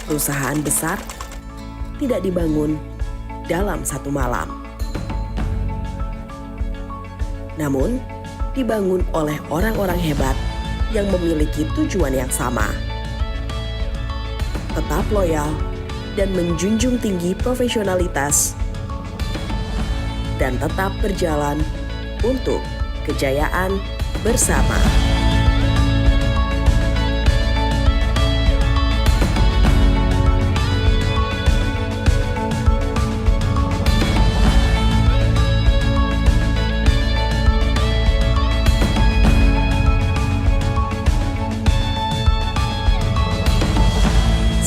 Perusahaan besar tidak dibangun dalam satu malam. Namun, dibangun oleh orang-orang hebat yang memiliki tujuan yang sama. Tetap loyal dan menjunjung tinggi profesionalitas dan tetap berjalan untuk kejayaan bersama.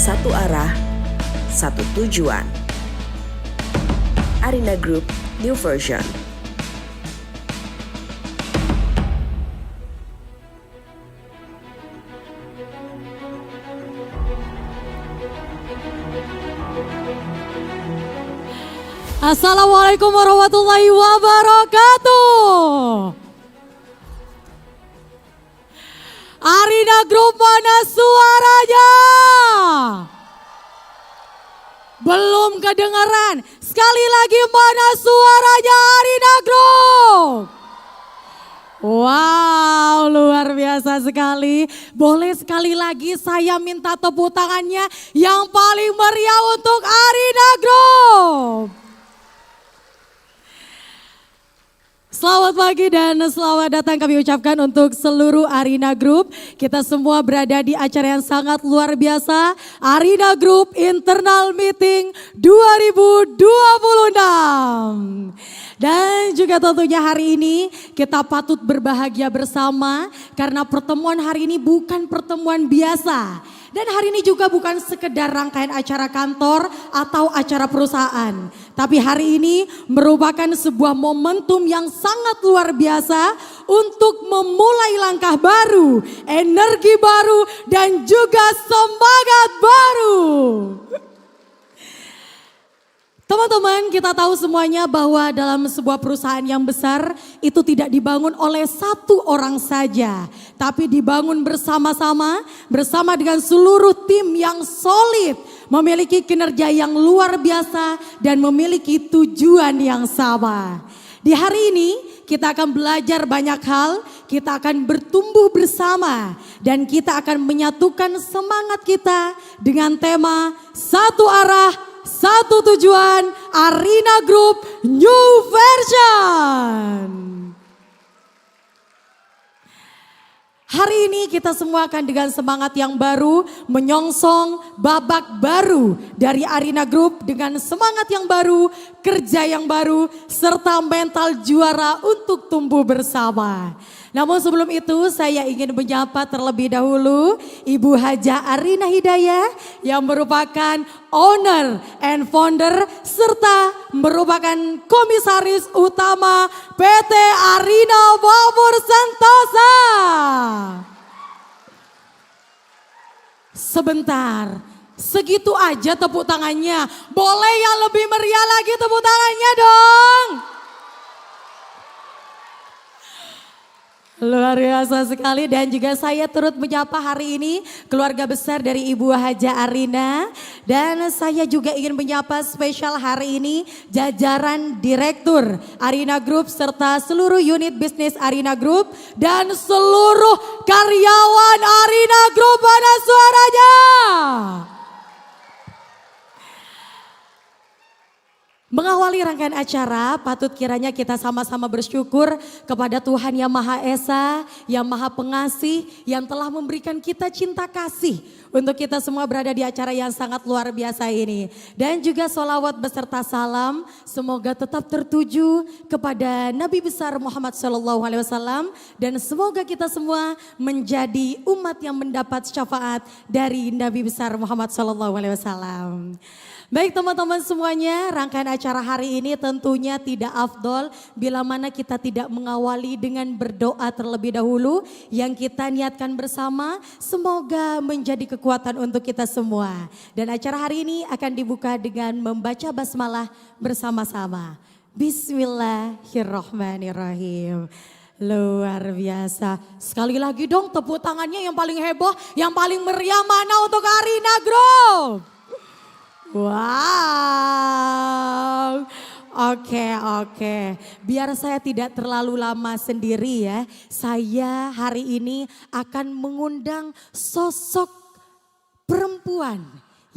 Satu arah, satu tujuan. Arina Group New Version. Assalamualaikum warahmatullahi wabarakatuh. Arina Group, mana suaranya? Belum kedengaran. Sekali lagi, mana suaranya Arina Group? Wow, luar biasa sekali. Boleh sekali lagi saya minta tepuk tangannya yang paling meriah untuk Arina Group. Selamat pagi dan selamat datang kami ucapkan untuk seluruh Arina Group. Kita semua berada di acara yang sangat luar biasa, Arina Group Internal Meeting 2026. Dan juga tentunya hari ini kita patut berbahagia bersama karena pertemuan hari ini bukan pertemuan biasa. Dan hari ini juga bukan sekedar rangkaian acara kantor atau acara perusahaan. Tapi hari ini merupakan sebuah momentum yang sangat luar biasa untuk memulai langkah baru, energi baru dan juga semangat baru. Teman-teman, kita tahu semuanya bahwa dalam sebuah perusahaan yang besar itu tidak dibangun oleh satu orang saja. Tapi dibangun bersama-sama, bersama dengan seluruh tim yang solid. Memiliki kinerja yang luar biasa dan memiliki tujuan yang sama. Di hari ini kita akan belajar banyak hal, kita akan bertumbuh bersama. Dan kita akan menyatukan semangat kita dengan tema satu arah, satu tujuan, Arina Group New Version. Hari ini kita semua akan dengan semangat yang baru menyongsong babak baru dari Arina Group dengan semangat yang baru, kerja yang baru, serta mental juara untuk tumbuh bersama. Namun sebelum itu saya ingin menyapa terlebih dahulu Ibu Haja Arina Hidayah yang merupakan owner and founder serta merupakan komisaris utama PT Arina Bubur Sentosa. Sebentar, segitu aja tepuk tangannya. Boleh yang lebih meriah lagi tepuk tangannya dong. Luar biasa sekali dan juga saya turut menyapa hari ini keluarga besar dari Ibu Haja Arina. Dan saya juga ingin menyapa spesial hari ini jajaran direktur Arina Group serta seluruh unit bisnis Arina Group. Dan seluruh karyawan Arina Group, mana suaranya? Mengawali rangkaian acara, patut kiranya kita sama-sama bersyukur kepada Tuhan Yang Maha Esa, Yang Maha Pengasih, yang telah memberikan kita cinta kasih untuk kita semua berada di acara yang sangat luar biasa ini. Dan juga sholawat beserta salam, semoga tetap tertuju kepada Nabi besar Muhammad SAW. Dan semoga kita semua menjadi umat yang mendapat syafaat dari Nabi besar Muhammad SAW. Baik teman-teman semuanya, rangkaian acara hari ini tentunya tidak afdol bila mana kita tidak mengawali dengan berdoa terlebih dahulu yang kita niatkan bersama, semoga menjadi kekuatan untuk kita semua. Dan acara hari ini akan dibuka dengan membaca basmalah bersama-sama. Bismillahirrahmanirrahim. Luar biasa. Sekali lagi dong tepuk tangannya yang paling heboh, yang paling meriah mana untuk Arina Group. Wow. Oke. Biar saya tidak terlalu lama sendiri ya. Saya hari ini akan mengundang sosok perempuan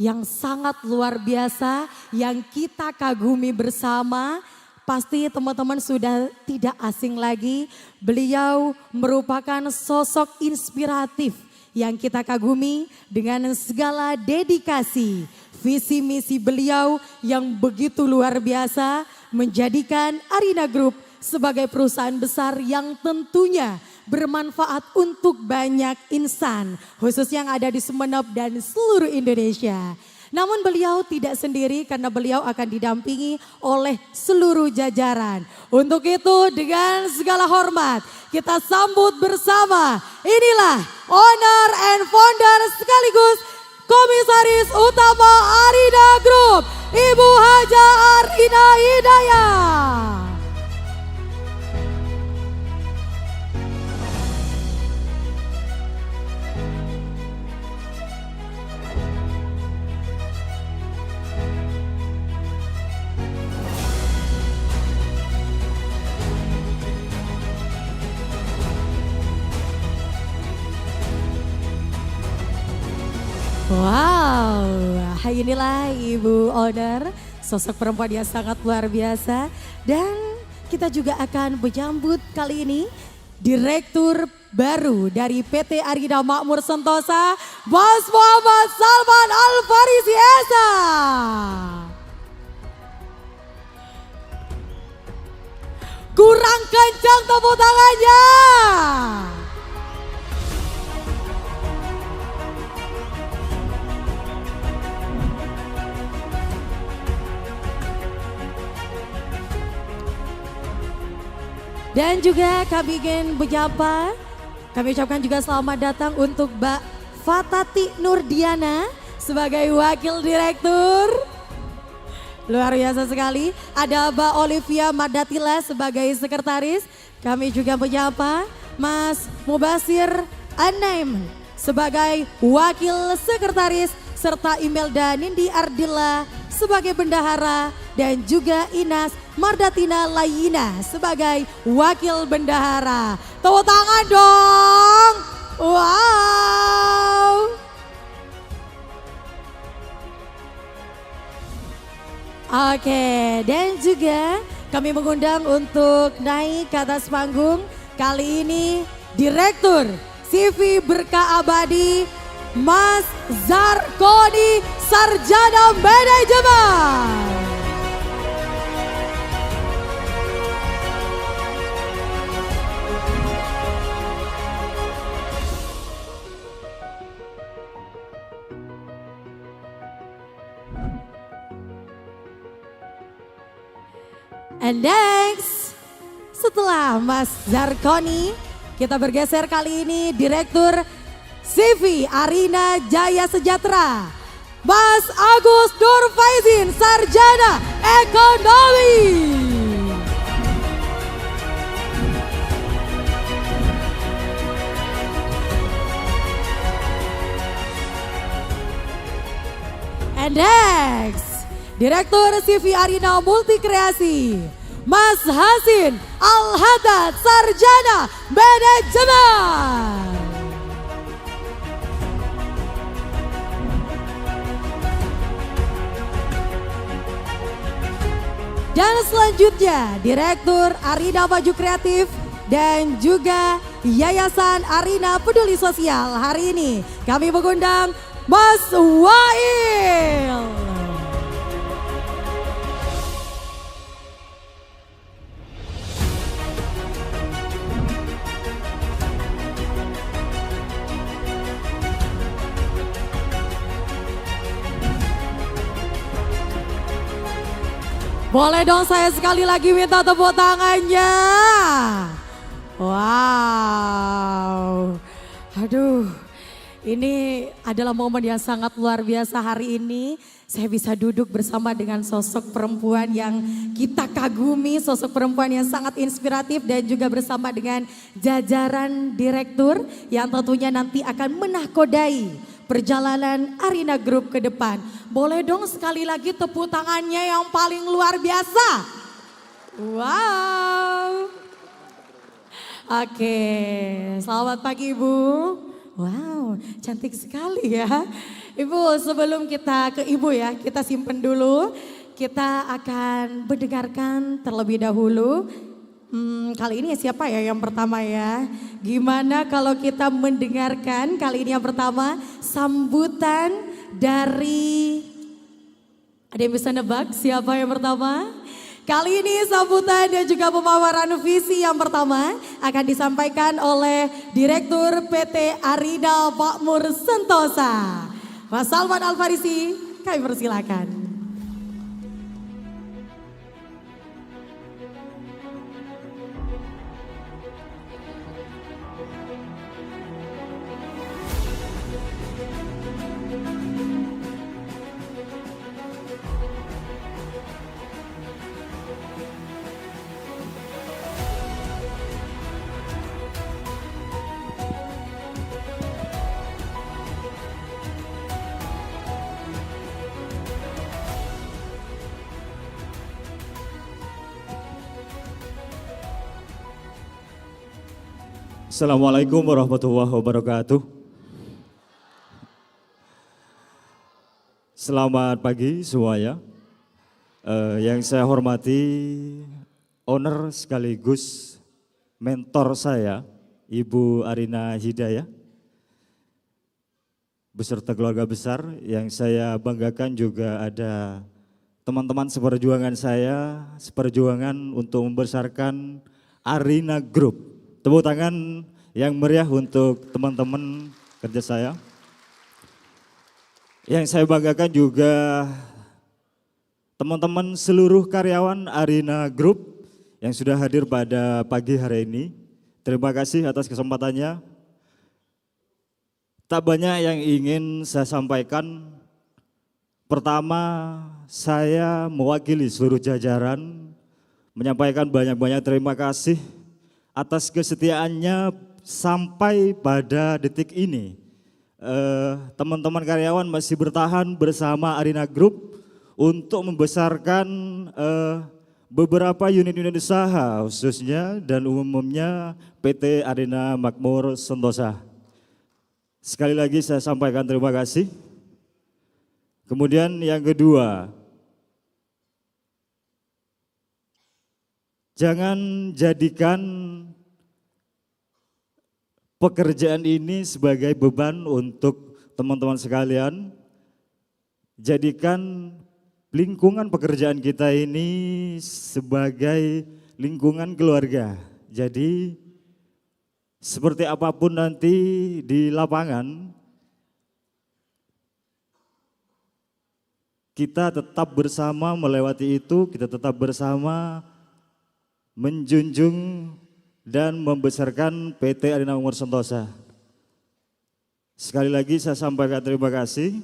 yang sangat luar biasa, yang kita kagumi bersama. Pasti teman-teman sudah tidak asing lagi, beliau merupakan sosok inspiratif yang kita kagumi dengan segala dedikasi, visi misi beliau yang begitu luar biasa menjadikan Arina Group sebagai perusahaan besar yang tentunya bermanfaat untuk banyak insan, khususnya yang ada di Sumeneb dan seluruh Indonesia. Namun beliau tidak sendiri karena beliau akan didampingi oleh seluruh jajaran. Untuk itu dengan segala hormat kita sambut bersama, inilah owner and founder sekaligus Komisaris Utama Arina Group, Ibu Haja Arina Hidayah. Wow, inilah Ibu Owner, sosok perempuan yang sangat luar biasa. Dan kita juga akan menyambut kali ini Direktur baru dari PT Arina Makmur Sentosa, Mas Muhammad Salman Al-Farisi Esa. Kurang kencang tepuk tangannya. Dan juga kami ingin menyapa, kami ucapkan juga selamat datang untuk Mbak Fatati Nurdiana sebagai Wakil Direktur. Luar biasa sekali. Ada Mbak Olivia Madatila sebagai Sekretaris. Kami juga menyapa Mas Mubasir Anaim sebagai Wakil Sekretaris, serta Imelda Nindi Ardila sebagai Bendahara, dan juga Inas Mardatina Layina sebagai Wakil Bendahara. Tepuk tangan dong. Wow. Oke, dan juga kami mengundang untuk naik ke atas panggung. Kali ini Direktur CV Berkah Abadi, Mas Zarkoni Sarjana Manajemen. And next, setelah Mas Zarkoni, kita bergeser kali ini Direktur CV Arina Jaya Sejahtera, Mas Agus Nur Faizin, Sarjana Ekonomi. And next, Direktur CV Arina Multikreasi, Mas Hasin Al-Haddad, Sarjana Manajemen. Dan selanjutnya Direktur Arina Maju Kreatif dan juga Yayasan Arina Peduli Sosial. Hari ini kami mengundang Mas Wail. Boleh dong saya sekali lagi minta tepuk tangannya. Wow. Aduh. Ini adalah momen yang sangat luar biasa hari ini. Saya bisa duduk bersama dengan sosok perempuan yang kita kagumi, sosok perempuan yang sangat inspiratif dan juga bersama dengan jajaran direktur yang tentunya nanti akan menahkodai perjalanan Arina Group ke depan. Boleh dong sekali lagi tepuk tangannya yang paling luar biasa. Wow. Oke, selamat pagi Ibu. Wow, cantik sekali ya. Ibu, sebelum kita ke Ibu ya, kita simpen dulu. Kita akan mendengarkan terlebih dahulu. Kali ini siapa ya yang pertama ya? Gimana kalau kita mendengarkan kali ini yang pertama sambutan dari, ada yang bisa nebak siapa yang pertama? Kali ini sambutan dan juga pemaparan visi yang pertama akan disampaikan oleh Direktur PT Arina Makmur Sentosa. Mas Salman Al-Farisi, kami persilakan. Assalamualaikum warahmatullahi wabarakatuh. Selamat pagi semuanya. Yang saya hormati owner sekaligus mentor saya, Ibu Arina Hidayah, beserta keluarga besar. Yang saya banggakan juga ada teman-teman seperjuangan saya, seperjuangan untuk membesarkan Arina Group. Tepuk tangan yang meriah untuk teman-teman kerja saya. Yang saya banggakan juga teman-teman seluruh karyawan Arina Group yang sudah hadir pada pagi hari ini. Terima kasih atas kesempatannya. Tak banyak yang ingin saya sampaikan. Pertama, saya mewakili seluruh jajaran menyampaikan banyak-banyak terima kasih atas kesetiaannya sampai pada detik ini. Teman-teman karyawan masih bertahan bersama Arina Group untuk membesarkan beberapa unit-unit usaha khususnya dan umumnya PT Arina Makmur Sentosa. Sekali lagi saya sampaikan terima kasih. Kemudian yang kedua, jangan jadikan pekerjaan ini sebagai beban untuk teman-teman sekalian. Jadikan lingkungan pekerjaan kita ini sebagai lingkungan keluarga. Jadi seperti apapun nanti di lapangan, kita tetap bersama melewati itu, kita tetap bersama menjunjung dan membesarkan PT Arina Makmur Sentosa. Sekali lagi saya sampaikan terima kasih.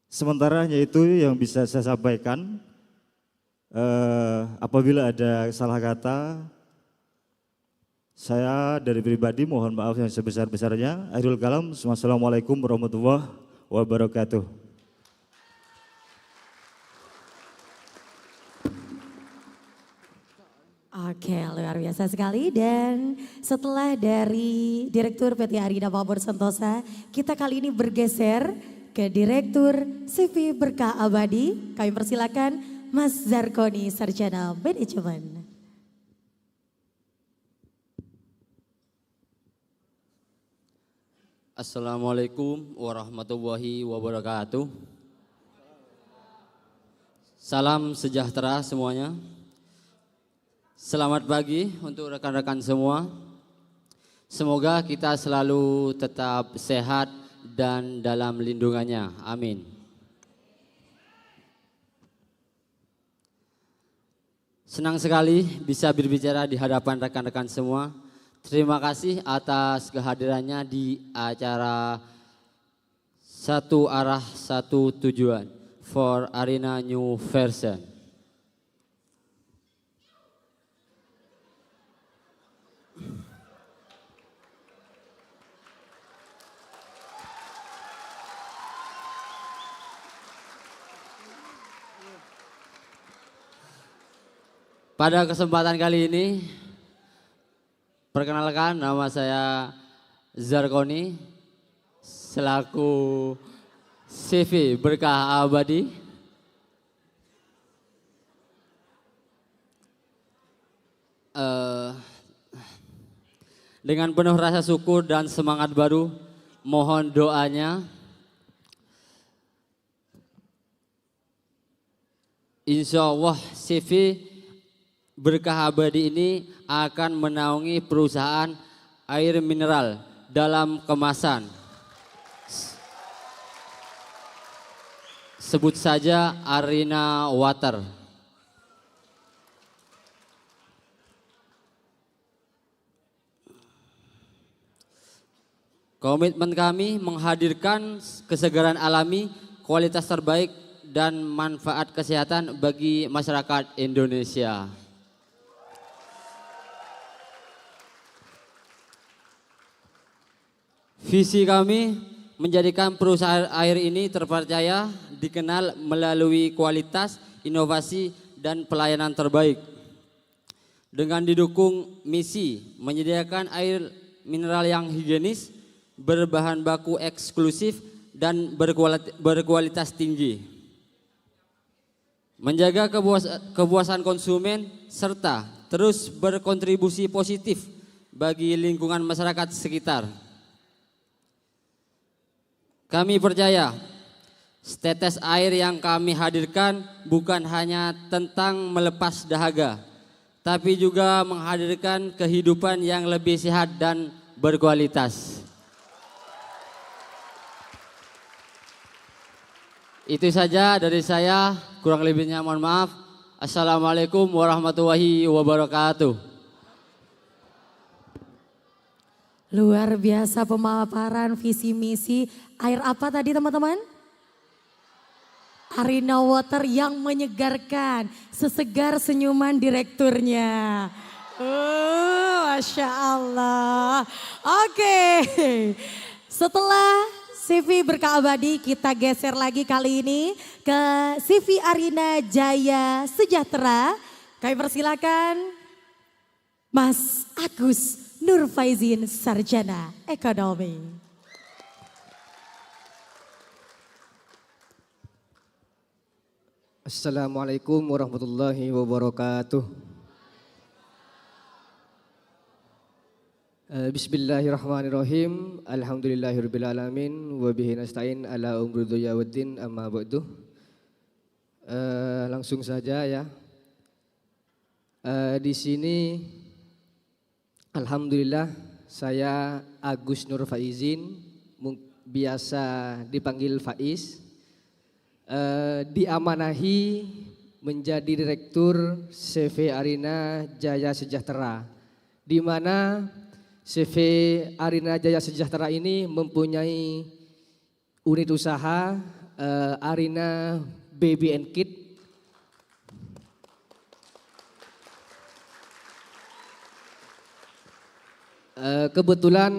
Sementara hanya itu yang bisa saya sampaikan. Apabila ada salah kata, saya dari pribadi mohon maaf yang sebesar-besarnya. Akhirul kalam, wassalamualaikum warahmatullahi wabarakatuh. Oke, luar biasa sekali. Dan setelah dari Direktur PT Arina Makmur Sentosa, kita kali ini bergeser ke Direktur CV Berkah Abadi. Kami persilakan Mas Zarkoni, Sarjana Manajemen. Assalamualaikum warahmatullahi wabarakatuh. Salam sejahtera semuanya. Selamat pagi untuk rekan-rekan semua. Semoga kita selalu tetap sehat dan dalam lindungannya. Amin. Senang sekali bisa berbicara di hadapan rekan-rekan semua Terima kasih atas kehadirannya di acara Satu Arah Satu Tujuan for Arena New Version. Pada kesempatan kali ini, perkenalkan nama saya Zarkoni selaku CV Berkah Abadi. Dengan penuh rasa syukur dan semangat baru, mohon doanya. Insya Allah CV Berkah Abadi ini akan menaungi perusahaan air mineral dalam kemasan. Sebut saja Arena Water. Komitmen kami menghadirkan kesegaran alami, kualitas terbaik, dan manfaat kesehatan bagi masyarakat Indonesia. Visi kami menjadikan perusahaan air ini terpercaya, dikenal melalui kualitas, inovasi, dan pelayanan terbaik. Dengan didukung misi menyediakan air mineral yang higienis, berbahan baku eksklusif, dan berkualitas tinggi. Menjaga kepuasan konsumen serta terus berkontribusi positif bagi lingkungan masyarakat sekitar. Kami percaya setetes air yang kami hadirkan bukan hanya tentang melepas dahaga, tapi juga menghadirkan kehidupan yang lebih sehat dan berkualitas. Itu saja dari saya, kurang lebihnya mohon maaf. Assalamualaikum warahmatullahi wabarakatuh. Luar biasa pemaparan visi misi. Air apa tadi teman-teman? Arena Water yang menyegarkan, sesegar senyuman direkturnya. Masya Allah. Oke, setelah CV Berkah Abadi kita geser lagi kali ini ke CV Arena Jaya Sejahtera. Kami persilakan Mas Agus Nur Faizin, Sarjana Ekonomi. Assalamualaikum warahmatullahi wabarakatuh. Bismillahirrahmanirrahim. Alhamdulillahirabbil alamin wa bihi nasta'in ala umuri dunya waddin amma ba'du. Langsung saja ya. Di sini alhamdulillah saya Agus Nur Faizin, biasa dipanggil Faiz. Diamanahi menjadi Direktur CV Arena Jaya Sejahtera, di mana CV Arena Jaya Sejahtera ini mempunyai unit usaha Arena Baby and Kid. Kebetulan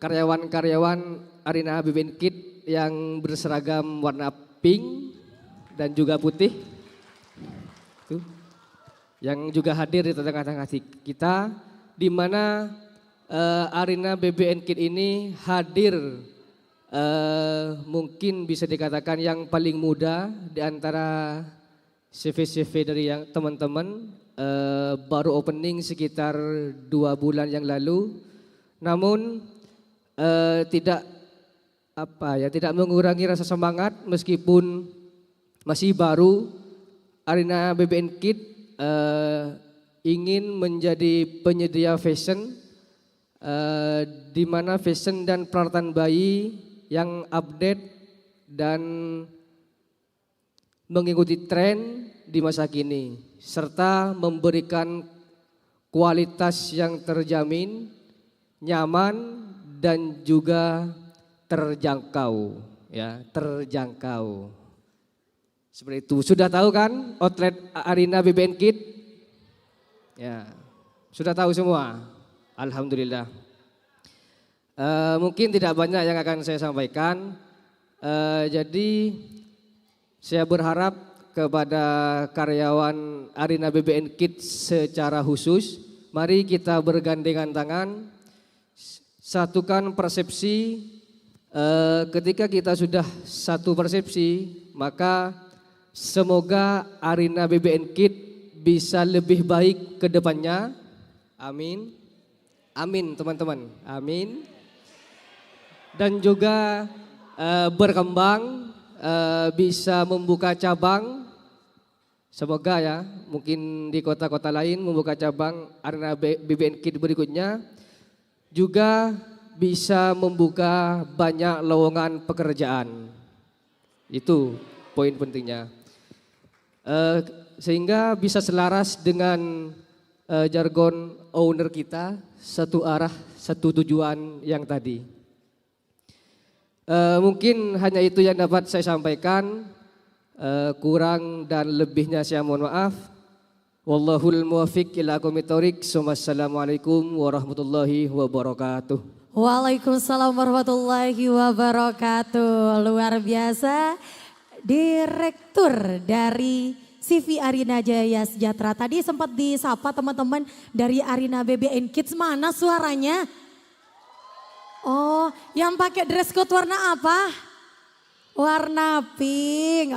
karyawan-karyawan Arena Baby and Kid yang berseragam warna pink dan juga putih, tuh, yang juga hadir di tengah-tengah kita, di mana Arena Baby and Kid ini hadir mungkin bisa dikatakan yang paling muda di antara CV-CV dari yang teman-teman. Baru opening sekitar 2 bulan yang lalu, namun tidak mengurangi rasa semangat meskipun masih baru. Arena Baby and Kid ingin menjadi penyedia fashion, di mana fashion dan peralatan bayi yang update dan mengikuti tren di masa kini, serta memberikan kualitas yang terjamin nyaman dan juga terjangkau, ya, terjangkau. Seperti itu. Sudah tahu kan outlet Arina BBN Kit? Ya, sudah tahu semua. Alhamdulillah. Mungkin tidak banyak yang akan saya sampaikan. Jadi saya berharap kepada karyawan Arina BBN Kit secara khusus, mari kita bergandengan tangan, satukan persepsi. Ketika kita sudah satu persepsi, maka semoga Arina BBN Kit bisa lebih baik ke depannya. Amin. Amin teman-teman. Amin. Dan juga berkembang, bisa membuka cabang. Semoga ya, mungkin di kota-kota lain membuka cabang Arina BBN Kit berikutnya. Juga bisa membuka banyak lowongan pekerjaan. Itu poin pentingnya. Sehingga bisa selaras dengan jargon owner kita, satu arah, satu tujuan yang tadi. Mungkin hanya itu yang dapat saya sampaikan. Kurang dan lebihnya saya mohon maaf. Wallahul muwaffiq ila aqwamit thoriq. Wassalamualaikum warahmatullahi wabarakatuh. Waalaikumsalam warahmatullahi wabarakatuh. Luar biasa. Direktur dari CV Arina Jaya Sejahtera. Tadi sempat disapa teman-teman dari Arina BBN Kids. Mana suaranya? Oh, yang pakai dress code warna apa? Warna pink.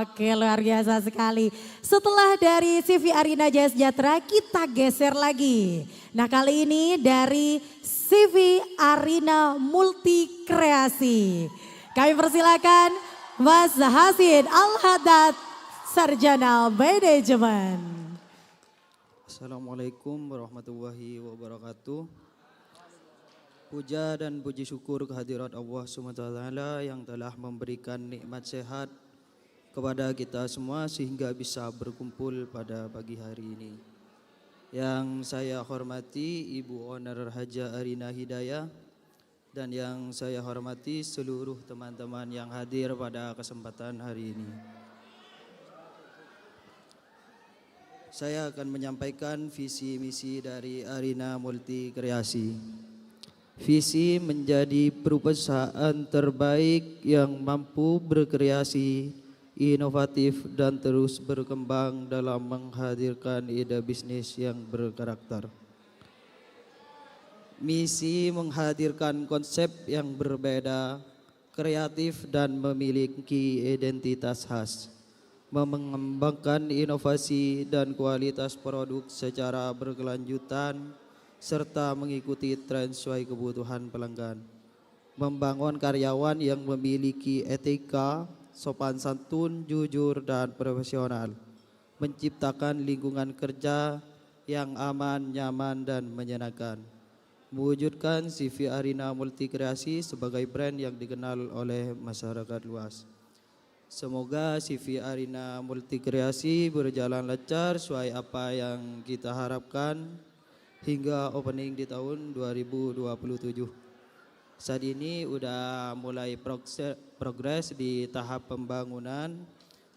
Oke, luar biasa sekali. Setelah dari CV Arina Jaya Sejahtera, kita geser lagi. Nah, kali ini dari CV Arina Multi Kreasi. Kami persilakan Mas Hasin Al-Haddad, Sarjana Manajemen. Assalamualaikum warahmatullahi wabarakatuh. Puja dan puji syukur kehadirat Allah SWT yang telah memberikan nikmat sehat kepada kita semua sehingga bisa berkumpul pada pagi hari ini. Yang saya hormati Ibu Owner Haja Arina Hidayah dan yang saya hormati seluruh teman-teman yang hadir pada kesempatan hari ini. Saya akan menyampaikan visi misi dari Arina Multi Kreasi. Visi menjadi perusahaan terbaik yang mampu berkreasi, inovatif dan terus berkembang dalam menghadirkan ide bisnis yang berkarakter. Misi menghadirkan konsep yang berbeda, kreatif dan memiliki identitas khas, mengembangkan inovasi dan kualitas produk secara berkelanjutan, serta mengikuti tren sesuai kebutuhan pelanggan. Membangun karyawan yang memiliki etika, sopan santun, jujur dan profesional. Menciptakan lingkungan kerja yang aman, nyaman dan menyenangkan. Mewujudkan CV Arina Multi Kreasi sebagai brand yang dikenal oleh masyarakat luas. Semoga CV Arina Multi Kreasi berjalan lancar sesuai apa yang kita harapkan hingga opening di tahun 2027. Saat ini udah mulai progres di tahap pembangunan.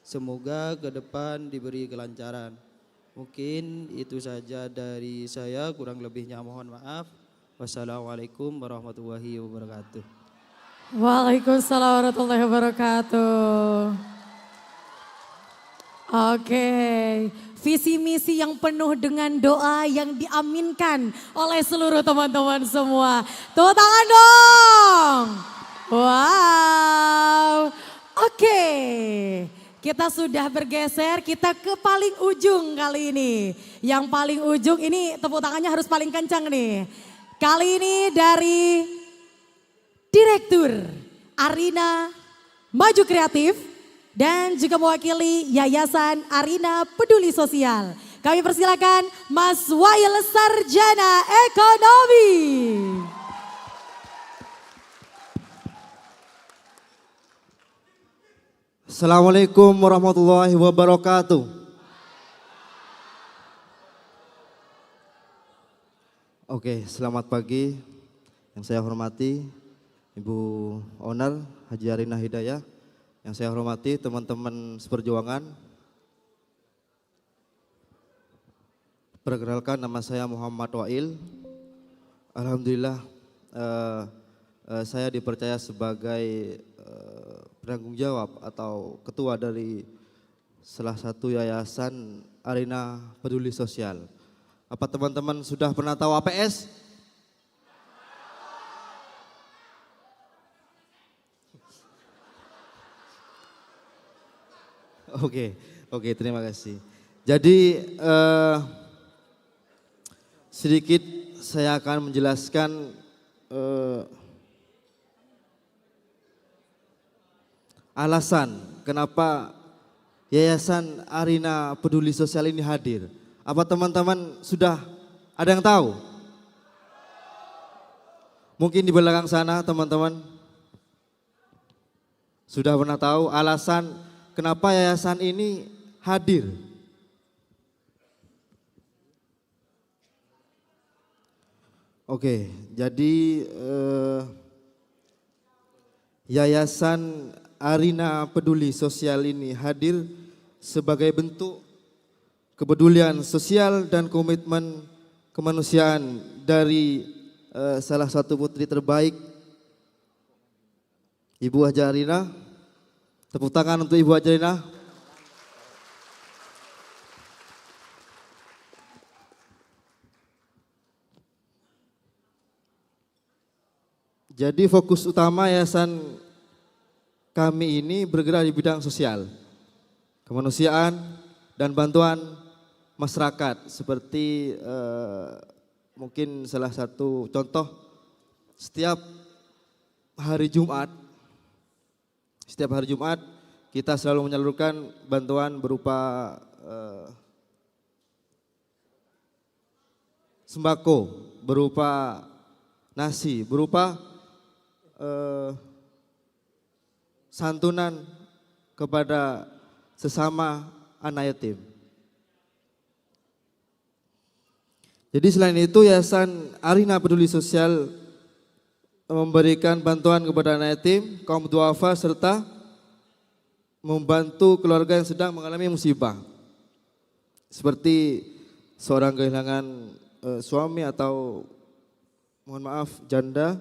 Semoga ke depan diberi kelancaran. Mungkin itu saja dari saya, kurang lebihnya mohon maaf. Wassalamualaikum warahmatullahi wabarakatuh. Waalaikumsalam warahmatullahi wabarakatuh. Oke, visi misi yang penuh dengan doa yang diaminkan oleh seluruh teman-teman semua. Tepuk tangan dong. Wow. Oke, kita sudah bergeser, kita ke paling ujung kali ini. Yang paling ujung ini tepuk tangannya harus paling kencang nih. Kali ini dari Direktur Arina Maju Kreatif dan juga mewakili Yayasan Arina Peduli Sosial. Kami persilakan Mas Wail Sarjana Ekonomi. Assalamualaikum warahmatullahi wabarakatuh. Oke, selamat pagi Yang saya hormati Ibu Owner Haji Arina Hidayah, yang saya hormati teman-teman seperjuangan. Perkenalkan, nama saya Muhammad Wail. Alhamdulillah saya dipercaya sebagai penanggung jawab atau ketua dari salah satu yayasan Arina Peduli Sosial. Apa teman-teman sudah pernah tahu APS? Oke, terima kasih. Jadi sedikit saya akan menjelaskan alasan kenapa Yayasan Arina Peduli Sosial ini hadir. Apa teman-teman sudah ada yang tahu? Mungkin di belakang sana teman-teman sudah pernah tahu alasan kenapa yayasan ini hadir. Oke, jadi Yayasan Arina Peduli Sosial ini hadir sebagai bentuk kepedulian sosial dan komitmen kemanusiaan dari salah satu putri terbaik, Ibu Haji Arina. Tepuk tangan untuk Ibu Haji Arina. Jadi fokus utama yayasan kami ini bergerak di bidang sosial, kemanusiaan, dan bantuan masyarakat. Seperti mungkin salah satu contoh, setiap hari Jumat kita selalu menyalurkan bantuan berupa sembako, berupa nasi, berupa santunan kepada sesama anak yatim. Jadi selain itu Yayasan Arina Peduli Sosial memberikan bantuan kepada anak yatim, kaum duafa, serta membantu keluarga yang sedang mengalami musibah. Seperti seorang kehilangan suami atau mohon maaf janda,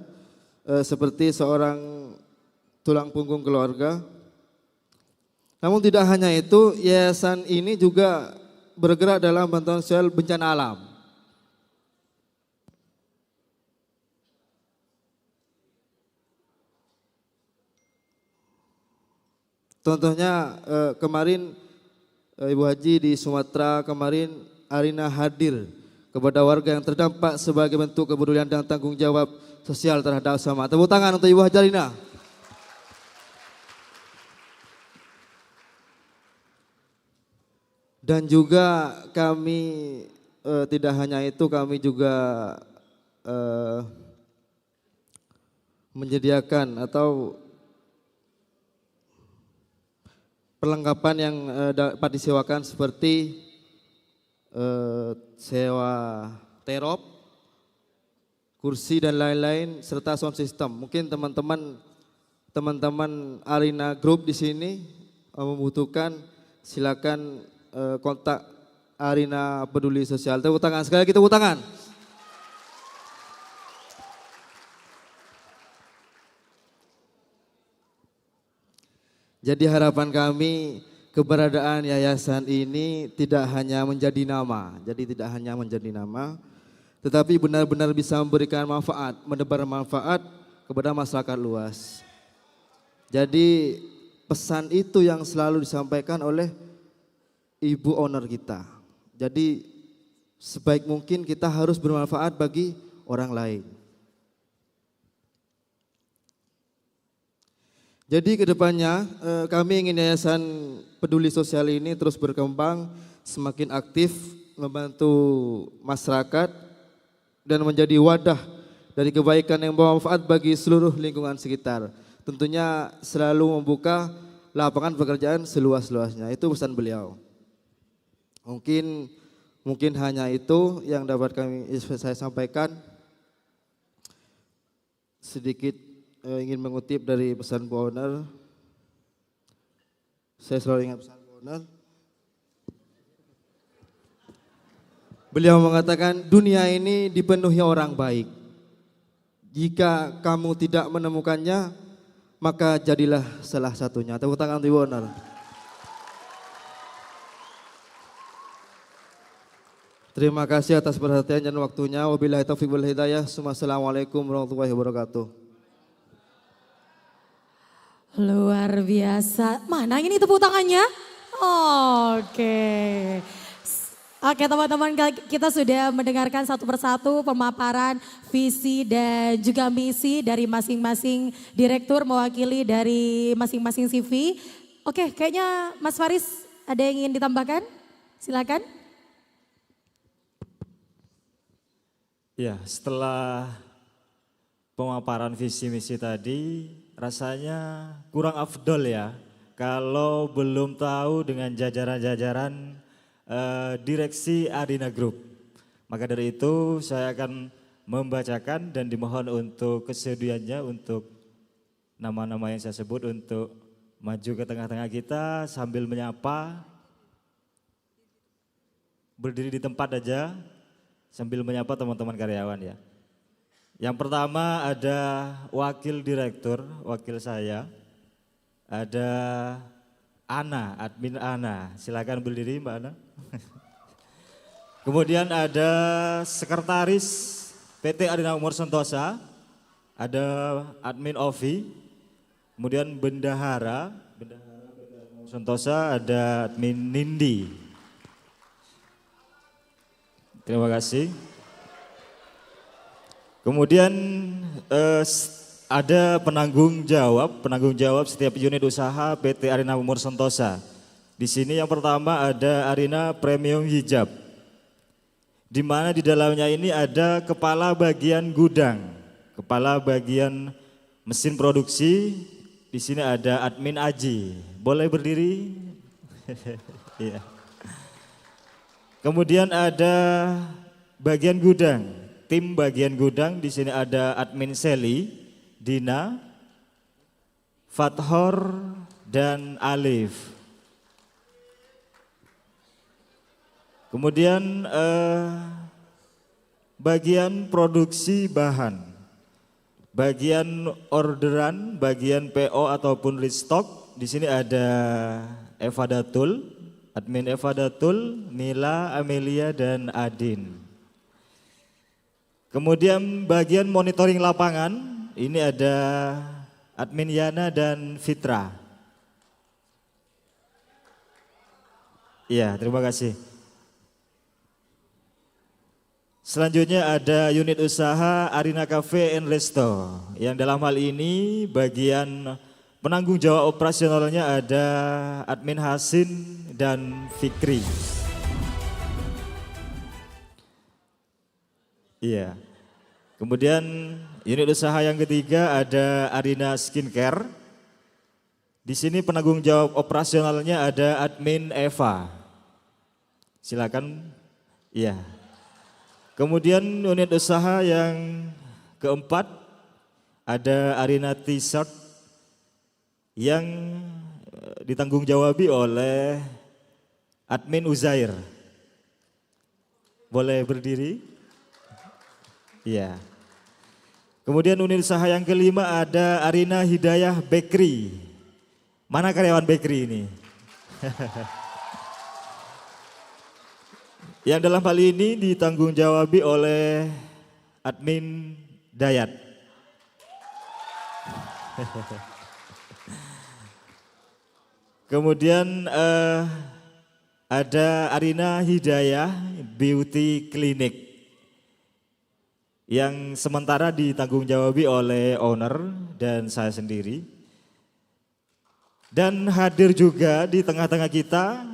seperti seorang tulang punggung keluarga. Namun tidak hanya itu, yayasan ini juga bergerak dalam bantuan sosial bencana alam. Contohnya kemarin Ibu Haji di Sumatera kemarin Arina hadir kepada warga yang terdampak sebagai bentuk kepedulian dan tanggung jawab sosial terhadap sama. Tepuk tangan untuk Ibu Haji Arina. Dan juga kami tidak hanya itu, kami juga menyediakan atau perlengkapan yang dapat disewakan seperti sewa terop, kursi dan lain-lain serta sound system. Mungkin teman-teman Arina Group di sini membutuhkan, silakan kontak Arina Peduli Sosial. Tepuk tangan sekali lagi, tepuk tangan. Jadi harapan kami keberadaan yayasan ini tidak hanya menjadi nama, tetapi benar-benar bisa memberikan manfaat, menebar manfaat kepada masyarakat luas. Jadi pesan itu yang selalu disampaikan oleh Ibu Owner kita. Jadi sebaik mungkin kita harus bermanfaat bagi orang lain. Jadi kedepannya kami ingin Yayasan Peduli Sosial ini terus berkembang, semakin aktif membantu masyarakat dan menjadi wadah dari kebaikan yang bermanfaat bagi seluruh lingkungan sekitar. Tentunya selalu membuka lapangan pekerjaan seluas-luasnya, itu pesan beliau. Mungkin hanya itu yang dapat saya sampaikan. sedikit ingin mengutip dari pesan Bu Owner. Saya selalu ingat pesan Bu Owner. Beliau mengatakan dunia ini dipenuhi orang baik. Jika kamu tidak menemukannya, maka jadilah salah satunya. Tepuk tangan untuk Bu Owner. Terima kasih atas perhatian dan waktunya. Wabillahi taufiq wal hidayah. Assalamualaikum warahmatullahi wabarakatuh. Luar biasa. Mana ini tepuk tangannya? Oke. Oke teman-teman, kita sudah mendengarkan satu persatu pemaparan visi dan juga misi dari masing-masing direktur mewakili dari masing-masing CV. Oke, kayaknya Mas Faris ada yang ingin ditambahkan? Silakan. Ya, setelah pemaparan visi misi tadi rasanya kurang afdol ya kalau belum tahu dengan jajaran-jajaran direksi Arina Group. Maka dari itu saya akan membacakan dan dimohon untuk kesediaannya untuk nama-nama yang saya sebut untuk maju ke tengah-tengah kita sambil menyapa. Berdiri di tempat aja sambil menyapa teman-teman karyawan ya. Yang pertama ada wakil direktur, wakil saya. Ada Ana, admin Ana. Silakan berdiri Mbak Ana. Kemudian ada sekretaris PT Arina Umur Sentosa. Ada admin Ovi. Kemudian bendahara Umur Sentosa ada admin Nindi. Terima kasih. Kemudian ada penanggung jawab setiap unit usaha PT Arina Umur Sentosa. Di sini yang pertama ada Arina Premium Hijab. Di mana di dalamnya ini ada kepala bagian gudang, kepala bagian mesin produksi. Di sini ada admin Aji. Boleh berdiri? Iya. Kemudian ada bagian gudang, tim bagian gudang. Di sini ada admin Seli, Dina, Fathor, dan Alif. Kemudian bagian produksi bahan, bagian orderan, bagian PO ataupun restock. Di sini ada Eva Datul. Admin Eva Datul, Mila, Amelia, dan Adin. Kemudian bagian monitoring lapangan, ini ada admin Yana dan Fitra. Iya, terima kasih. Selanjutnya ada unit usaha Arina Cafe and Resto. Yang dalam hal ini bagian penanggung jawab operasionalnya ada admin Hasin dan Fikri. Iya. Kemudian unit usaha yang ketiga ada Arina Skincare. Di sini penanggung jawab operasionalnya ada admin Eva. Silakan. Iya. Kemudian unit usaha yang keempat ada Arina T-shirt yang ditanggung jawabi oleh admin Uzair. Boleh berdiri? Iya. Kemudian unit usaha yang kelima ada Arina Hidayah Bakery. Mana karyawan bakery ini? Yang dalam hal ini ditanggung jawabi oleh admin Dayat. Kemudian ada Arina Hidayah Beauty Clinic yang sementara ditanggung jawabi oleh owner dan saya sendiri. Dan hadir juga di tengah-tengah kita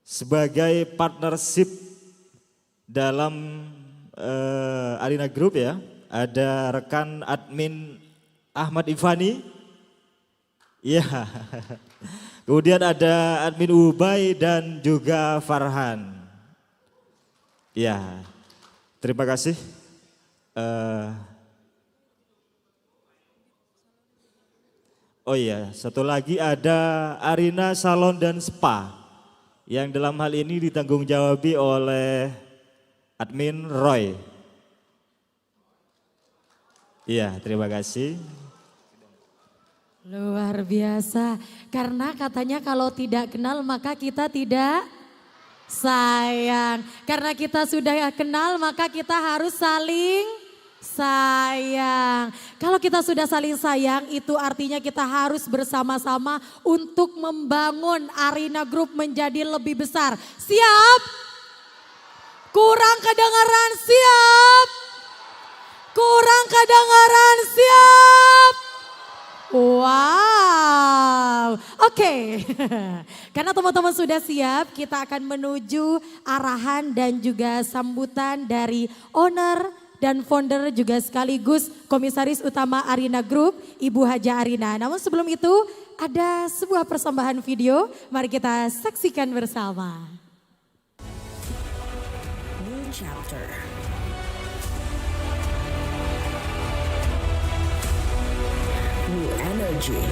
sebagai partnership dalam Arina Group ya, ada rekan admin Ahmad Ivani. Iya. Kemudian ada admin Ubay dan juga Farhan. Ya, terima kasih. Oh iya, satu lagi ada Arina Salon dan Spa yang dalam hal ini ditanggung jawabi oleh admin Roy. Iya, terima kasih. Luar biasa, karena katanya kalau tidak kenal maka kita tidak sayang. Karena kita sudah kenal maka kita harus saling sayang. Kalau kita sudah saling sayang itu artinya kita harus bersama-sama untuk membangun Arina Group menjadi lebih besar. Siap? Kurang kedengaran, siap? Kurang kedengaran, siap? Wow, oke. Karena teman-teman sudah siap, kita akan menuju arahan dan juga sambutan dari owner dan founder juga sekaligus komisaris utama Arina Group, Ibu Haja Arina. Namun sebelum itu ada sebuah persembahan video, mari kita saksikan bersama. New chapter. New energy.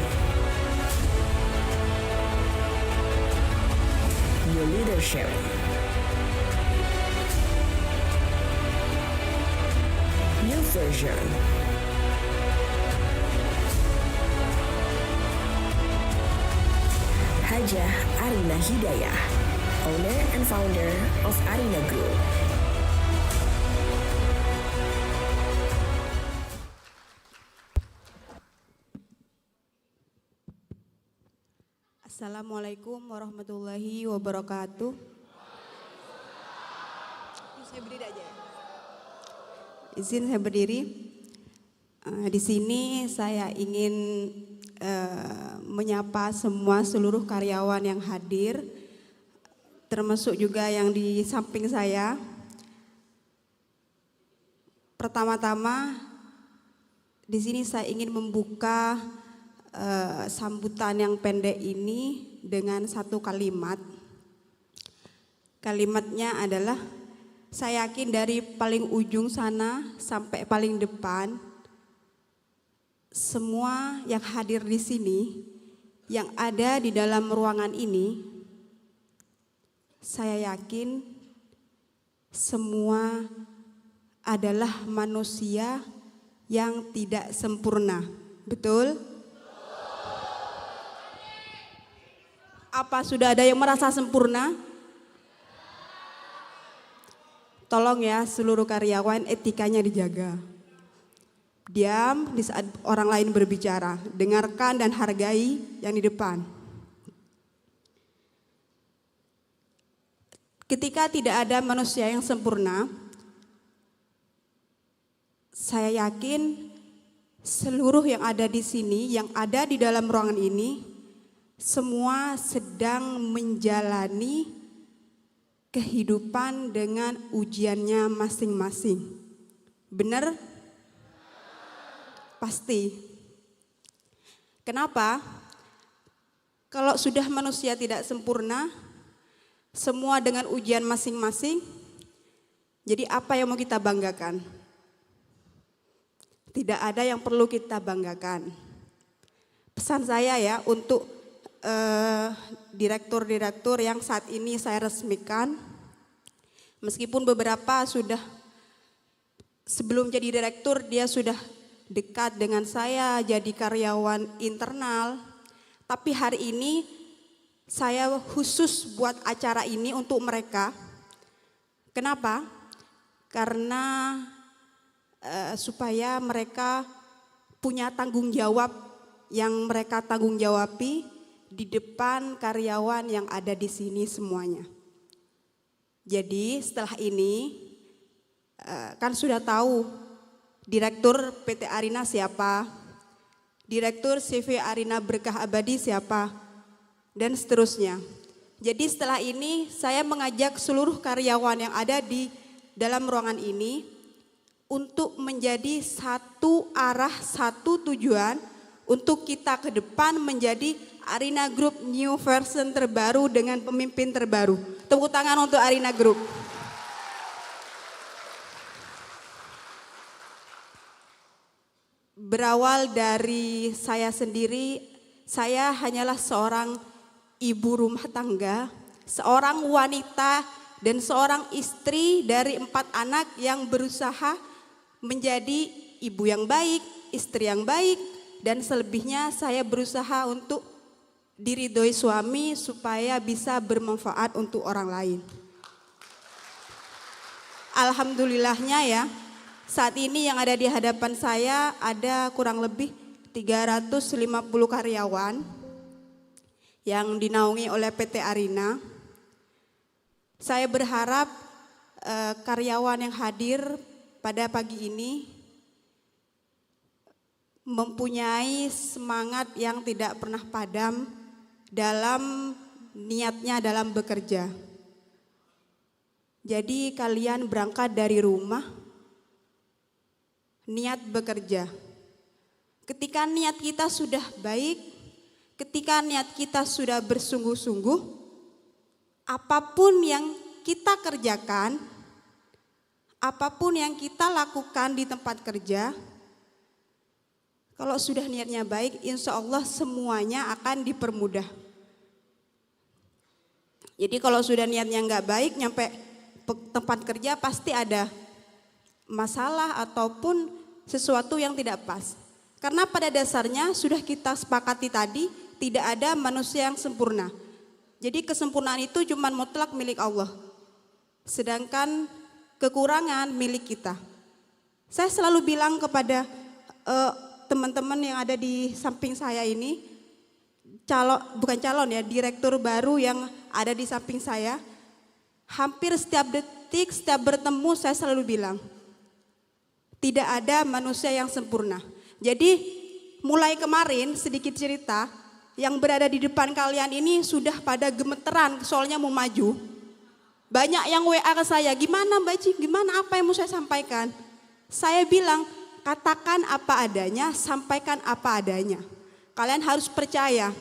New leadership. New version. Hajah Arina Hidayah, owner and founder of Arina Group. Assalamualaikum warahmatullahi wabarakatuh. Saya berdiri aja ya. Izin saya berdiri. Di sini saya ingin menyapa semua seluruh karyawan yang hadir, termasuk juga yang di samping saya. Pertama-tama di sini saya ingin membuka sambutan yang pendek ini dengan satu kalimat. Kalimatnya adalah, saya yakin dari paling ujung sana sampai paling depan, semua yang hadir di sini, yang ada di dalam ruangan ini, saya yakin semua adalah manusia yang tidak sempurna. Betul? Apa sudah ada yang merasa sempurna? Tolong ya seluruh karyawan, etikanya dijaga. Diam di saat orang lain berbicara, dengarkan dan hargai yang di depan. Ketika tidak ada manusia yang sempurna, saya yakin seluruh yang ada di sini, yang ada di dalam ruangan ini, semua sedang menjalani kehidupan dengan ujiannya masing-masing. Benar? Pasti. Kenapa? Kalau sudah manusia tidak sempurna, semua dengan ujian masing-masing, jadi apa yang mau kita banggakan? Tidak ada yang perlu kita banggakan. Pesan saya ya untuk direktur-direktur yang saat ini saya resmikan, meskipun beberapa sudah sebelum jadi direktur dia sudah dekat dengan saya jadi karyawan internal, tapi hari ini saya khusus buat acara ini untuk mereka. Kenapa? Karena supaya mereka punya tanggung jawab yang mereka tanggung jawabi di depan karyawan yang ada di sini semuanya. Jadi setelah ini kan sudah tahu direktur PT Arina siapa, direktur CV Arina Berkah Abadi siapa, dan seterusnya. Jadi setelah ini saya mengajak seluruh karyawan yang ada di dalam ruangan ini untuk menjadi satu arah, satu tujuan untuk kita ke depan menjadi Arina Group new version terbaru dengan pemimpin terbaru. Tepuk tangan untuk Arina Group. Berawal dari saya sendiri, Saya hanyalah seorang ibu rumah tangga, seorang wanita dan seorang istri dari 4 anak yang berusaha menjadi ibu yang baik, istri yang baik, dan selebihnya saya berusaha untuk diridhoi suami supaya bisa bermanfaat untuk orang lain. Alhamdulillahnya ya, saat ini yang ada di hadapan saya ada kurang lebih 350 karyawan yang dinaungi oleh PT Arina. Saya berharap karyawan yang hadir pada pagi ini mempunyai semangat yang tidak pernah padam dalam niatnya dalam bekerja. Jadi kalian berangkat dari rumah, niat bekerja. Ketika niat kita sudah baik, ketika niat kita sudah bersungguh-sungguh, apapun yang kita kerjakan, apapun yang kita lakukan di tempat kerja, kalau sudah niatnya baik, insya Allah semuanya akan dipermudah. Jadi kalau sudah niatnya nggak baik, nyampe tempat kerja pasti ada masalah ataupun sesuatu yang tidak pas. Karena pada dasarnya sudah kita sepakati tadi, tidak ada manusia yang sempurna. Jadi kesempurnaan itu cuma mutlak milik Allah. Sedangkan kekurangan milik kita. Saya selalu bilang kepada teman-teman yang ada di samping saya ini, direktur baru yang ada di samping saya, hampir setiap detik, setiap bertemu saya selalu bilang, tidak ada manusia yang sempurna. Jadi mulai kemarin sedikit cerita, yang berada di depan kalian ini sudah pada gemeteran soalnya mau maju. Banyak yang WA ke saya, gimana Mbak Ci, gimana apa yang mau saya sampaikan? Saya bilang, katakan apa adanya, sampaikan apa adanya. Kalian harus percaya,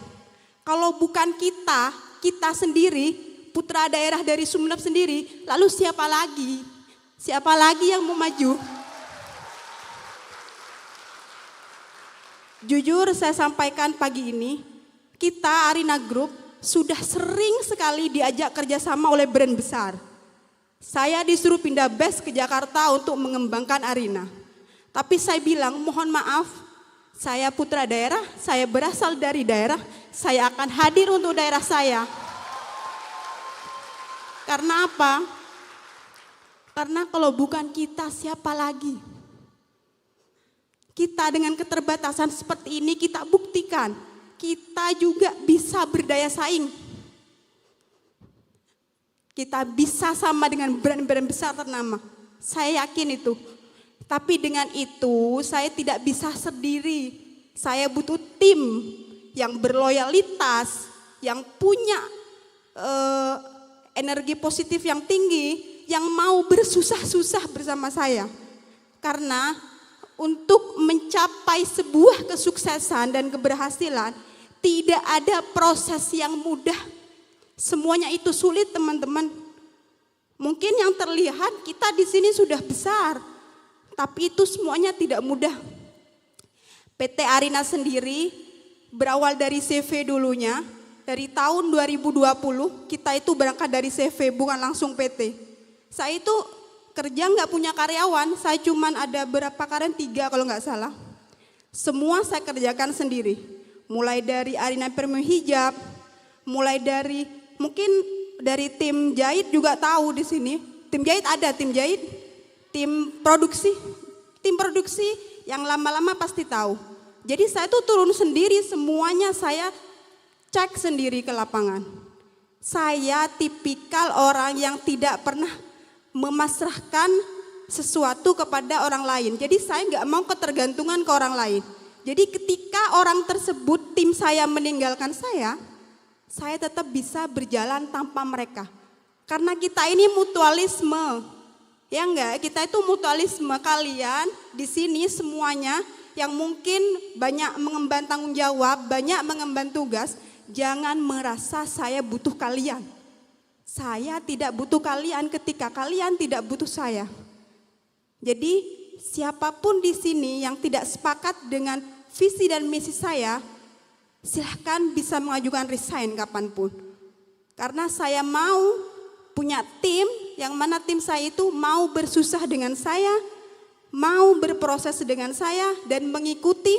kalau bukan kita sendiri, putra daerah dari Sumeneb sendiri, lalu siapa lagi? Siapa lagi yang mau maju? Jujur saya sampaikan pagi ini, kita Arina Group sudah sering sekali diajak kerjasama oleh brand besar. Saya disuruh pindah base ke Jakarta untuk mengembangkan Arina. Tapi saya bilang mohon maaf, saya putra daerah, saya berasal dari daerah, saya akan hadir untuk daerah saya. Karena apa? Karena kalau bukan kita siapa lagi? Kita dengan keterbatasan seperti ini kita buktikan, kita juga bisa berdaya saing. Kita bisa sama dengan brand-brand besar ternama. Saya yakin itu. Tapi dengan itu saya tidak bisa sendiri. Saya butuh tim yang berloyalitas, yang punya energi positif yang tinggi, yang mau bersusah-susah bersama saya. Karena untuk mencapai sebuah kesuksesan dan keberhasilan, tidak ada proses yang mudah. Semuanya itu sulit teman-teman. Mungkin yang terlihat kita di sini sudah besar, tapi itu semuanya tidak mudah. PT Arina sendiri berawal dari CV dulunya, dari tahun 2020 kita itu berangkat dari CV bukan langsung PT. Saya itu kerja nggak punya karyawan, saya cuman ada berapa karyawan, 3 kalau nggak salah. Semua saya kerjakan sendiri, mulai dari Arina Premium Hijab, mulai dari mungkin dari tim jahit juga tahu di sini. Tim jahit ada, tim jahit, tim produksi yang lama-lama pasti tahu. Jadi saya tuh turun sendiri, semuanya saya cek sendiri ke lapangan. Saya tipikal orang yang tidak pernah memasrahkan sesuatu kepada orang lain. Jadi saya nggak mau ketergantungan ke orang lain. Jadi ketika orang tersebut, tim saya meninggalkan saya tetap bisa berjalan tanpa mereka. Karena kita ini mutualisme. Ya enggak, kita itu mutualisme. Kalian di sini semuanya yang mungkin banyak mengemban tanggung jawab, banyak mengemban tugas, jangan merasa saya butuh kalian. Saya tidak butuh kalian ketika kalian tidak butuh saya. Jadi siapapun di sini yang tidak sepakat dengan visi dan misi saya, silahkan bisa mengajukan resign kapanpun. Karena saya mau punya tim yang mana tim saya itu mau bersusah dengan saya, mau berproses dengan saya dan mengikuti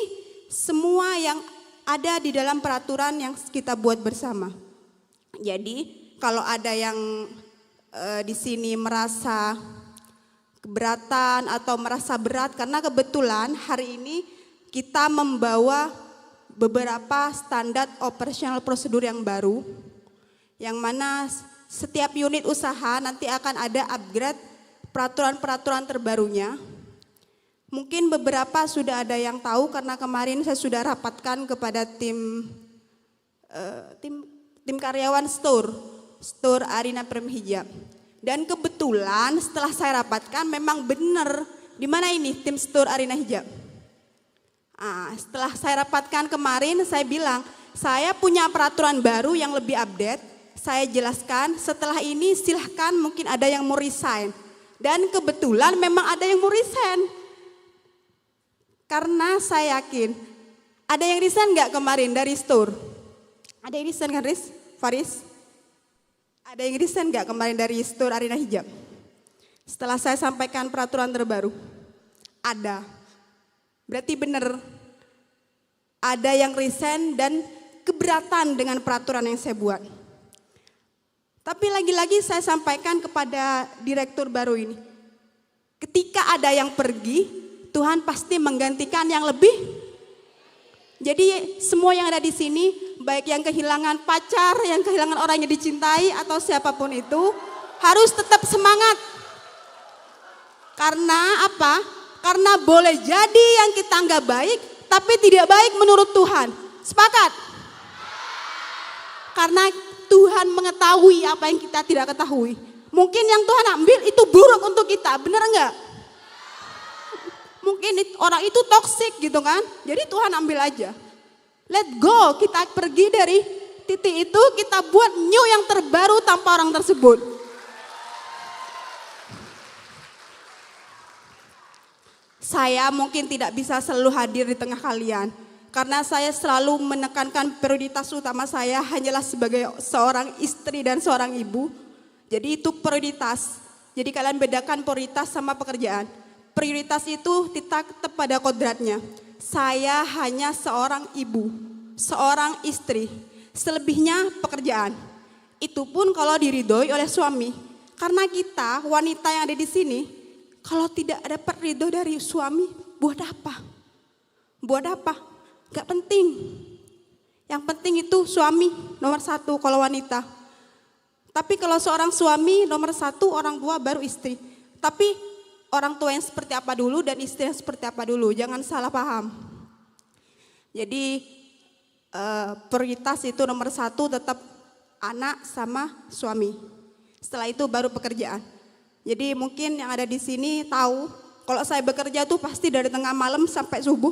semua yang ada di dalam peraturan yang kita buat bersama. Jadi kalau ada yang di sini merasa keberatan atau merasa berat, karena kebetulan hari ini kita membawa beberapa standar operasional prosedur yang baru, yang mana setiap unit usaha nanti akan ada upgrade peraturan-peraturan terbarunya. Mungkin beberapa sudah ada yang tahu karena kemarin saya sudah rapatkan kepada tim karyawan store Arina Prem Hijab. Dan kebetulan setelah saya rapatkan memang benar, di mana ini tim store Arina Hijab. Setelah saya rapatkan kemarin saya bilang, saya punya peraturan baru yang lebih update. Saya jelaskan, setelah ini silahkan mungkin ada yang mau resign. Dan kebetulan memang ada yang mau resign. Karena saya yakin, ada yang resign nggak kemarin dari store? Ada yang resign kan Faris? Ada yang resign nggak kemarin dari store Arina Hijab? Setelah saya sampaikan peraturan terbaru, ada. Berarti benar, ada yang resign dan keberatan dengan peraturan yang saya buat. Tapi lagi-lagi saya sampaikan kepada direktur baru ini, ketika ada yang pergi, Tuhan pasti menggantikan yang lebih. Jadi semua yang ada di sini, baik yang kehilangan pacar, yang kehilangan orang yang dicintai atau siapapun itu, harus tetap semangat. Karena apa? Karena boleh jadi yang kita nggak baik, tapi tidak baik menurut Tuhan. Sepakat? Karena Tuhan mengetahui apa yang kita tidak ketahui. Mungkin yang Tuhan ambil itu buruk untuk kita, benar enggak? Mungkin orang itu toksik gitu kan, jadi Tuhan ambil aja. Let go, kita pergi dari titik itu, kita buat new yang terbaru tanpa orang tersebut. Saya mungkin tidak bisa selalu hadir di tengah kalian, karena saya selalu menekankan prioritas utama saya hanyalah sebagai seorang istri dan seorang ibu. Jadi itu prioritas, jadi kalian bedakan prioritas sama pekerjaan. Prioritas itu tetap pada kodratnya. Saya hanya seorang ibu, seorang istri. Selebihnya pekerjaan. Itu pun kalau diridhoi oleh suami. Karena kita wanita yang ada di sini, kalau tidak dapat ridho dari suami, buat apa? Buat apa? Gak penting. Yang penting itu suami nomor satu kalau wanita. Tapi kalau seorang suami nomor satu, orang tua baru istri. Tapi orang tua yang seperti apa dulu dan istri yang seperti apa dulu, jangan salah paham. Jadi prioritas itu nomor satu tetap anak sama suami. Setelah itu baru pekerjaan. Jadi mungkin yang ada di sini tahu kalau saya bekerja tuh pasti dari tengah malam sampai subuh.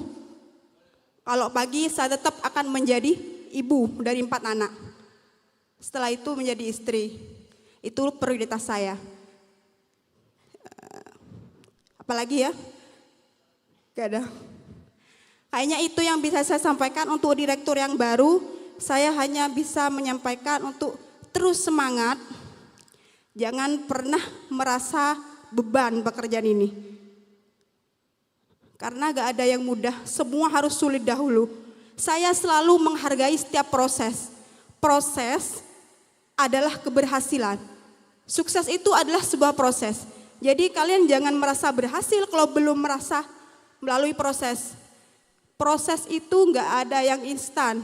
Kalau pagi saya tetap akan menjadi ibu dari 4 anak. Setelah itu menjadi istri. Itu prioritas saya. Apalagi ya? Gak ada. Kayaknya itu yang bisa saya sampaikan untuk direktur yang baru. Saya hanya bisa menyampaikan untuk terus semangat. Jangan pernah merasa beban pekerjaan ini. Karena gak ada yang mudah, semua harus sulit dahulu. Saya selalu menghargai setiap proses. Proses adalah keberhasilan. Sukses itu adalah sebuah proses. Jadi kalian jangan merasa berhasil kalau belum merasa melalui proses. Proses itu nggak ada yang instan.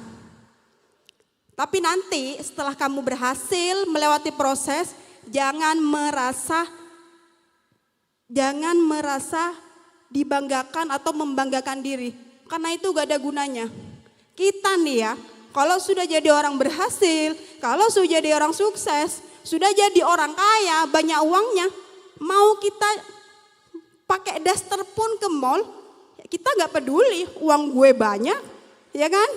Tapi nanti setelah kamu berhasil melewati proses, jangan merasa dibanggakan atau membanggakan diri. Karena itu gak ada gunanya. Kita nih ya, kalau sudah jadi orang berhasil, kalau sudah jadi orang sukses, sudah jadi orang kaya, banyak uangnya, mau kita pakai daster pun ke mall, kita gak peduli, uang gue banyak, ya kan?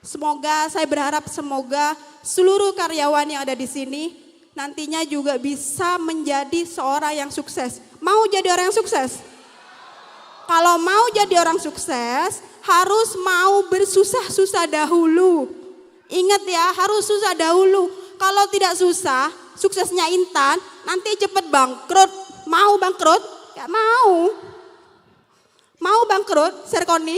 Semoga, saya berharap semoga seluruh karyawan yang ada di sini nantinya juga bisa menjadi seorang yang sukses. Mau jadi orang yang sukses? Kalau mau jadi orang sukses, harus mau bersusah-susah dahulu. Ingat ya, harus susah dahulu. Kalau tidak susah, suksesnya Intan, nanti cepet bangkrut. Mau bangkrut? Gak mau. Mau bangkrut, Serkoni?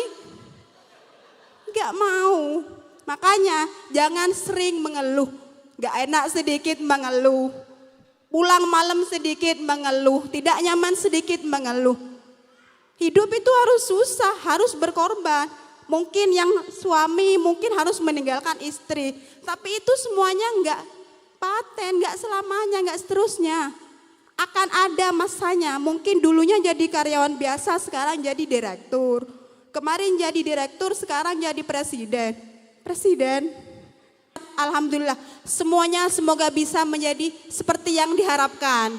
Gak mau. Makanya jangan sering mengeluh. Gak enak sedikit mengeluh. Pulang malam sedikit mengeluh. Tidak nyaman sedikit mengeluh. Hidup itu harus susah, harus berkorban. Mungkin yang suami mungkin harus meninggalkan istri. Tapi itu semuanya enggak paten, enggak selamanya, enggak seterusnya. Akan ada masanya, mungkin dulunya jadi karyawan biasa, sekarang jadi direktur. Kemarin jadi direktur, sekarang jadi presiden. Presiden, alhamdulillah semuanya semoga bisa menjadi seperti yang diharapkan.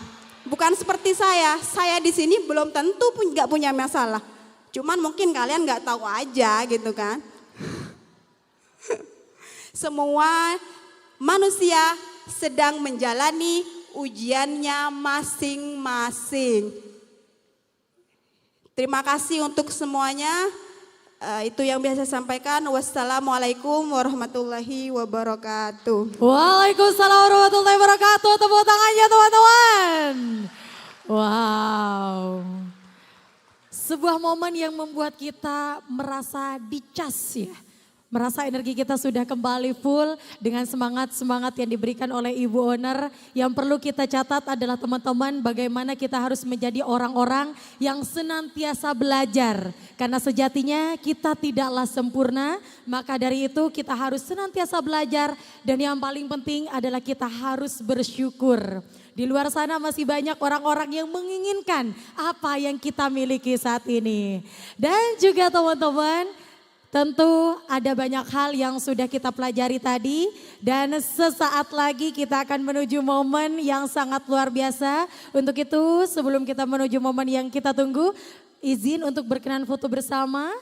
Bukan seperti saya di sini belum tentu nggak punya masalah. Cuman mungkin kalian nggak tahu aja gitu kan. Semua manusia sedang menjalani ujiannya masing-masing. Terima kasih untuk semuanya. Itu yang biasa saya sampaikan. Wassalamualaikum warahmatullahi wabarakatuh. Waalaikumsalam warahmatullahi wabarakatuh. Tepuk tangannya teman-teman. Wow. Sebuah momen yang membuat kita merasa dicas ya. Merasa energi kita sudah kembali full dengan semangat-semangat yang diberikan oleh Ibu Owner. Yang perlu kita catat adalah teman-teman bagaimana kita harus menjadi orang-orang yang senantiasa belajar. Karena sejatinya kita tidaklah sempurna, maka dari itu kita harus senantiasa belajar. Dan yang paling penting adalah kita harus bersyukur. Di luar sana masih banyak orang-orang yang menginginkan apa yang kita miliki saat ini. Dan juga teman-teman, tentu ada banyak hal yang sudah kita pelajari tadi dan sesaat lagi kita akan menuju momen yang sangat luar biasa. Untuk itu sebelum kita menuju momen yang kita tunggu, izin untuk berkenan foto bersama.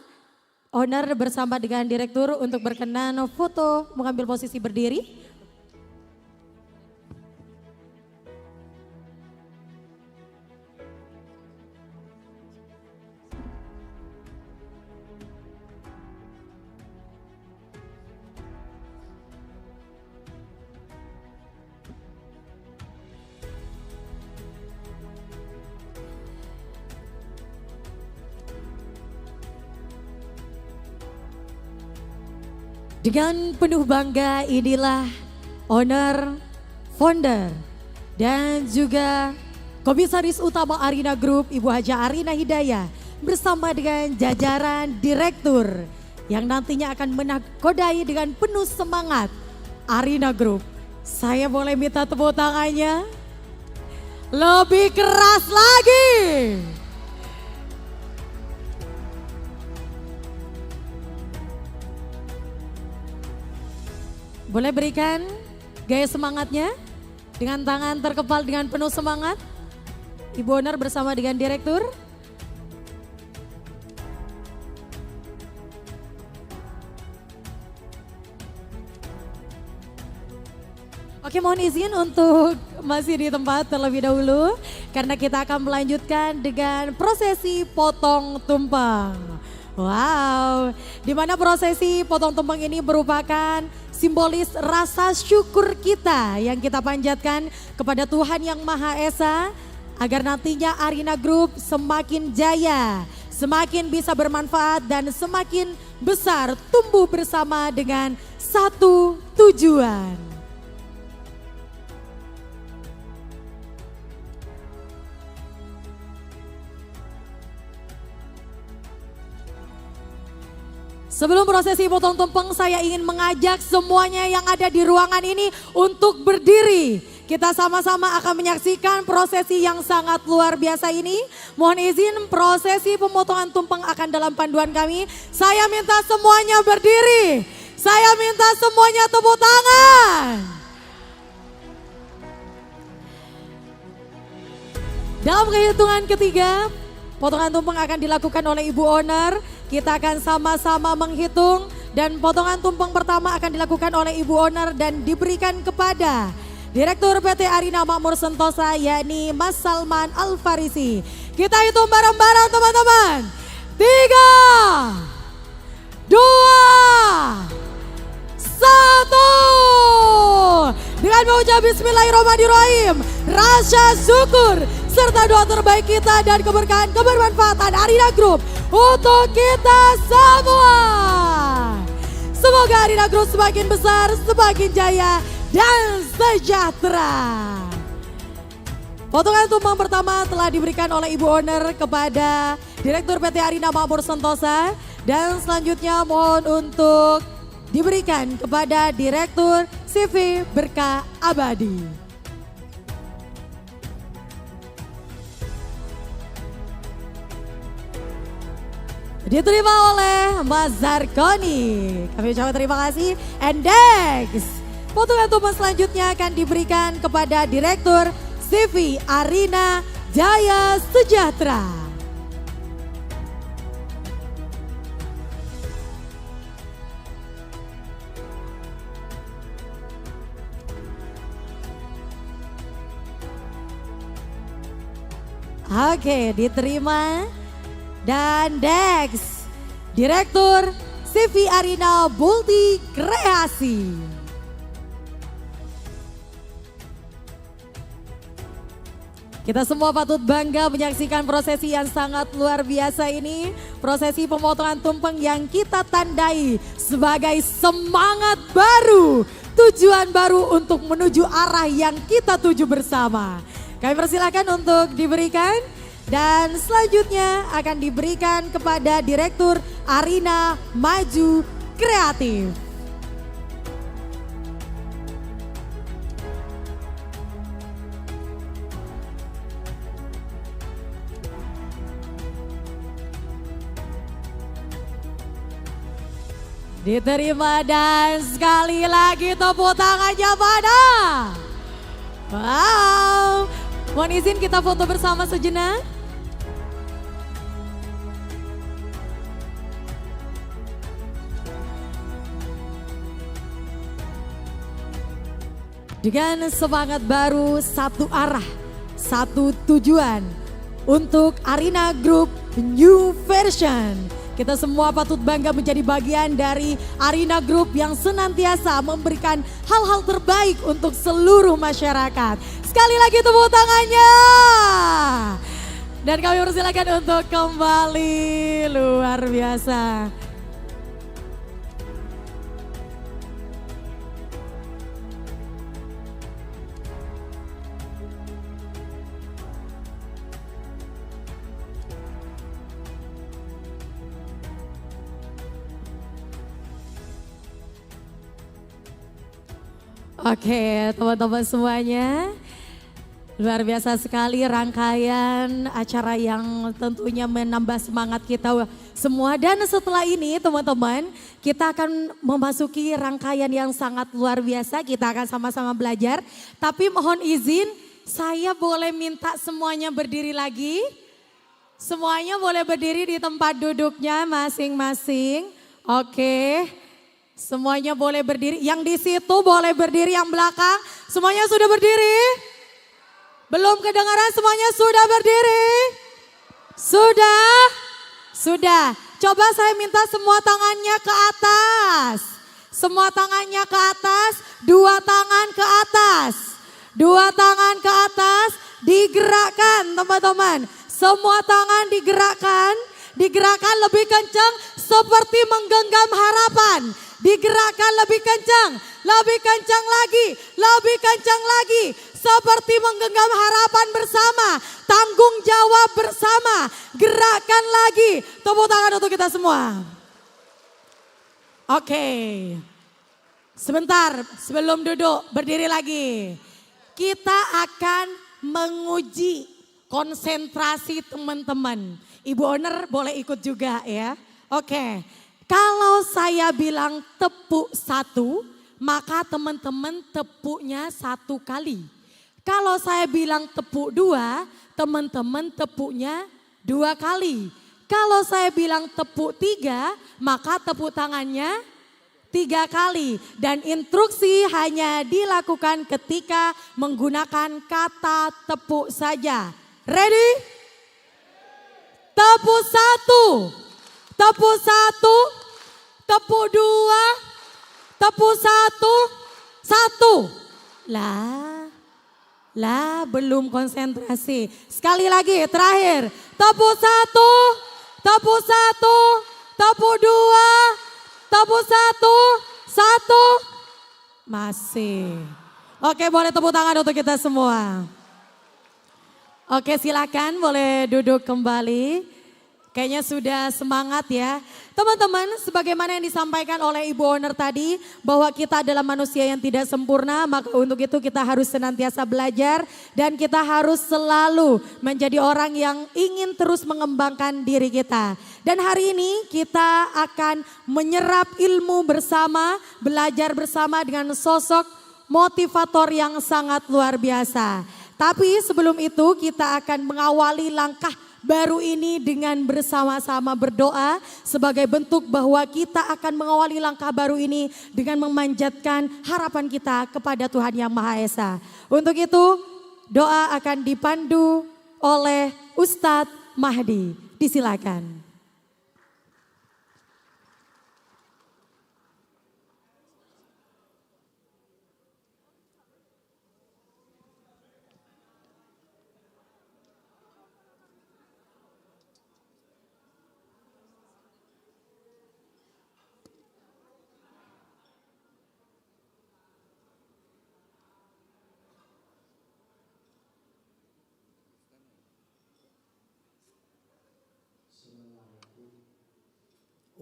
Owner bersama dengan direktur untuk berkenan foto mengambil posisi berdiri. Dengan penuh bangga inilah owner, founder, dan juga Komisaris Utama Arina Group Ibu Haja Arina Hidayah bersama dengan jajaran direktur yang nantinya akan menakodai dengan penuh semangat Arina Group. Saya boleh minta tepuk tangannya? Lebih keras lagi. Boleh berikan gaya semangatnya dengan tangan terkepal dengan penuh semangat. Ibu Owner bersama dengan direktur. Oke, mohon izin untuk masih di tempat terlebih dahulu karena kita akan melanjutkan dengan prosesi potong tumpeng. Wow, di mana prosesi potong tumpeng ini merupakan simbolis rasa syukur kita yang kita panjatkan kepada Tuhan Yang Maha Esa agar nantinya Arina Group semakin jaya, semakin bisa bermanfaat dan semakin besar tumbuh bersama dengan satu tujuan. Sebelum prosesi potong tumpeng, saya ingin mengajak semuanya yang ada di ruangan ini untuk berdiri. Kita sama-sama akan menyaksikan prosesi yang sangat luar biasa ini. Mohon izin, prosesi pemotongan tumpeng akan dalam panduan kami. Saya minta semuanya berdiri. Saya minta semuanya tepuk tangan. Dalam kehitungan ketiga, potongan tumpeng akan dilakukan oleh Ibu Owner. Kita akan sama-sama menghitung dan potongan tumpeng pertama akan dilakukan oleh Ibu Owner dan diberikan kepada Direktur PT Arina Makmur Sentosa yakni Mas Salman Al-Farisi. Kita hitung bareng-bareng teman-teman. 2, 1. Dengan mengucap bismillahirrahmanirrahim, rasa syukur serta doa terbaik kita dan keberkahan kebermanfaatan Arina Group untuk kita semua. Semoga Arina Group semakin besar, semakin jaya dan sejahtera. Potongan tumpeng pertama telah diberikan oleh Ibu Owner kepada Direktur PT Arina Makmur Sentosa. Dan selanjutnya mohon untuk diberikan kepada Direktur CV Berkah Abadi. Diterima oleh Mas Zarkoni. Kami ucapkan terima kasih. And next, potongan tumpeng selanjutnya akan diberikan kepada Direktur CV Arina Jaya Sejahtera. Oke, diterima. Dan next, Direktur CV Arina Multi Kreasi. Kita semua patut bangga menyaksikan prosesi yang sangat luar biasa ini. Prosesi pemotongan tumpeng yang kita tandai sebagai semangat baru. Tujuan baru untuk menuju arah yang kita tuju bersama. Kami persilakan untuk diberikan dan selanjutnya akan diberikan kepada Direktur Arina Maju Kreatif. Diterima dan sekali lagi tepuk tangannya pada. Wow. Mohon izin kita foto bersama sejenak. Dengan semangat baru, satu arah, satu tujuan untuk Arina Group New Version. Kita semua patut bangga menjadi bagian dari Arina Group yang senantiasa memberikan hal-hal terbaik untuk seluruh masyarakat. Sekali lagi tepuk tangannya. Dan kami persilakan untuk kembali, luar biasa. Oke, teman-teman semuanya, luar biasa sekali rangkaian acara yang tentunya menambah semangat kita semua. Dan setelah ini teman-teman, kita akan memasuki rangkaian yang sangat luar biasa. Kita akan sama-sama belajar. Tapi mohon izin, saya boleh minta semuanya berdiri lagi. Semuanya boleh berdiri di tempat duduknya masing-masing. Oke. Semuanya boleh berdiri, yang di situ boleh berdiri, yang belakang semuanya sudah berdiri? Belum kedengaran, semuanya sudah berdiri? Sudah? Sudah. Coba saya minta semua tangannya ke atas. Semua tangannya ke atas, dua tangan ke atas. Dua tangan ke atas, digerakkan teman-teman. Semua tangan digerakkan, digerakkan lebih kencang seperti menggenggam harapan. Digerakkan lebih kencang lagi, lebih kencang lagi. Seperti menggenggam harapan bersama, tanggung jawab bersama. Gerakan lagi, tepuk tangan untuk kita semua. Oke, sebentar sebelum duduk, berdiri lagi. Kita akan menguji konsentrasi teman-teman. Ibu Owner boleh ikut juga ya. Oke. Kalau saya bilang tepuk satu, maka teman-teman tepuknya satu kali. Kalau saya bilang tepuk dua, teman-teman tepuknya dua kali. Kalau saya bilang tepuk tiga, maka tepuk tangannya tiga kali. Dan instruksi hanya dilakukan ketika menggunakan kata tepuk saja. Ready? Tepuk satu. tepuk 1, tepuk 2, tepuk 1. Lah belum konsentrasi. Sekali lagi terakhir. Tepuk 1, tepuk 1, tepuk 2, tepuk 1. Masih. Oke, boleh tepuk tangan untuk kita semua. Oke, silakan boleh duduk kembali. Kayaknya sudah semangat ya. Teman-teman, sebagaimana yang disampaikan oleh Ibu Owner tadi, bahwa kita adalah manusia yang tidak sempurna, maka untuk itu kita harus senantiasa belajar dan kita harus selalu menjadi orang yang ingin terus mengembangkan diri kita. Dan hari ini kita akan menyerap ilmu bersama, belajar bersama dengan sosok motivator yang sangat luar biasa. Tapi sebelum itu kita akan mengawali langkah baru ini dengan bersama-sama berdoa sebagai bentuk bahwa kita akan mengawali langkah baru ini dengan memanjatkan harapan kita kepada Tuhan Yang Maha Esa. Untuk itu doa akan dipandu oleh Ustadz Mahdi. Disilakan.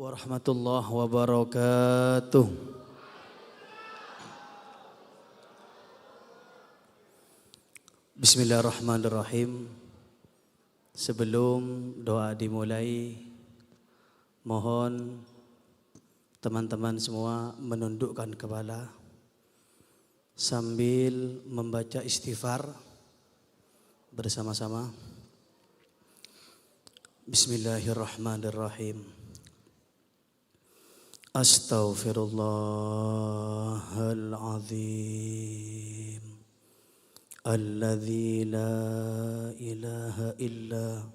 Warahmatullahi wabarakatuh. Bismillahirrahmanirrahim. Sebelum doa dimulai, mohon teman-teman semua menundukkan kepala sambil membaca istighfar bersama-sama. Bismillahirrahmanirrahim. Astaghfirullahaladzim Alladzi la ilaha illa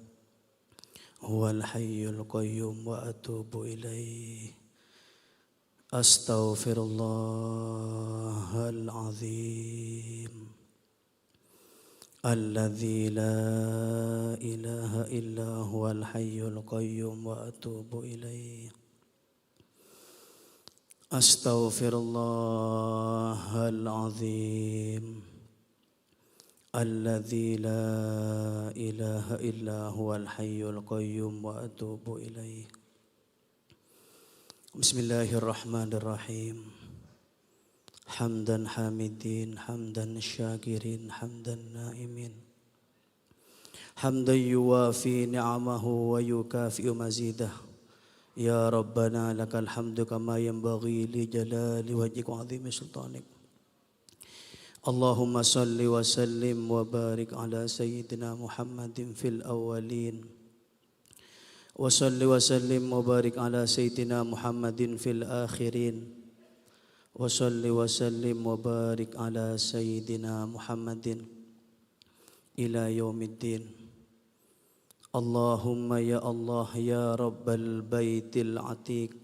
huwal hayyul qayyum wa atubu ilaih. Astaghfirullahaladzim Alladzi la ilaha illa huwal hayyul qayyum wa atubu ilaih. Astaghfirullahaladzim Alladzi la ilaha illa huwal hayyul qayyum wa atubu ilaih. Bismillahirrahmanirrahim. Hamdan hamidin, hamdan syakirin, hamdan naimin. Hamdan yuwafi ni'amahu wa yukafi'u mazidah. Ya Rabbana lakal hamdu kama yanbaghi li jalali wajhika wa 'azimi sultanik. Allahumma salli wa sallim wa barik ala sayyidina Muhammadin fil awwalin. Wa salli wa sallim wa barik ala sayyidina Muhammadin fil akhirin. Wa salli wa sallim wa barik ala sayyidina Muhammadin ila yaumiddin. Allahumma ya Allah ya Rabbal Baitil Atiq,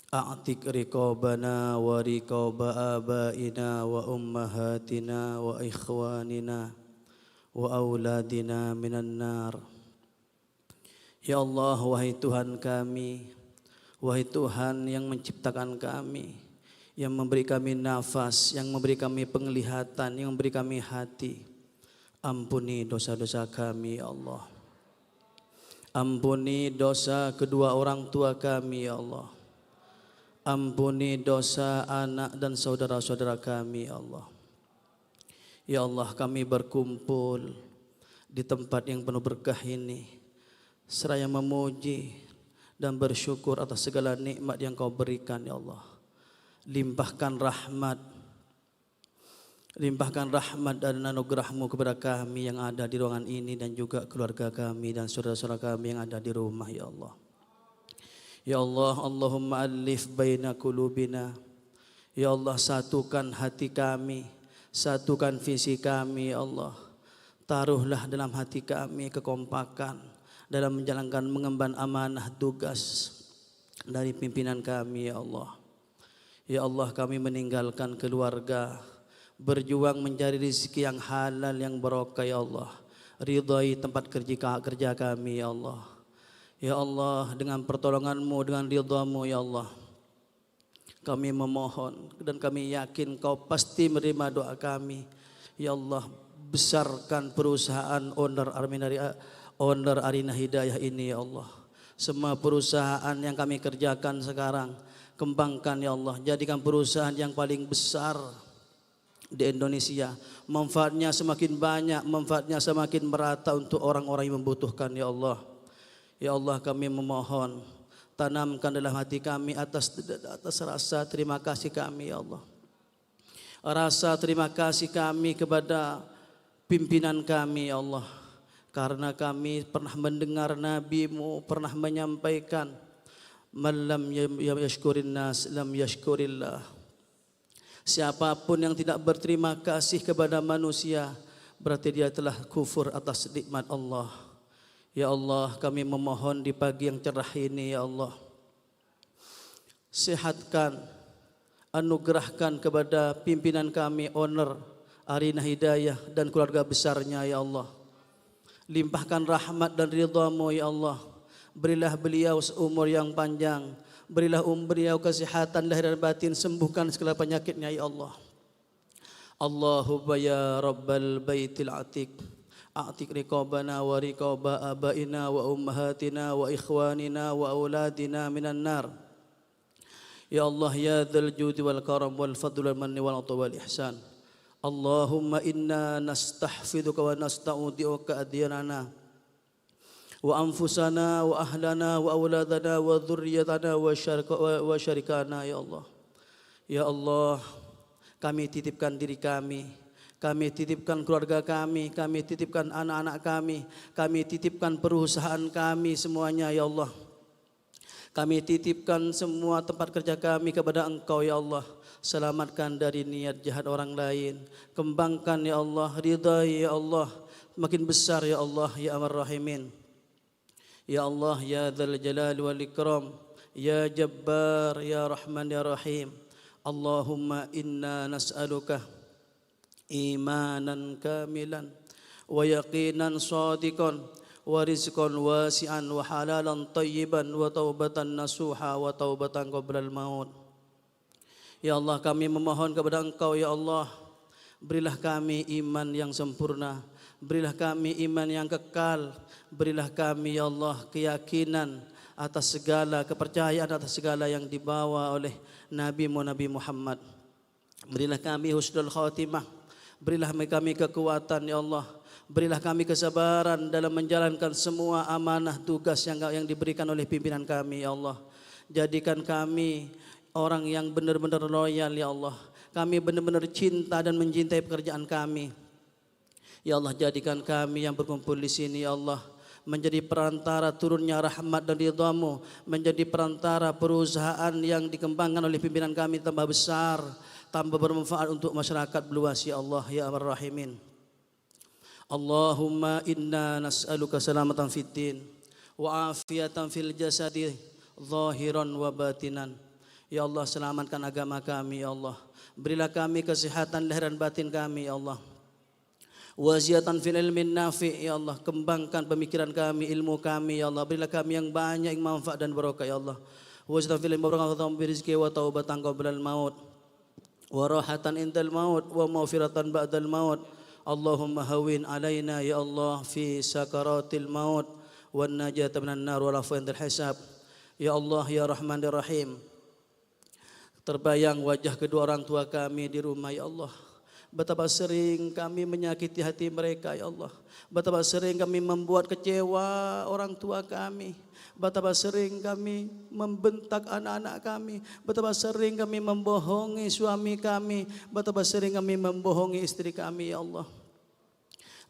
a'tiq riqabana wa riqaba abaina wa ummahatina wa ikhwanina wa auladina minan nar. Ya Allah, wahai Tuhan kami, wahai Tuhan yang menciptakan kami, yang memberi kami nafas, yang memberi kami penglihatan, yang memberi kami hati. Ampuni dosa-dosa kami ya Allah. Ampuni dosa kedua orang tua kami ya Allah. Ampuni dosa anak dan saudara-saudara kami ya Allah. Ya Allah, kami berkumpul di tempat yang penuh berkah ini seraya memuji dan bersyukur atas segala nikmat yang Kau berikan ya Allah. Limpahkan rahmat dan anugerah-Mu kepada kami yang ada di ruangan ini dan juga keluarga kami dan saudara-saudara kami yang ada di rumah ya Allah. Ya Allah, Allahumma alif baina qulubina. Ya Allah, satukan hati kami, satukan visi kami ya Allah. Taruhlah dalam hati kami kekompakan dalam menjalankan mengemban amanah tugas dari pimpinan kami ya Allah. Ya Allah, kami meninggalkan keluarga, berjuang mencari rezeki yang halal yang barokah ya Allah. Ridhai tempat kerja kami ya Allah. Ya Allah, dengan pertolongan-Mu, dengan ridha-Mu ya Allah, kami memohon dan kami yakin Kau pasti menerima doa kami. Ya Allah, besarkan perusahaan owner Arina Hidayah ini ya Allah. Semua perusahaan yang kami kerjakan sekarang, kembangkan ya Allah. Jadikan perusahaan yang paling besar di Indonesia. Manfaatnya semakin banyak, manfaatnya semakin merata untuk orang-orang yang membutuhkan ya Allah. Ya Allah, kami memohon, tanamkan dalam hati kami atas rasa terima kasih kami ya Allah. Rasa terima kasih kami kepada pimpinan kami ya Allah. Karena kami pernah mendengar Nabi-Mu pernah menyampaikan, man lam yashkurin nas lam yashkurillah. Siapapun yang tidak berterima kasih kepada manusia, berarti dia telah kufur atas nikmat Allah. Ya Allah, kami memohon di pagi yang cerah ini ya Allah, sehatkan, anugerahkan kepada pimpinan kami owner Arina Hidayah dan keluarga besarnya ya Allah. Limpahkan rahmat dan ridha-Mu ya Allah. Berilah beliau seumur yang panjang. Berilah beliau kesehatan lahir dan batin. Sembuhkan segala penyakitnya ya Allah. Allahumma ya Rabbal Baitil Atiq, a'tiq riqabana wa riqaba abaina wa ummahatina wa ikhwanina wa auladina minan nar. Ya Allah ya dzal judi wal karam wal fadl wal manni wal atwa wal ihsan. Allahumma inna nastahfiduka wa nasta'udi'uka adyanana wa anfusana wa ahlana wa auladana wa dhurriyyatana wa syarikana ya Allah. Ya Allah, kami titipkan diri kami titipkan keluarga kami titipkan anak-anak kami titipkan perusahaan kami semuanya ya Allah. Kami titipkan semua tempat kerja kami kepada Engkau ya Allah. Selamatkan dari niat jahat orang lain. Kembangkan ya Allah, ridhai ya Allah, makin besar ya Allah ya Arhamar Rahimin. Ya Allah ya Dzal Jalali wal Ikram, ya Jabbar ya Rahman ya Rahim. Allahumma inna nas'aluka imanan kamilan wa yaqinan shadiqan wa rizqan wasi'an wa halalan tayyiban wa taubatan nasuha wa taubatan qablal maut. Ya Allah, kami memohon kepada Engkau ya Allah, berilah kami iman yang sempurna, berilah kami iman yang kekal, berilah kami ya Allah keyakinan atas segala, kepercayaan atas segala yang dibawa oleh Nabi-Mu Nabi Muhammad. Berilah kami husnul khatimah, berilah kami kekuatan ya Allah, berilah kami kesabaran dalam menjalankan semua amanah tugas yang diberikan oleh pimpinan kami ya Allah. Jadikan kami orang yang benar-benar loyal ya Allah. Kami benar-benar cinta dan mencintai pekerjaan kami. Ya Allah, jadikan kami yang berkumpul di sini ya Allah menjadi perantara turunnya rahmat dan ridha-Mu, menjadi perantara perusahaan yang dikembangkan oleh pimpinan kami tambah besar, tambah bermanfaat untuk masyarakat luas ya Allah ya Arhamar Rahimin. Allahumma inna nas'aluka salamatan fid din wa afiatan fil jasadi zahiran wa batinan. Ya Allah, selamatkan agama kami ya Allah. Berilah kami kesehatan lahir dan batin kami ya Allah. Waziyatan fil ilmin nafi' ya Allah. Kembangkan pemikiran kami, ilmu kami ya Allah. Berilah kami yang banyak yang manfaat dan barokah ya Allah. Waziyatan fil ilmi barakatan fi rizqi wa taubatan qablal maut wa rahatan indal maut wa maghfiratan ba'dal maut. Allahumma hawin alaina ya Allah fi sakaratil maut wan najata minan nar wal afwa indal hisab. Ya Allah ya Rahman ya Rahim. Terbayang wajah kedua orang tua kami di rumah ya Allah. Betapa sering kami menyakiti hati mereka ya Allah. Betapa sering kami membuat kecewa orang tua kami. Betapa sering kami membentak anak-anak kami. Betapa sering kami membohongi suami kami. Betapa sering kami membohongi istri kami ya Allah.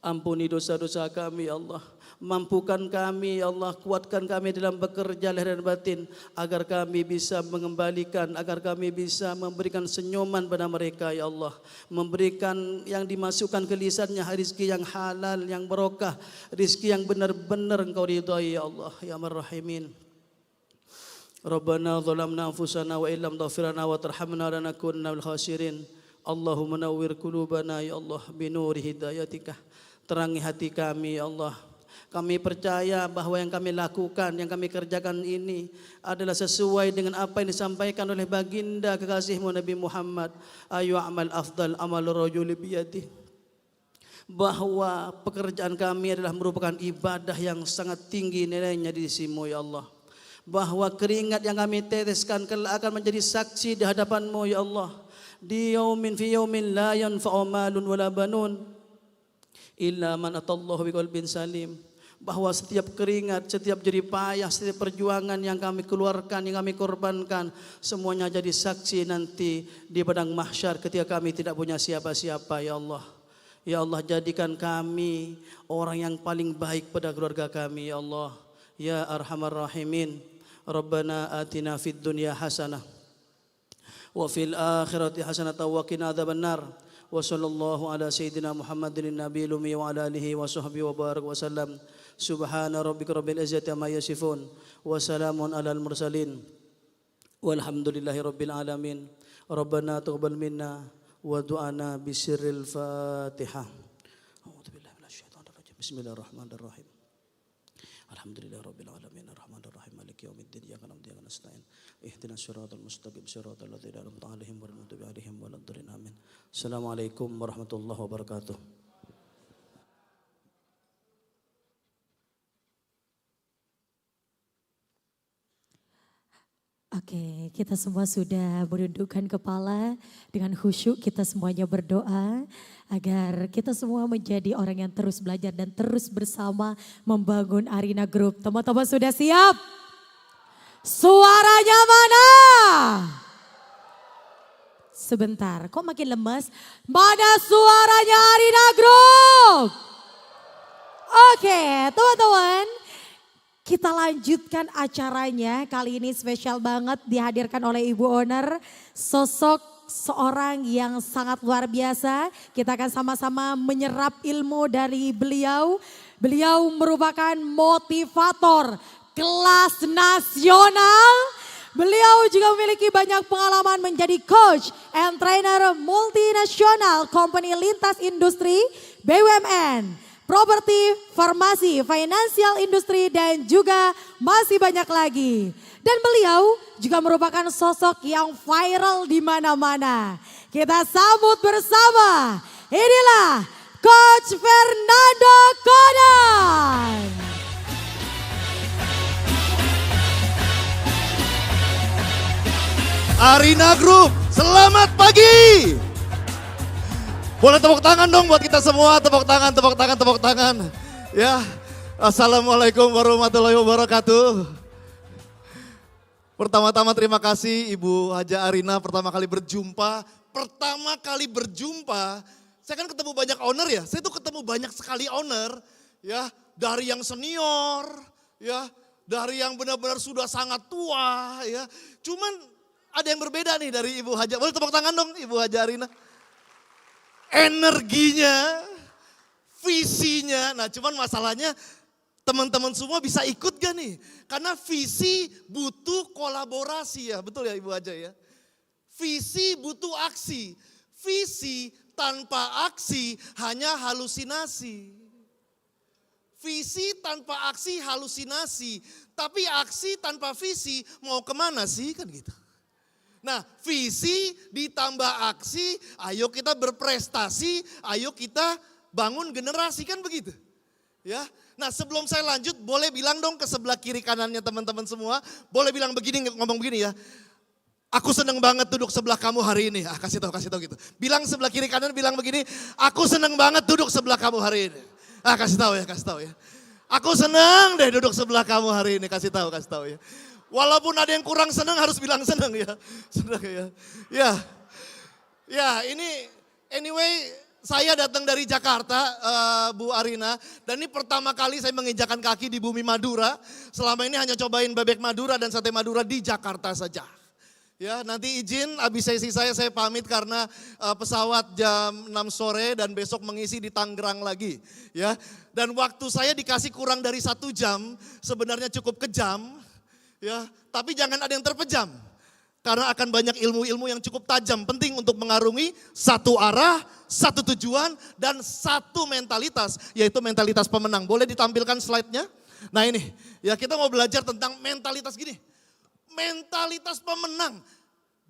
Ampuni dosa-dosa kami ya Allah. Mampukan kami ya Allah, kuatkan kami dalam bekerja lahir dan batin agar kami bisa mengembalikan, agar kami bisa memberikan senyuman pada mereka ya Allah. Memberikan yang dimasukkan ke lisannya rezeki yang halal, yang barokah, rezeki yang benar-benar Engkau ridhai ya Allah ya Ar-Rahimin. Rabbana zalamna anfusana wa illam taghfir lana wa tarhamna lanakunanna minal khasirin. Allahumma nawwir qulubana ya Allah binuri hidayatika. Terangi hati kami ya Allah. Kami percaya bahwa yang kami lakukan, yang kami kerjakan ini adalah sesuai dengan apa yang disampaikan oleh baginda kekasihmu Nabi Muhammad. Ayu amal afdal amal rajuli biyadih. Bahwa pekerjaan kami adalah merupakan ibadah yang sangat tinggi nilainya di sisimu ya Allah. Bahwa keringat yang kami teteskan kelak akan menjadi saksi di hadapanmu ya Allah. Di yaumin fi yaumin la yanfa'u malun wala banun illa man atallahu biqalbin salim. Bahwa setiap keringat, setiap jerih payah, setiap perjuangan yang kami keluarkan, yang kami korbankan, semuanya jadi saksi nanti di padang mahsyar ketika kami tidak punya siapa-siapa ya Allah. Ya Allah, jadikan kami orang yang paling baik pada keluarga kami ya Allah. Ya Arhamar Rahimin. Rabbana atina fid dunya hasanah wa fil akhirati hasanah wa qina adzabannar. Wa sallallahu ala sayyidina Muhammadin nabiyil ummi wa ala alihi wa sahbihi wa barak wa sallam. Subhana rabbika rabbil izzati amma yasifun wa salamun alal mursalin walhamdulillahi rabbil alamin. Rabbana taqabbal minna wa du'ana bisirril Fatihah. A'udzubillahi minasyaitonir rajim. Bismillahirrahmanirrahim. Alhamdulillahi rabbil alamin arrahmanir rahim maliki yaumiddin iyyaka na'budu wa iyyaka nasta'in ihdinas siratal mustaqim siratal ladzina an'amta 'alaihim ghairil maghdubi 'alaihim waladdallin amin. Assalamualaikum warahmatullahi wabarakatuh. Oke, kita semua sudah menundukkan kepala dengan khusyuk. Kita semuanya berdoa agar kita semua menjadi orang yang terus belajar dan terus bersama membangun Arina Group. Teman-teman sudah siap? Suaranya mana? Sebentar, kok makin lemes? Mana suaranya Arina Group? Oke, teman-teman. Kita lanjutkan acaranya, kali ini spesial banget dihadirkan oleh Ibu Owner, sosok seorang yang sangat luar biasa. Kita akan sama-sama menyerap ilmu dari beliau. Beliau merupakan motivator kelas nasional. Beliau juga memiliki banyak pengalaman menjadi coach and trainer multinasional company lintas industri BUMN. Properti, farmasi, financial industri, dan juga masih banyak lagi. Dan beliau juga merupakan sosok yang viral di mana-mana. Kita sambut bersama, inilah Coach Fernando Konan. Arina Group, selamat pagi. Boleh tepuk tangan dong buat kita semua, tepuk tangan, tepuk tangan, tepuk tangan. Ya, Assalamualaikum warahmatullahi wabarakatuh. Pertama-tama terima kasih Ibu Haja Arina pertama kali berjumpa. Saya kan ketemu banyak owner ya, saya tuh ketemu banyak sekali owner. Ya, dari yang senior, ya, dari yang benar-benar sudah sangat tua. Ya, cuman ada yang berbeda nih dari Ibu Haja. Boleh tepuk tangan dong Ibu Haja Arina. Energinya, visinya, nah cuman masalahnya teman-teman semua bisa ikut gak nih? Karena visi butuh kolaborasi ya, betul ya Ibu Haja ya? Visi butuh aksi, visi tanpa aksi hanya halusinasi. Visi tanpa aksi halusinasi, tapi aksi tanpa visi mau kemana sih kan gitu. Nah, visi ditambah aksi, ayo kita berprestasi, ayo kita bangun generasi, kan begitu. Ya. Nah, sebelum saya lanjut, boleh bilang dong ke sebelah kiri kanannya teman-teman semua, boleh bilang begini, ngomong begini ya. Aku seneng banget duduk sebelah kamu hari ini. Kasih tahu gitu. Bilang sebelah kiri kanan, bilang begini, aku seneng banget duduk sebelah kamu hari ini. Kasih tahu ya. Aku seneng deh duduk sebelah kamu hari ini, kasih tahu ya. Walaupun ada yang kurang senang harus bilang senang ya. Senang ya. Ya ini anyway Saya datang dari Jakarta, Bu Arina, dan ini pertama kali saya menginjakan kaki di bumi Madura. Selama ini hanya cobain bebek Madura dan sate Madura di Jakarta saja. Ya, nanti izin habis sesi saya pamit karena pesawat jam 6 sore dan besok mengisi di Tangerang lagi. Ya, dan waktu saya dikasih kurang dari 1 jam, sebenarnya cukup kejam. Ya, tapi jangan ada yang terpejam. Karena akan banyak ilmu-ilmu yang cukup tajam, penting untuk mengarungi satu arah, satu tujuan, dan satu mentalitas, yaitu mentalitas pemenang. Boleh ditampilkan slide-nya? Nah ini, ya kita mau belajar tentang mentalitas gini. Mentalitas pemenang.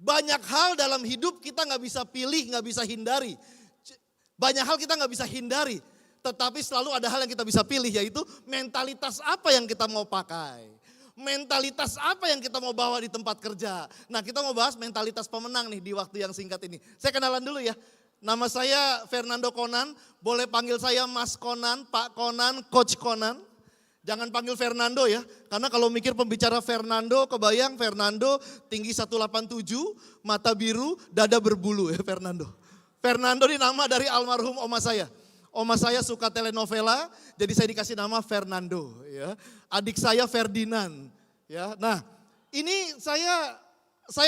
Banyak hal dalam hidup kita nggak bisa pilih, nggak bisa hindari. Banyak hal kita nggak bisa hindari, tetapi selalu ada hal yang kita bisa pilih, yaitu mentalitas apa yang kita mau pakai. Mentalitas apa yang kita mau bawa di tempat kerja. Nah kita mau bahas mentalitas pemenang nih di waktu yang singkat ini. Saya kenalan dulu ya. Nama saya Fernando Conan, boleh panggil saya Mas Conan, Pak Conan, Coach Conan. Jangan panggil Fernando ya, karena kalau mikir pembicara Fernando, kebayang Fernando tinggi 187, mata biru, dada berbulu ya Fernando. Fernando ini nama dari almarhum oma saya. Oma saya suka telenovela, jadi saya dikasih nama Fernando. Ya. Adik saya Ferdinand. Ya. Nah, ini saya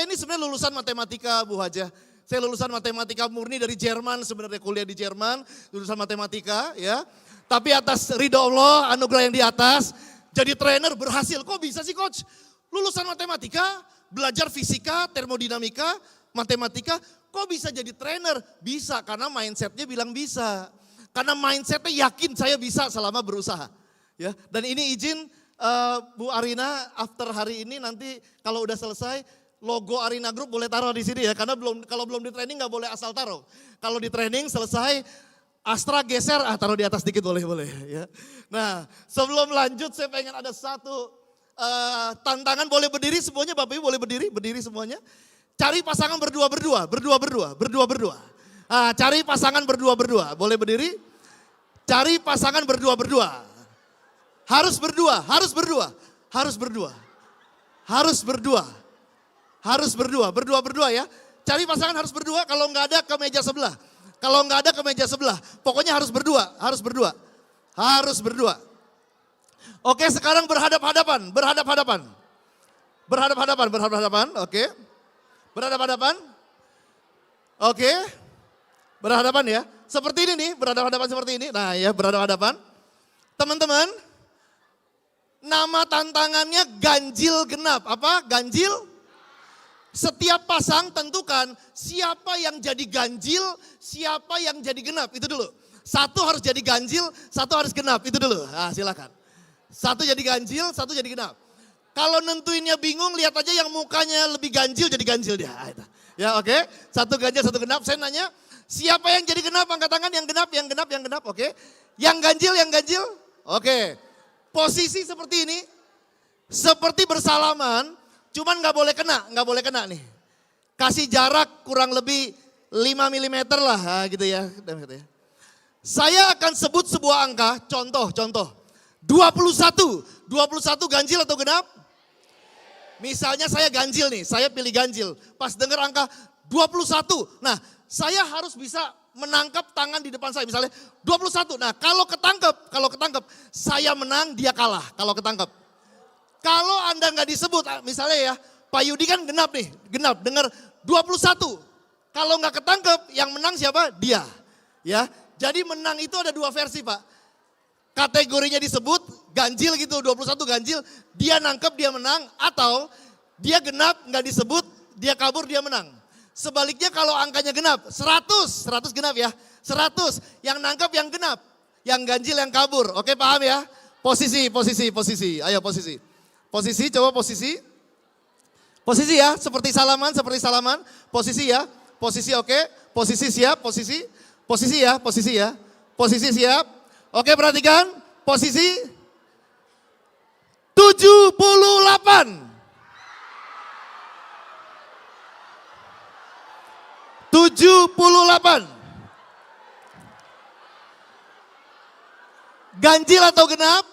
ini sebenarnya lulusan matematika Bu Haja. Saya lulusan matematika murni dari Jerman, sebenarnya kuliah di Jerman, lulusan matematika. Ya. Tapi atas ridho Allah, anugerah yang di atas, jadi trainer berhasil. Kok bisa sih coach? Lulusan matematika, belajar fisika, termodinamika, matematika, kok bisa jadi trainer? Bisa, karena mindsetnya bilang bisa. Karena mindsetnya yakin saya bisa selama berusaha. Ya, dan ini izin Bu Arina after hari ini nanti kalau udah selesai logo Arina Group boleh taruh di sini ya. Karena kalau belum di training nggak boleh asal taruh. Kalau di training selesai Astra geser, taruh di atas dikit boleh ya. Nah sebelum lanjut saya pengen ada satu tantangan, boleh berdiri semuanya Bapak Ibu, boleh berdiri semuanya. Cari pasangan berdua. Nah, cari pasangan berdua. Boleh berdiri? Cari pasangan berdua. Harus berdua ya. Cari pasangan harus berdua, kalau nggak ada ke meja sebelah. Pokoknya harus berdua. Oke, sekarang berhadapan. Oke. Berhadapan ya. Seperti ini nih, berhadapan seperti ini. Nah ya, berhadapan. Teman-teman, nama tantangannya ganjil genap. Apa? Ganjil? Setiap pasang tentukan siapa yang jadi ganjil, siapa yang jadi genap. Itu dulu. Satu harus jadi ganjil, satu harus genap. Itu dulu. Nah, silakan. Satu jadi ganjil, satu jadi genap. Kalau nentuinnya bingung, lihat aja yang mukanya lebih ganjil jadi ganjil dia. Ya oke, satu ganjil, satu genap. Saya nanya, siapa yang jadi genap? Angkat tangan, yang genap. Oke. Yang ganjil. Oke. Posisi seperti ini, seperti bersalaman, cuman nggak boleh kena nih. Kasih jarak kurang lebih 5 mm lah, gitu ya. Saya akan sebut sebuah angka, contoh. 21 ganjil atau genap? Misalnya saya ganjil nih, saya pilih ganjil. Pas dengar angka 21, nah saya harus bisa menangkap tangan di depan saya. Misalnya 21, nah kalau ketangkep, saya menang, dia kalah kalau ketangkep. Kalau Anda nggak disebut, misalnya ya, Pak Yudi kan genap nih, dengar 21. Kalau nggak ketangkep, yang menang siapa? Dia. Ya, jadi menang itu ada 2 versi Pak. Kategorinya disebut ganjil gitu, 21 ganjil, dia nangkep dia menang, atau dia genap nggak disebut, dia kabur dia menang. Sebaliknya kalau angkanya genap, 100 genap ya, 100 yang nangkep yang genap, yang ganjil yang kabur. Oke paham ya? Posisi, ayo posisi. Coba posisi. Posisi ya, seperti salaman, posisi ya, posisi oke, posisi siap, posisi ya. Posisi siap. Oke perhatikan, posisi 78. 78. Ganjil atau genap?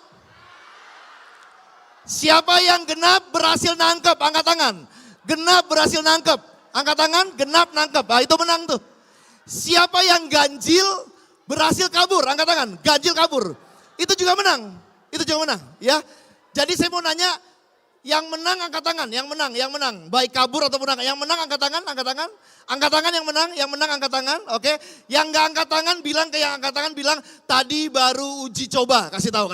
Siapa yang genap berhasil nangkep, angkat tangan. Genap berhasil nangkep, angkat tangan, genap nangkep. Nah itu menang tuh. Siapa yang ganjil berhasil kabur, angkat tangan. Ganjil kabur. Itu juga menang. Itu juga menang, ya. Jadi saya mau nanya, yang menang angkat tangan, yang menang. Baik kabur atau menang. Yang menang angkat tangan, angkat tangan. Angkat tangan yang menang angkat tangan, oke. Yang enggak angkat tangan bilang ke yang angkat tangan, bilang tadi baru uji coba. Kasih tahu.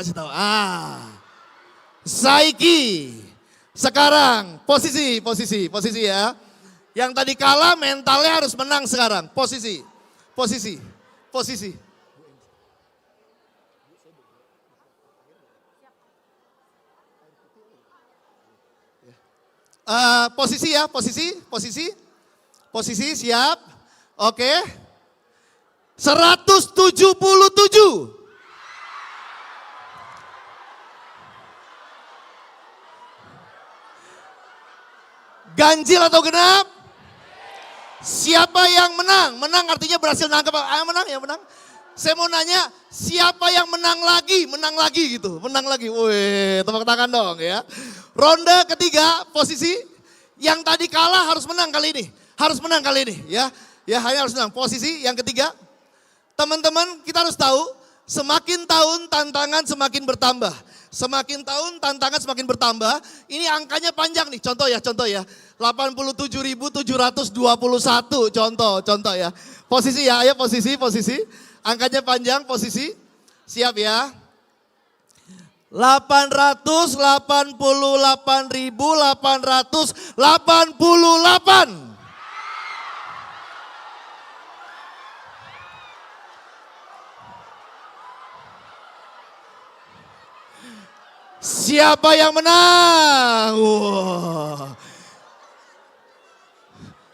Saiki. Sekarang posisi ya. Yang tadi kalah mentalnya harus menang sekarang. Posisi. Posisi ya, posisi siap. Oke. 177. Ganjil atau genap? Siapa yang menang? Menang artinya berhasil nangkep. Yang menang. Saya mau nanya, siapa yang menang lagi gitu. Menang lagi. Wih, tepuk tangan dong ya. Ronde ketiga, posisi yang tadi kalah harus menang kali ini. Ya. Ya, hanya harus menang. Posisi yang ketiga. Teman-teman, kita harus tahu, semakin tahun tantangan semakin bertambah. Semakin tahun tantangan semakin bertambah. Ini angkanya panjang nih, contoh ya. 87.721 contoh ya. Posisi ya, ayo posisi. Angkanya panjang, posisi. Siap ya. 888.888. Siapa yang menang? Wow.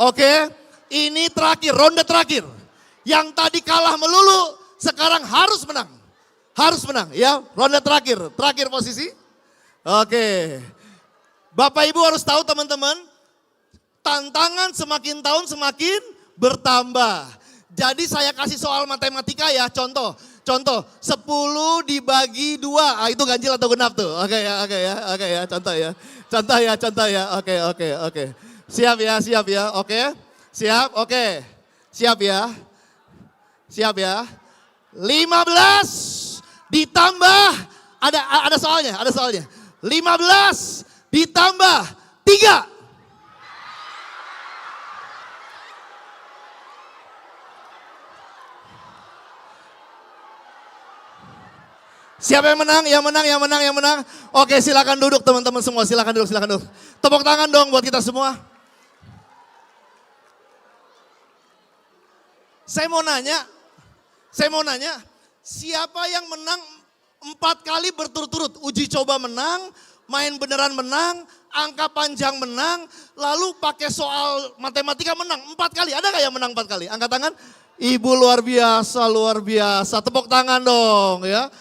Oke, ini terakhir, ronde terakhir. Yang tadi kalah melulu, sekarang harus menang. Ya, ronde terakhir posisi. Oke. Bapak Ibu harus tahu teman-teman, tantangan semakin tahun semakin bertambah. Jadi saya kasih soal matematika ya, contoh 10 dibagi 2, itu ganjil atau genap tuh. Oke ya, contoh ya. Oke. Siap ya, oke. Siap ya. 15 ditambah, ada soalnya. 15 ditambah 3. Siapa yang menang? Yang menang. Oke, silakan duduk teman-teman semua, silakan duduk. Tepuk tangan dong buat kita semua. Saya mau nanya, siapa yang menang 4 kali berturut-turut? Uji coba menang, main beneran menang, angka panjang menang, lalu pakai soal matematika menang 4 kali. Ada gak yang menang 4 kali? Angkat tangan. Ibu luar biasa. Tepuk tangan dong ya.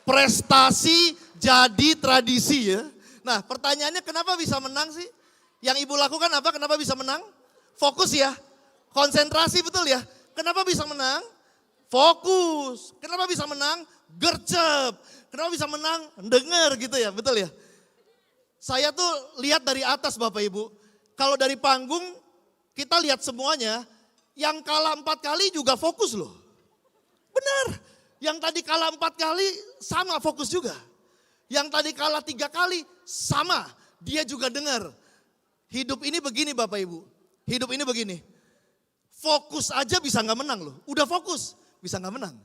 Prestasi jadi tradisi ya. Nah, pertanyaannya kenapa bisa menang sih? Yang Ibu lakukan apa? Kenapa bisa menang? Fokus ya. Konsentrasi betul ya. Kenapa bisa menang? Fokus. Kenapa bisa menang? Gercep. Kenapa bisa menang? Dengar gitu ya, betul ya. Saya tuh lihat dari atas Bapak Ibu. Kalau dari panggung kita lihat semuanya, yang kalah 4 kali juga fokus loh. Benar. Yang tadi kalah 4 kali sama fokus juga. Yang tadi kalah 3 kali sama, dia juga dengar. Hidup ini begini Bapak Ibu. Hidup ini begini. Fokus aja bisa gak menang loh. Udah fokus, bisa gak menang.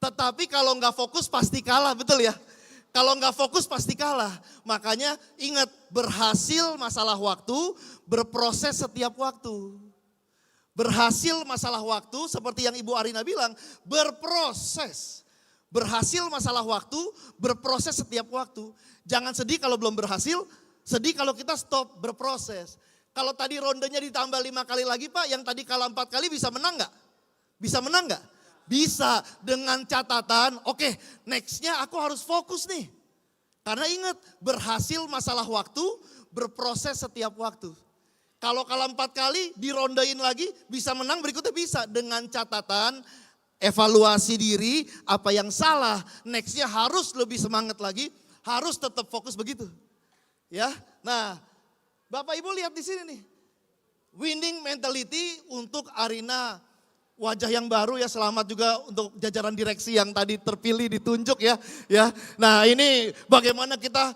Tetapi kalau gak fokus pasti kalah, betul ya? Kalau gak fokus pasti kalah. Makanya ingat, berhasil masalah waktu, berproses setiap waktu. Berhasil masalah waktu seperti yang Ibu Arina bilang, berproses. Berhasil masalah waktu, berproses setiap waktu. Jangan sedih kalau belum berhasil, sedih kalau kita stop berproses. Kalau tadi rondenya ditambah 5 kali lagi Pak, yang tadi kalah 4 kali bisa menang gak? Bisa menang gak? Bisa, dengan catatan, oke, nextnya aku harus fokus nih. Karena ingat, berhasil masalah waktu, berproses setiap waktu. Kalau kalah 4 kali, dirondain lagi, bisa menang berikutnya bisa. Dengan catatan, evaluasi diri, apa yang salah, nextnya harus lebih semangat lagi, harus tetap fokus begitu. Ya, nah Bapak Ibu lihat di sini nih, winning mentality untuk Arina wajah yang baru ya, selamat juga untuk jajaran direksi yang tadi terpilih ditunjuk ya. Nah ini bagaimana kita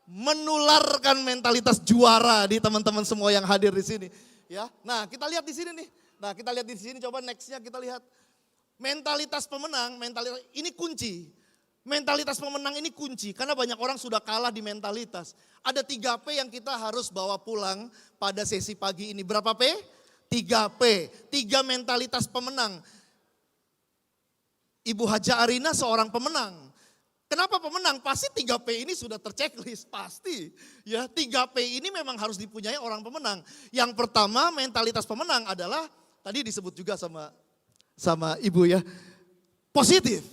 menularkan mentalitas juara di teman-teman semua yang hadir di sini ya. Nah kita lihat di sini nih. Nah kita lihat di sini, coba nextnya kita lihat. Mentalitas pemenang, mentalitas ini kunci. Mentalitas pemenang ini kunci karena banyak orang sudah kalah di mentalitas. Ada 3P yang kita harus bawa pulang pada sesi pagi ini. Berapa P? 3P, 3 mentalitas pemenang. Ibu Haja Arina seorang pemenang. Kenapa pemenang? Pasti 3P ini sudah terchecklist, pasti. Ya, 3P ini memang harus dipunyai orang pemenang. Yang pertama mentalitas pemenang adalah, tadi disebut juga sama Ibu ya, positif.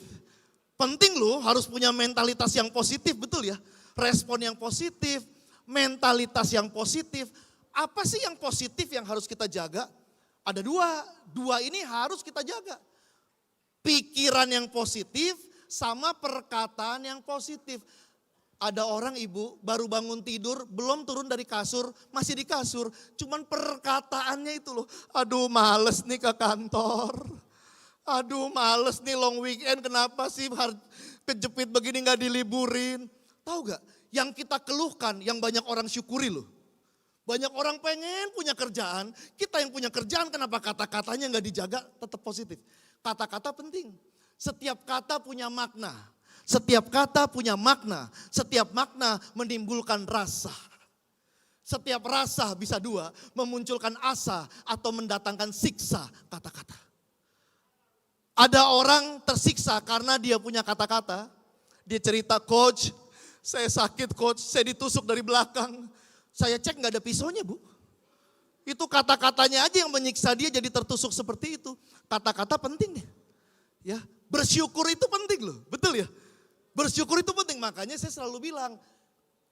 Penting loh harus punya mentalitas yang positif, betul ya. Respon yang positif, mentalitas yang positif. Apa sih yang positif yang harus kita jaga? Ada dua ini harus kita jaga. Pikiran yang positif sama perkataan yang positif. Ada orang ibu baru bangun tidur, belum turun dari kasur, masih di kasur. Cuman perkataannya itu loh, aduh males nih ke kantor. Aduh males nih long weekend, kenapa sih kejepit begini gak diliburin. Tahu gak, yang kita keluhkan, yang banyak orang syukuri loh. Banyak orang pengen punya kerjaan, kita yang punya kerjaan kenapa kata-katanya gak dijaga, tetap positif. Kata-kata penting, setiap kata punya makna. Setiap kata punya makna, setiap makna menimbulkan rasa. Setiap rasa bisa dua, memunculkan asa atau mendatangkan siksa kata-kata. Ada orang tersiksa karena dia punya kata-kata. Dia cerita, coach, saya sakit coach, saya ditusuk dari belakang. Saya cek gak ada pisaunya bu. Itu kata-katanya aja yang menyiksa dia jadi tertusuk seperti itu. Kata-kata penting ya. Bersyukur itu penting loh, betul ya. Bersyukur itu penting, makanya saya selalu bilang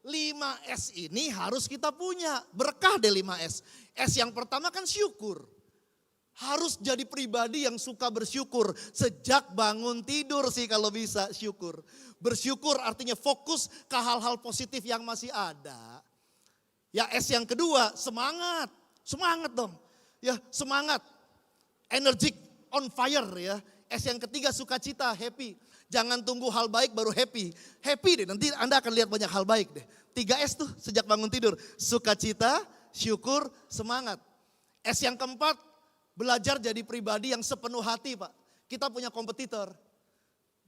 5S ini harus kita punya. Berkah deh 5S. S yang pertama kan syukur. Harus jadi pribadi yang suka bersyukur. Sejak bangun tidur sih kalau bisa syukur. Bersyukur artinya fokus ke hal-hal positif yang masih ada. Ya S yang kedua semangat. Semangat dong. Ya semangat. Energik, on fire ya. S yang ketiga sukacita, happy. Jangan tunggu hal baik baru happy. Happy deh, nanti Anda akan lihat banyak hal baik deh. 3S tuh sejak bangun tidur. Sukacita, syukur, semangat. S yang keempat, belajar jadi pribadi yang sepenuh hati Pak. Kita punya kompetitor.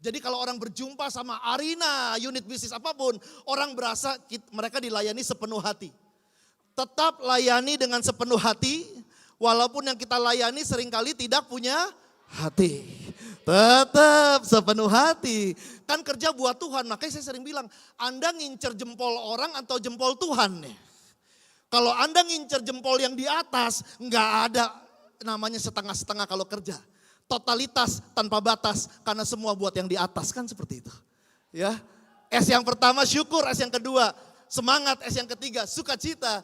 Jadi kalau orang berjumpa sama Arina, unit bisnis apapun, orang berasa mereka dilayani sepenuh hati. Tetap layani dengan sepenuh hati, walaupun yang kita layani seringkali tidak punya hati. Tetap sepenuh hati. Kan kerja buat Tuhan, makanya saya sering bilang, Anda ngincer jempol orang atau jempol Tuhan nih. Kalau Anda ngincer jempol yang di atas, nggak ada namanya setengah-setengah kalau kerja. Totalitas tanpa batas, karena semua buat yang di atas kan seperti itu. Ya, S yang pertama syukur, S yang kedua semangat, S yang ketiga sukacita,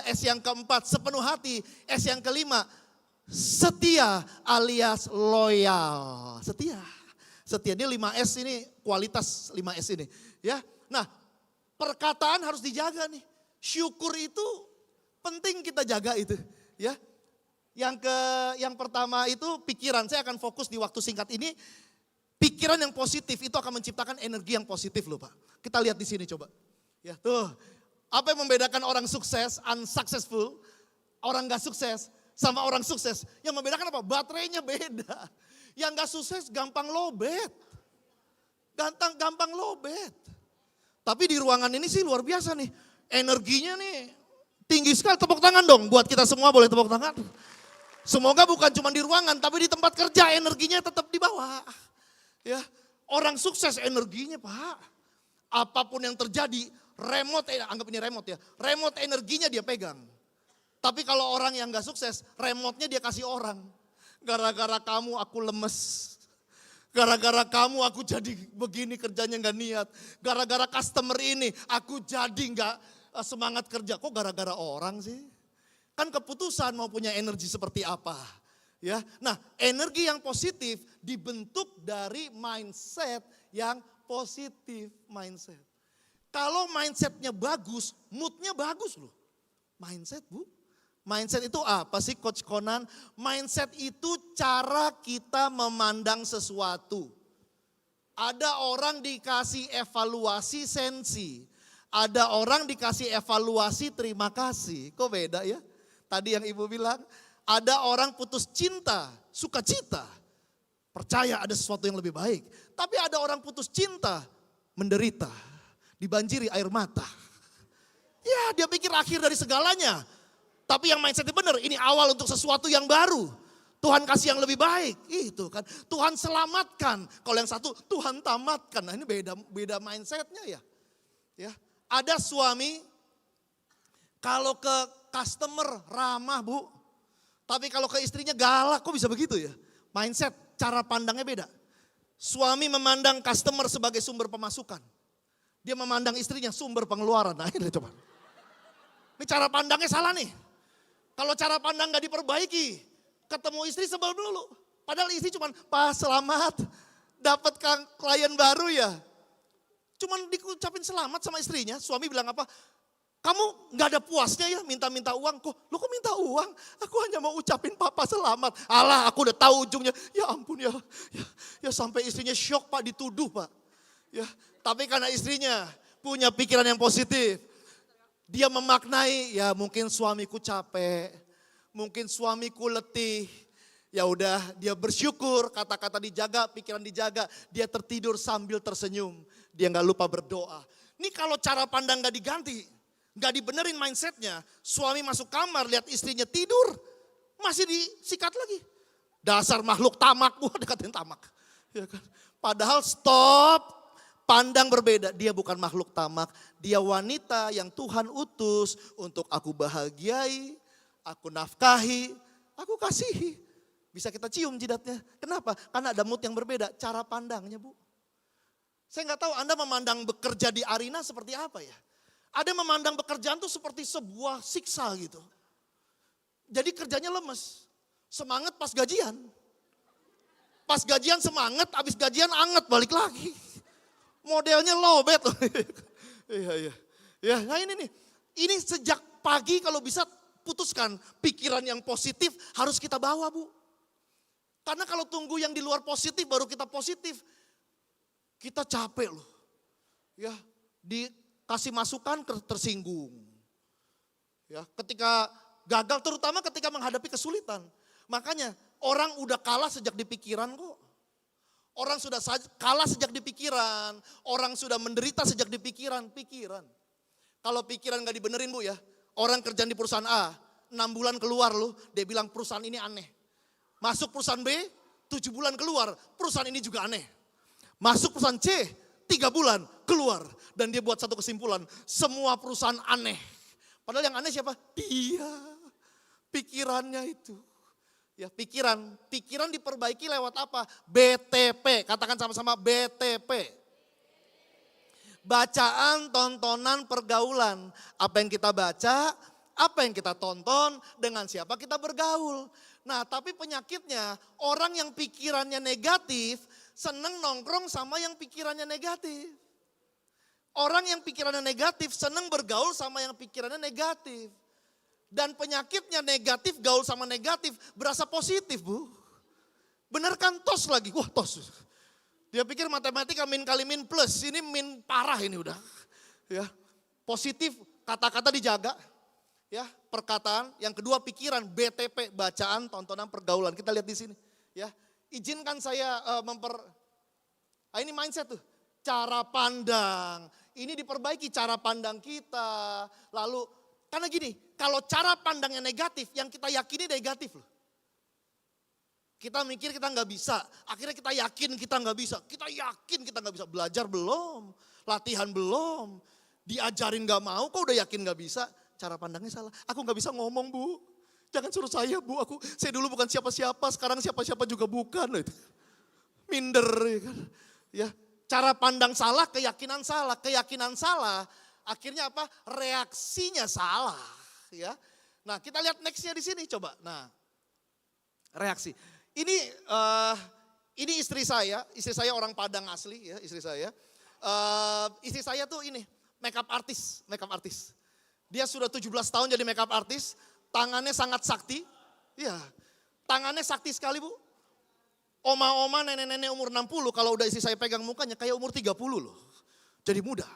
S yang keempat sepenuh hati, S yang kelima setia alias loyal. Setia ini 5S ini kualitas 5S ini. Ya, nah perkataan harus dijaga nih. Syukur itu penting kita jaga itu. Ya, yang pertama itu pikiran. Saya akan fokus di waktu singkat ini. Pikiran yang positif itu akan menciptakan energi yang positif loh Pak. Kita lihat di sini coba. Ya tuh, apa yang membedakan orang sukses, unsuccessful, orang gak sukses sama orang sukses? Yang membedakan apa? Baterainya beda. Yang gak sukses gampang lowbat. Gampang lowbat. Tapi di ruangan ini sih luar biasa nih. Energinya nih tinggi sekali. Tepuk tangan dong buat kita semua, boleh tepuk tangan. Semoga bukan cuma di ruangan tapi di tempat kerja energinya tetap di bawah. Ya, orang sukses energinya Pak. Apapun yang terjadi, anggap ini remote ya. Remote energinya dia pegang. Tapi kalau orang yang gak sukses, remote-nya dia kasih orang. Gara-gara kamu aku lemes. Gara-gara kamu aku jadi begini kerjanya gak niat. Gara-gara customer ini aku jadi gak semangat kerja. Kok gara-gara orang sih? Kan keputusan mau punya energi seperti apa. Ya, nah energi yang positif dibentuk dari mindset yang positif mindset. Kalau mindsetnya bagus, moodnya bagus loh. Mindset bu. Mindset itu apa sih Coach Conan? Mindset itu cara kita memandang sesuatu. Ada orang dikasih evaluasi sensi. Ada orang dikasih evaluasi terima kasih. Kok beda ya? Tadi yang Ibu bilang, ada orang putus cinta, sukacita. Percaya ada sesuatu yang lebih baik. Tapi ada orang putus cinta, menderita. Dibanjiri air mata. Ya dia pikir akhir dari segalanya. Tapi yang mindsetnya benar, ini awal untuk sesuatu yang baru. Tuhan kasih yang lebih baik, itu kan. Tuhan selamatkan. Kalau yang satu, Tuhan tamatkan. Nah ini beda mindsetnya ya. Ya, ada suami kalau ke customer ramah bu, tapi kalau ke istrinya galak, kok bisa begitu ya? Mindset, cara pandangnya beda. Suami memandang customer sebagai sumber pemasukan. Dia memandang istrinya sumber pengeluaran. Nah ini coba. Ini cara pandangnya salah nih. Kalau cara pandang gak diperbaiki, ketemu istri sebel dulu. Padahal istri cuman, Pak selamat, dapat klien baru ya. Cuman diucapin selamat sama istrinya, suami bilang apa? Kamu gak ada puasnya ya minta-minta uang. Lo kok minta uang? Aku hanya mau ucapin papa selamat. Alah aku udah tahu ujungnya. Ya ampun ya. Ya sampai istrinya syok Pak, dituduh Pak. Ya, tapi karena istrinya punya pikiran yang positif. Dia memaknai, ya mungkin suamiku capek, mungkin suamiku letih. Ya udah, dia bersyukur, kata-kata dijaga, pikiran dijaga. Dia tertidur sambil tersenyum. Dia gak lupa berdoa. Ini kalau cara pandang gak diganti, gak dibenerin mindsetnya. Suami masuk kamar, lihat istrinya tidur, masih disikat lagi. Dasar makhluk tamak, wah dekatin tamak. Ya kan? Padahal stop. Pandang berbeda, dia bukan makhluk tamak, dia wanita yang Tuhan utus untuk aku bahagiai, aku nafkahi, aku kasihi. Bisa kita cium jidatnya. Kenapa? Karena ada mood yang berbeda, cara pandangnya Bu. Saya nggak tahu Anda memandang bekerja di Arina seperti apa ya. Ada memandang pekerjaan itu seperti sebuah siksa gitu. Jadi kerjanya lemes, semangat pas gajian. Pas gajian semangat, habis gajian anget balik lagi. Modelnya lowbat. Iya. Ya, nah ini nih. Ini sejak pagi kalau bisa putuskan pikiran yang positif harus kita bawa Bu. Karena kalau tunggu yang di luar positif baru kita positif. Kita capek loh. Ya, dikasih masukan tersinggung. Ya, ketika gagal terutama ketika menghadapi kesulitan. Makanya orang udah kalah sejak di pikiran kok. Orang sudah kalah sejak di pikiran, orang sudah menderita sejak di pikiran. Kalau pikiran gak dibenerin Bu ya, orang kerjaan di perusahaan A, 6 bulan keluar loh, dia bilang perusahaan ini aneh. Masuk perusahaan B, 7 bulan keluar, perusahaan ini juga aneh. Masuk perusahaan C, 3 bulan keluar. Dan dia buat satu kesimpulan, semua perusahaan aneh. Padahal yang aneh siapa? Dia, pikirannya itu. Ya pikiran diperbaiki lewat apa? BTP, katakan sama-sama BTP. Bacaan, tontonan, pergaulan. Apa yang kita baca, apa yang kita tonton, dengan siapa kita bergaul. Nah tapi penyakitnya orang yang pikirannya negatif seneng nongkrong sama yang pikirannya negatif. Orang yang pikirannya negatif seneng bergaul sama yang pikirannya negatif. Dan penyakitnya negatif, gaul sama negatif, berasa positif Bu. Bener kan tos lagi, wah tos. Dia pikir matematika min kali min plus, ini min parah ini udah. Ya, positif, kata-kata dijaga. Ya, perkataan, yang kedua pikiran, BTP, bacaan, tontonan, pergaulan. Kita lihat di sini. Ya, izinkan saya ini mindset tuh, cara pandang. Ini diperbaiki cara pandang kita. Lalu karena gini, kalau cara pandangnya negatif, yang kita yakini negatif loh. Kita mikir kita nggak bisa, akhirnya kita yakin kita nggak bisa. Kita yakin kita nggak bisa, belajar belum, latihan belum, diajarin nggak mau, kok udah yakin nggak bisa. Cara pandangnya salah, aku nggak bisa ngomong Bu. Jangan suruh saya Bu, saya dulu bukan siapa-siapa, sekarang siapa-siapa juga bukan. Minder ya kan. Ya, cara pandang salah, keyakinan salah. Akhirnya apa? Reaksinya salah, ya. Nah, kita lihat nextnya di sini coba. Nah, reaksi. Ini istri saya orang Padang asli, ya, istri saya. Istri saya tuh ini makeup artist. Dia sudah 17 tahun jadi makeup artist. Tangannya sangat sakti. Iya, tangannya sakti sekali Bu. Oma-oma, nenek-nenek umur 60 kalau udah istri saya pegang mukanya kayak umur 30 loh. Jadi muda.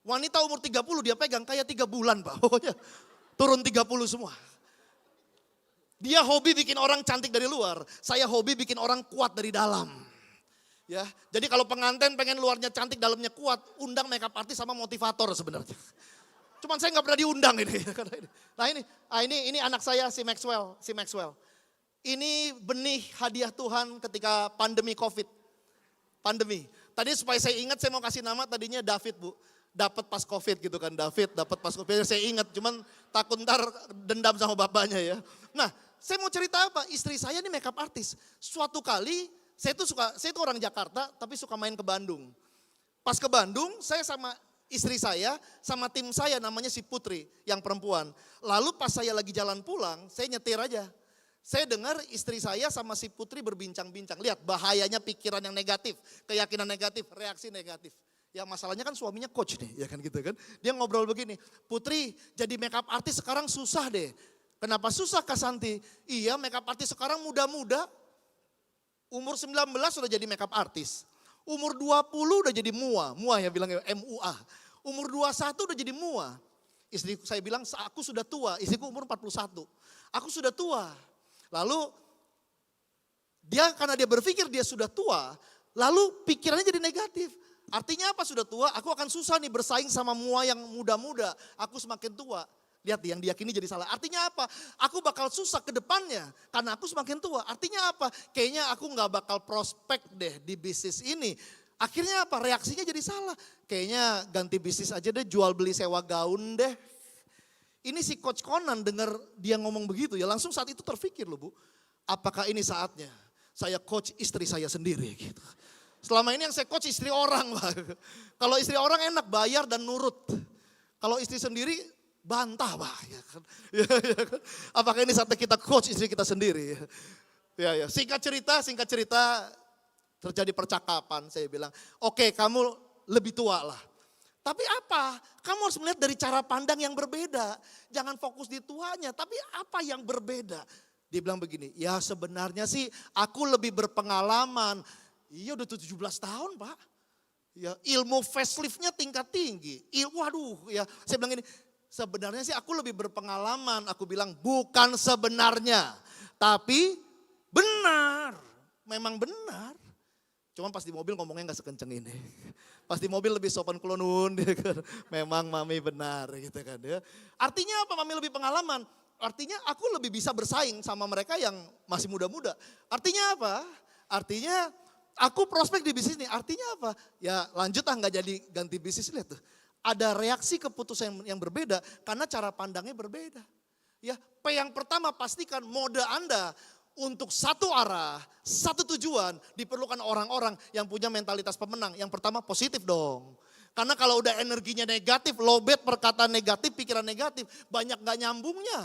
Wanita umur 30 dia pegang kayak 3 bulan Pak. Pokoknya turun 30 semua. Dia hobi bikin orang cantik dari luar. Saya hobi bikin orang kuat dari dalam. Ya, jadi kalau pengantin pengen luarnya cantik, dalamnya kuat, undang makeup artist sama motivator sebenarnya. Cuman saya nggak pernah diundang ini. Nah ini anak saya si Maxwell. Ini benih hadiah Tuhan ketika pandemi COVID. Pandemi. Tadi supaya saya ingat saya mau kasih nama tadinya David Bu. Dapat pas COVID gitu kan, David dapat pas COVID. Saya ingat cuman takut ntar dendam sama bapaknya ya. Nah saya mau cerita apa, istri saya ini makeup artist. Suatu kali saya itu orang Jakarta tapi suka main ke Bandung. Pas ke Bandung saya sama istri saya sama tim saya namanya si Putri yang perempuan. Lalu pas saya lagi jalan pulang saya nyetir aja. Saya dengar istri saya sama si Putri berbincang-bincang. Lihat bahayanya pikiran yang negatif, keyakinan negatif, reaksi negatif. Ya masalahnya kan suaminya coach nih, ya kan gitu kan. Dia ngobrol begini, Putri jadi makeup artist sekarang susah deh. Kenapa susah Kak Santi? Iya makeup artist sekarang muda-muda. Umur 19 sudah jadi makeup artist. Umur 20 udah jadi mua ya bilangnya MUA. Umur 21 udah jadi mua. Istriku saya bilang aku sudah tua, istriku umur 41. Aku sudah tua. Lalu karena dia berpikir dia sudah tua, lalu pikirannya jadi negatif. Artinya apa sudah tua? Aku akan susah nih bersaing sama mua yang muda-muda. Aku semakin tua. Lihat yang diyakini jadi salah. Artinya apa? Aku bakal susah ke depannya karena aku semakin tua. Artinya apa? Kayaknya aku nggak bakal prospek deh di bisnis ini. Akhirnya apa? Reaksinya jadi salah. Kayaknya ganti bisnis aja deh, jual beli sewa gaun deh. Ini si Coach Conan dengar dia ngomong begitu ya langsung saat itu terpikir loh Bu. Apakah ini saatnya saya coach istri saya sendiri gitu. Selama ini yang saya coach istri orang Pak. Kalau istri orang enak bayar dan nurut. Kalau istri sendiri bantah Pak. Ya kan? Apakah ini saatnya kita coach istri kita sendiri. Ya. Singkat cerita terjadi percakapan saya bilang. Oke, kamu lebih tua lah. Tapi apa? Kamu harus melihat dari cara pandang yang berbeda. Jangan fokus di tuanya, tapi apa yang berbeda? Dia bilang begini, ya sebenarnya sih aku lebih berpengalaman. Iya udah 17 tahun Pak. Ya ilmu faceliftnya tingkat tinggi. Waduh ya saya bilang gini, sebenarnya sih aku lebih berpengalaman. Aku bilang bukan sebenarnya, tapi benar. Memang benar. Cuman pas di mobil ngomongnya gak sekenceng ini. Pas di mobil lebih sopan kulonun, memang mami benar gitu kan ya. Artinya apa mami lebih pengalaman? Artinya aku lebih bisa bersaing sama mereka yang masih muda-muda. Artinya apa? Artinya aku prospek di bisnis ini. Artinya apa? Ya lanjut gak jadi ganti bisnis, lihat tuh. Ada reaksi keputusan yang berbeda karena cara pandangnya berbeda. Ya, yang pertama pastikan mode Anda untuk satu arah, satu tujuan diperlukan orang-orang yang punya mentalitas pemenang. Yang pertama positif dong. Karena kalau udah energinya negatif, lowbat, perkataan negatif, pikiran negatif, banyak gak nyambungnya.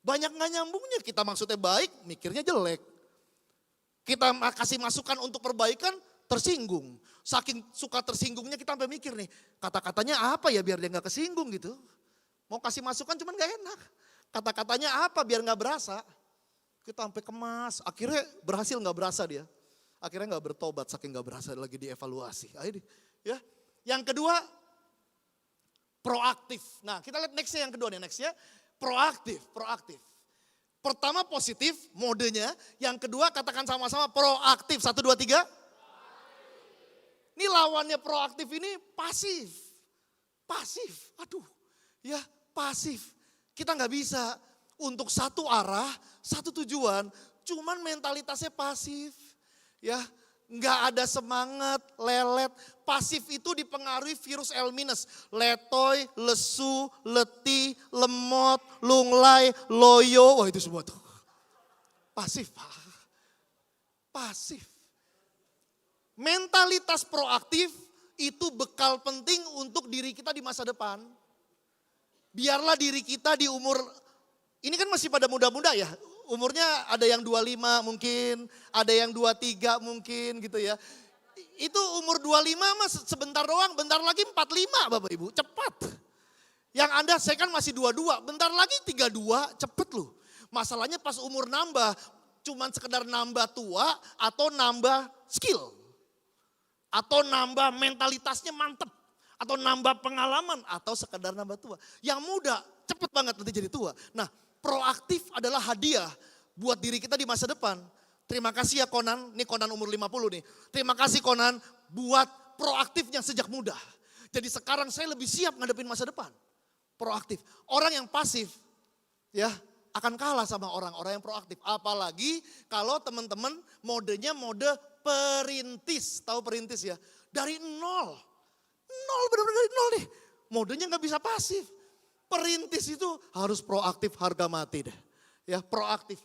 Banyak gak nyambungnya, kita maksudnya baik, mikirnya jelek. Kita kasih masukan untuk perbaikan, tersinggung. Saking suka tersinggungnya kita sampai mikir nih, kata-katanya apa ya biar dia gak kesinggung gitu. Mau kasih masukan cuman gak enak. Kata-katanya apa biar gak berasa. Kita sampai kemas, akhirnya berhasil gak berasa dia. Akhirnya gak bertobat, saking gak berasa lagi dievaluasi. Ya. Yang kedua, proaktif. Nah kita lihat nextnya yang kedua nih, nextnya proaktif. Pertama positif modenya, yang kedua katakan sama-sama proaktif. 1, 2, 3. Ini lawannya proaktif ini pasif. Aduh ya pasif. Kita gak bisa untuk satu arah, satu tujuan, cuman mentalitasnya pasif. Ya, nggak ada semangat, lelet. Pasif itu dipengaruhi virus L-, letoy, lesu, letih, lemot, lunglai, loyo, wah itu semua tuh. Pasif, Pak. Pasif. Mentalitas proaktif itu bekal penting untuk diri kita di masa depan. Biarlah diri kita di umur, ini kan masih pada muda-muda ya. Umurnya ada yang 25 mungkin, ada yang 23 mungkin gitu ya. Itu umur 25 mah sebentar doang, bentar lagi 45 Bapak Ibu, cepat. Yang Anda, saya kan masih 22, bentar lagi 32, cepet loh. Masalahnya pas umur nambah, cuman sekedar nambah tua atau nambah skill. Atau nambah mentalitasnya mantep. Atau nambah pengalaman, atau sekedar nambah tua. Yang muda, cepet banget nanti jadi tua. Nah, proaktif adalah hadiah buat diri kita di masa depan. Terima kasih ya Conan, ini Conan umur 50 nih. Terima kasih Conan buat proaktifnya sejak muda. Jadi sekarang saya lebih siap ngadepin masa depan. Proaktif. Orang yang pasif ya akan kalah sama orang-orang yang proaktif. Apalagi kalau teman-teman modenya mode perintis. Tahu perintis ya? Dari nol. Nol, benar-benar dari nol nih. Modenya nggak bisa pasif. Perintis itu harus proaktif, harga mati deh. Ya, proaktif.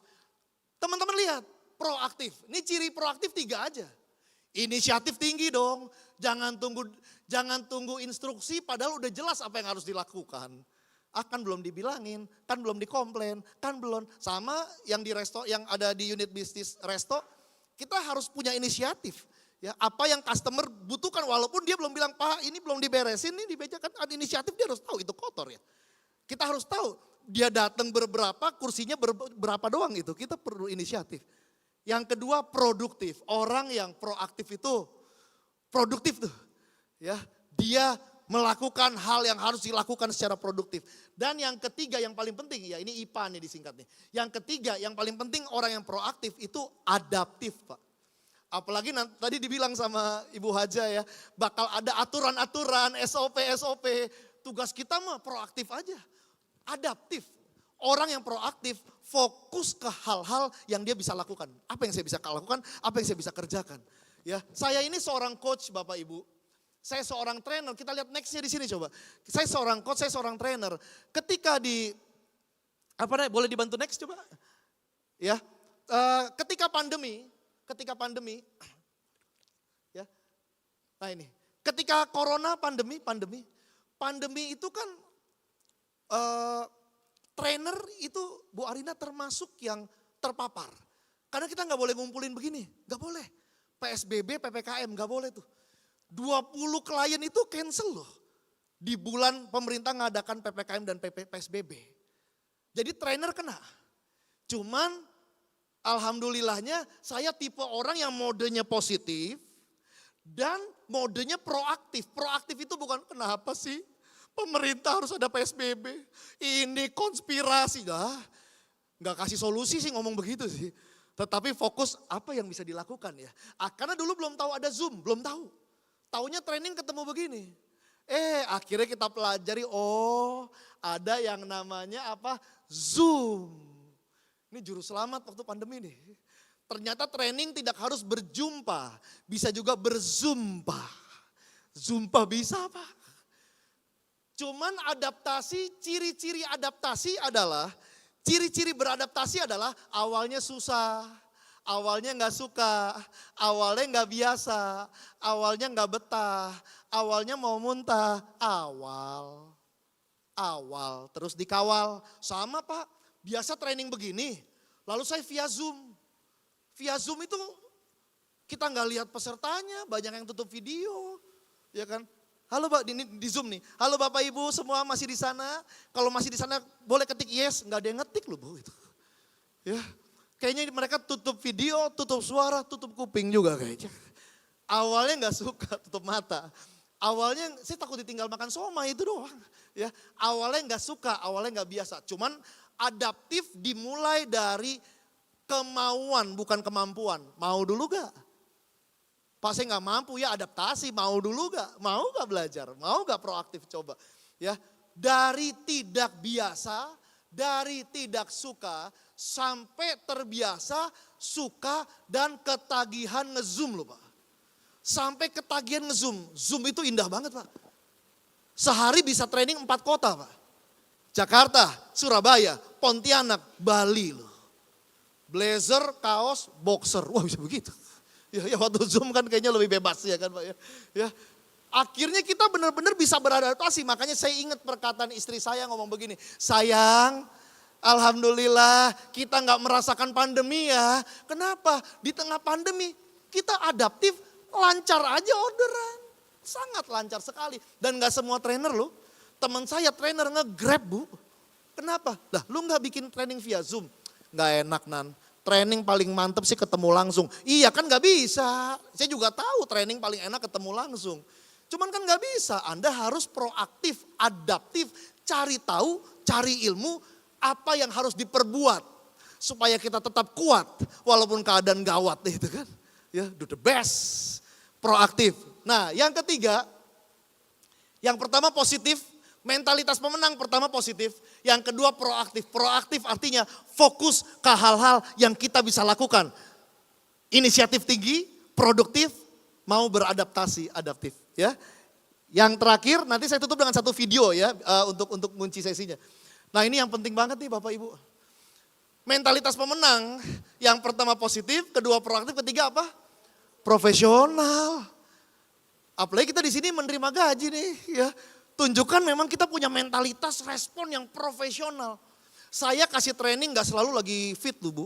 Teman-teman lihat, proaktif. Ini ciri proaktif 3 aja. Inisiatif tinggi dong. Jangan tunggu instruksi padahal udah jelas apa yang harus dilakukan. Kan belum dibilangin, kan belum dikomplain, kan belum. Sama yang di resto, yang ada di unit bisnis resto, kita harus punya inisiatif. Ya, apa yang customer butuhkan walaupun dia belum bilang, Pak ini belum diberesin, ini dibeja, kan ada inisiatif, dia harus tahu itu kotor ya. Kita harus tahu dia datang berberapa, kursinya berapa doang itu, kita perlu inisiatif. Yang kedua produktif, orang yang proaktif itu produktif tuh. Ya, dia melakukan hal yang harus dilakukan secara produktif. Dan yang ketiga yang paling penting, ya ini IPA nih disingkatnya. Yang ketiga yang paling penting orang yang proaktif itu adaptif Pak. Apalagi tadi dibilang sama Ibu Haja ya, bakal ada aturan-aturan, SOP. Tugas kita mah proaktif aja, adaptif. Orang yang proaktif fokus ke hal-hal yang dia bisa lakukan. Apa yang saya bisa lakukan, apa yang saya bisa kerjakan. Ya, saya ini seorang coach Bapak Ibu. Saya seorang trainer, kita lihat nextnya di sini coba. Saya seorang coach, saya seorang trainer. Ketika boleh dibantu next coba? Ya, ketika pandemi, ya. Nah ini, ketika corona pandemi itu kan trainer itu Bu Arina termasuk yang terpapar. Karena kita nggak boleh ngumpulin begini, nggak boleh. PSBB, PPKM nggak boleh tuh. 20 klien itu cancel loh. Di bulan pemerintah ngadakan PPKM dan PSBB. Jadi trainer kena. Cuman alhamdulillahnya saya tipe orang yang modenya positif dan modenya proaktif. Proaktif itu bukan kenapa sih pemerintah harus ada PSBB. Ini konspirasi. Nggak kasih solusi sih ngomong begitu sih. Tetapi fokus apa yang bisa dilakukan ya. Karena dulu belum tahu ada Zoom, belum tahu. Taunya training ketemu begini. Akhirnya kita pelajari, ada yang namanya apa? Zoom. Ini juru selamat waktu pandemi nih. Ternyata training tidak harus berjumpa, bisa juga berzumpa. Zumpa bisa Pak. Cuman adaptasi, ciri-ciri beradaptasi adalah awalnya susah. Awalnya nggak suka, awalnya nggak biasa, awalnya nggak betah, awalnya mau muntah, awal, terus dikawal. Sama Pak, biasa training begini, lalu saya via Zoom. Via Zoom itu kita nggak lihat pesertanya, banyak yang tutup video, ya kan. Halo Pak, di Zoom nih. Halo Bapak Ibu semua masih di sana, kalau masih di sana boleh ketik yes, nggak ada yang ngetik loh Bu itu. Ya. Kayaknya mereka tutup video, tutup suara, tutup kuping juga kayaknya. Awalnya nggak suka, tutup mata. Awalnya saya takut ditinggal makan somai itu doang. Ya, awalnya nggak suka, awalnya nggak biasa. Cuman adaptif dimulai dari kemauan, bukan kemampuan. Mau dulu gak? Pak saya nggak mampu ya adaptasi, mau dulu gak? Mau gak belajar? Mau gak proaktif coba? Ya, dari tidak biasa, dari tidak suka, sampai terbiasa, suka, dan ketagihan nge-zoom loh Pak. Sampai ketagihan nge-zoom. Zoom itu indah banget Pak. Sehari bisa training 4 kota Pak. Jakarta, Surabaya, Pontianak, Bali loh. Blazer, kaos, boxer. Wah bisa begitu. Ya waktu Zoom kan kayaknya lebih bebas ya kan Pak ya. Ya. Akhirnya kita benar-benar bisa beradaptasi. Makanya saya ingat perkataan istri saya ngomong begini. Sayang, alhamdulillah kita nggak merasakan pandemi ya. Kenapa? Di tengah pandemi kita adaptif, lancar aja orderan. Sangat lancar sekali. Dan nggak semua trainer loh. Teman saya trainer nge-grab bu. Kenapa? Lah lu nggak bikin training via Zoom? Nggak enak Nan. Training paling mantep sih ketemu langsung. Iya kan nggak bisa. Saya juga tahu training paling enak ketemu langsung. Cuman kan nggak bisa. Anda harus proaktif, adaptif, cari tahu, cari ilmu apa yang harus diperbuat supaya kita tetap kuat walaupun keadaan gawat itu kan. Ya, do the best. Proaktif. Nah, yang ketiga, yang pertama positif, mentalitas pemenang pertama positif, yang kedua proaktif. Proaktif artinya fokus ke hal-hal yang kita bisa lakukan. Inisiatif tinggi, produktif, mau beradaptasi, adaptif ya. Yang terakhir nanti saya tutup dengan satu video ya untuk ngunci sesinya. Nah, ini yang penting banget nih Bapak Ibu. Mentalitas pemenang yang pertama positif, kedua proaktif, ketiga apa? Profesional. Apalagi kita di sini menerima gaji nih ya. Tunjukkan memang kita punya mentalitas respon yang profesional. Saya kasih training gak selalu lagi fit loh Bu.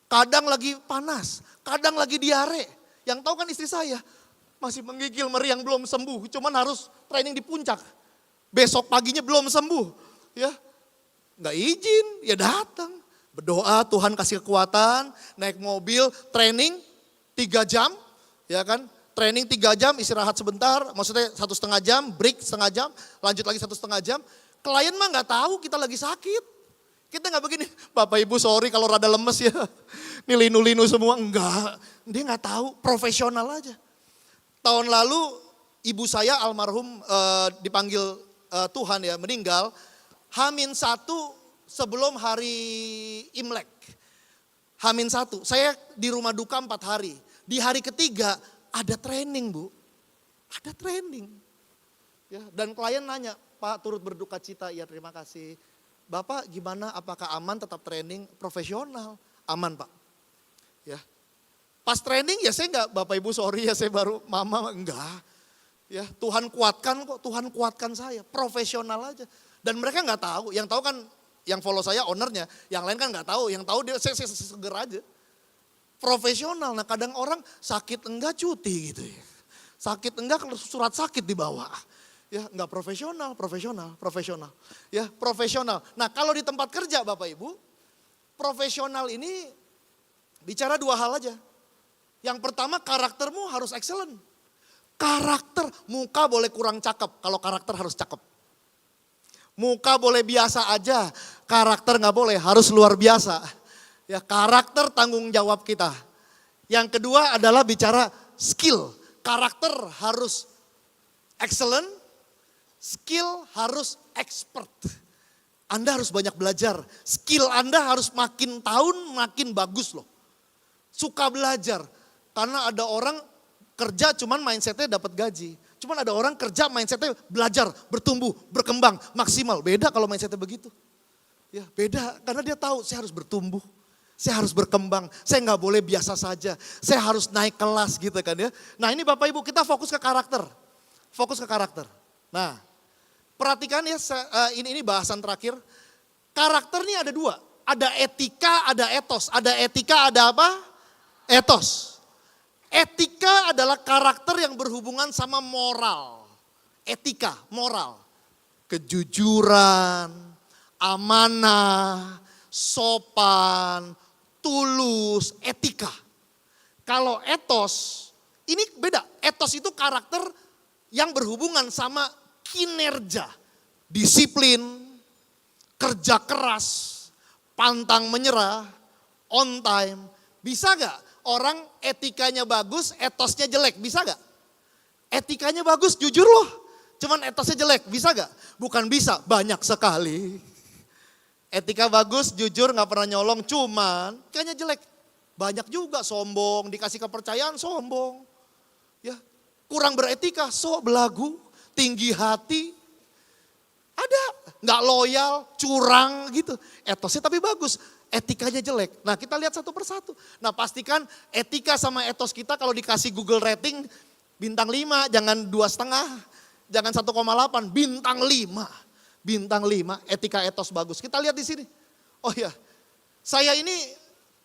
Kadang lagi panas, kadang lagi diare. Yang tahu kan istri saya masih menggigil meriang belum sembuh. Cuman harus training di puncak. Besok paginya belum sembuh. Ya, gak izin, ya datang. Berdoa Tuhan kasih kekuatan, naik mobil, training 3 jam, ya kan. Training 3 jam, istirahat sebentar, maksudnya 1,5 jam, break 1,5 jam, lanjut lagi 1,5 jam. Klien mah gak tahu kita lagi sakit. Kita gak begini, Bapak Ibu sorry kalau rada lemes ya. Ini linu-linu semua, enggak. Dia gak tahu, profesional aja. Tahun lalu ibu saya almarhum dipanggil Tuhan ya, meninggal. H-1 sebelum hari Imlek. H-1, saya di rumah duka 4 hari. Di hari ketiga ada training Bu, ada training. Ya, dan klien nanya, Pak turut berduka cita, ya terima kasih. Bapak gimana, apakah aman tetap training profesional? Aman Pak. Ya, pas training ya saya enggak, Bapak Ibu sorry ya saya baru mama, enggak. Ya, Tuhan kuatkan kok, Tuhan kuatkan saya, profesional aja. Dan mereka enggak tahu, yang tahu kan yang follow saya ownernya, yang lain kan nggak tahu, yang tahu dia saya seger aja. Profesional, nah kadang orang sakit enggak cuti gitu ya. Sakit enggak kalau surat sakit dibawa. Ya enggak profesional. Ya profesional. Nah kalau di tempat kerja Bapak Ibu, profesional ini bicara 2 hal aja. Yang pertama karaktermu harus excellent. Karakter, muka boleh kurang cakep, kalau karakter harus cakep. Muka boleh biasa aja, karakter nggak boleh, harus luar biasa. Ya karakter tanggung jawab kita. Yang kedua adalah bicara skill. Karakter harus excellent, skill harus expert. Anda harus banyak belajar, skill Anda harus makin tahun makin bagus loh. Suka belajar, karena ada orang kerja cuman mindsetnya dapat gaji. Cuman ada orang kerja mindsetnya belajar, bertumbuh, berkembang, maksimal. Beda kalau mindsetnya begitu. Ya beda karena dia tahu saya harus bertumbuh. Saya harus berkembang, saya nggak boleh biasa saja. Saya harus naik kelas gitu kan ya. Nah ini Bapak Ibu kita fokus ke karakter. Fokus ke karakter. Nah perhatikan ya ini bahasan terakhir. Karakter ini ada 2. Ada etika, ada etos. Ada etika, ada apa? Etos. Etika adalah karakter yang berhubungan sama moral. Etika, moral. Kejujuran, amanah, sopan, tulus, etika. Kalau etos, ini beda. Etos itu karakter yang berhubungan sama kinerja. Disiplin, kerja keras, pantang menyerah, on time. Bisa gak? Orang etikanya bagus, etosnya jelek, bisa gak? Etikanya bagus, jujur loh. Cuman etosnya jelek, bisa gak? Bukan bisa, banyak sekali. Etika bagus, jujur, gak pernah nyolong, cuman kayaknya jelek. Banyak juga sombong, dikasih kepercayaan sombong. Ya, kurang beretika, sok belagu, tinggi hati. Ada, gak loyal, curang gitu. Etosnya tapi bagus. Etikanya jelek. Nah kita lihat satu persatu. Nah pastikan etika sama etos kita kalau dikasih Google rating bintang 5, jangan 2,5, jangan 1,8, bintang 5. Bintang 5, etika etos bagus. Kita lihat di sini. Oh ya, saya ini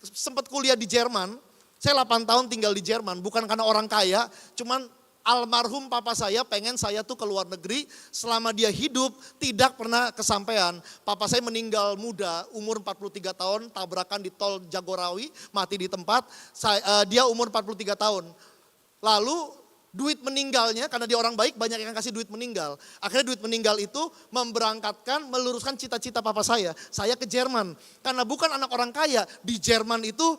sempat kuliah di Jerman. Saya 8 tahun tinggal di Jerman, bukan karena orang kaya, cuman almarhum papa saya pengen saya tuh ke luar negeri, selama dia hidup tidak pernah kesampaian. Papa saya meninggal muda, umur 43 tahun, tabrakan di tol Jagorawi, mati di tempat, dia umur 43 tahun. Lalu duit meninggalnya, karena dia orang baik banyak yang kasih duit meninggal. Akhirnya duit meninggal itu memberangkatkan, meluruskan cita-cita papa saya ke Jerman. Karena bukan anak orang kaya, di Jerman itu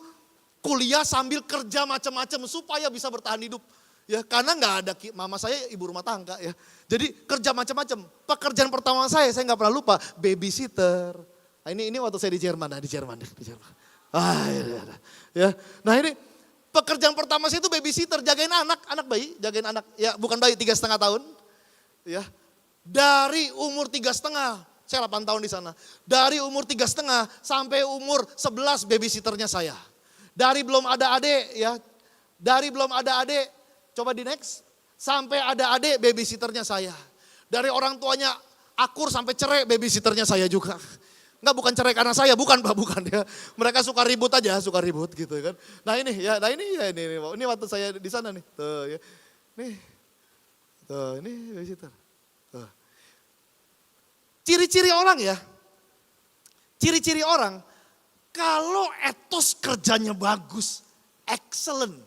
kuliah sambil kerja macam-macam supaya bisa bertahan hidup. Ya, karena nggak ada, mama saya ibu rumah tangga ya. Jadi kerja macam-macam. Pekerjaan pertama saya nggak pernah lupa, babysitter. Nah, ini waktu saya di Jerman. Ah, ya. Nah ini pekerjaan pertama saya itu babysitter, jagain anak bayi, jagain anak. Ya bukan bayi, 3,5 tahun. Ya, dari umur 3,5, saya 8 tahun di sana. Dari umur 3,5 sampai umur 11 babysitternya saya. Dari belum ada adik ya, coba di next. Sampai ada adik babysitternya saya. Dari orang tuanya akur sampai cerai babysitternya saya juga. Enggak, bukan cerai karena saya, bukan Pak, bukan ya. Mereka suka ribut gitu kan. Nah ini waktu saya di sana nih. Tuh ya. Ini babysitter. Tuh. Ciri-ciri orang ya. Ciri-ciri orang kalau etos kerjanya bagus, excellent.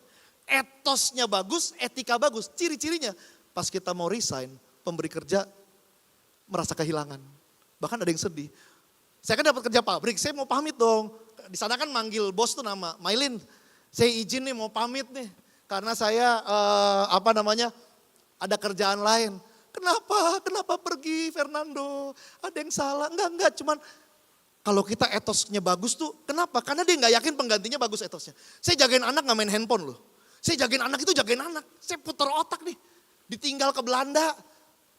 Etosnya bagus, etika bagus, ciri-cirinya pas kita mau resign, pemberi kerja merasa kehilangan. Bahkan ada yang sedih. Saya kan dapat kerja pabrik, saya mau pamit dong. Di sana kan manggil bos tuh nama, Mailin, saya izin nih mau pamit nih. Karena saya ada kerjaan lain. Kenapa pergi Fernando? Ada yang salah? Enggak, cuman kalau kita etosnya bagus tuh, kenapa? Karena dia nggak yakin penggantinya bagus etosnya. Saya jagain anak nggak main handphone loh. Saya jagain anak. Saya putar otak nih. Ditinggal ke Belanda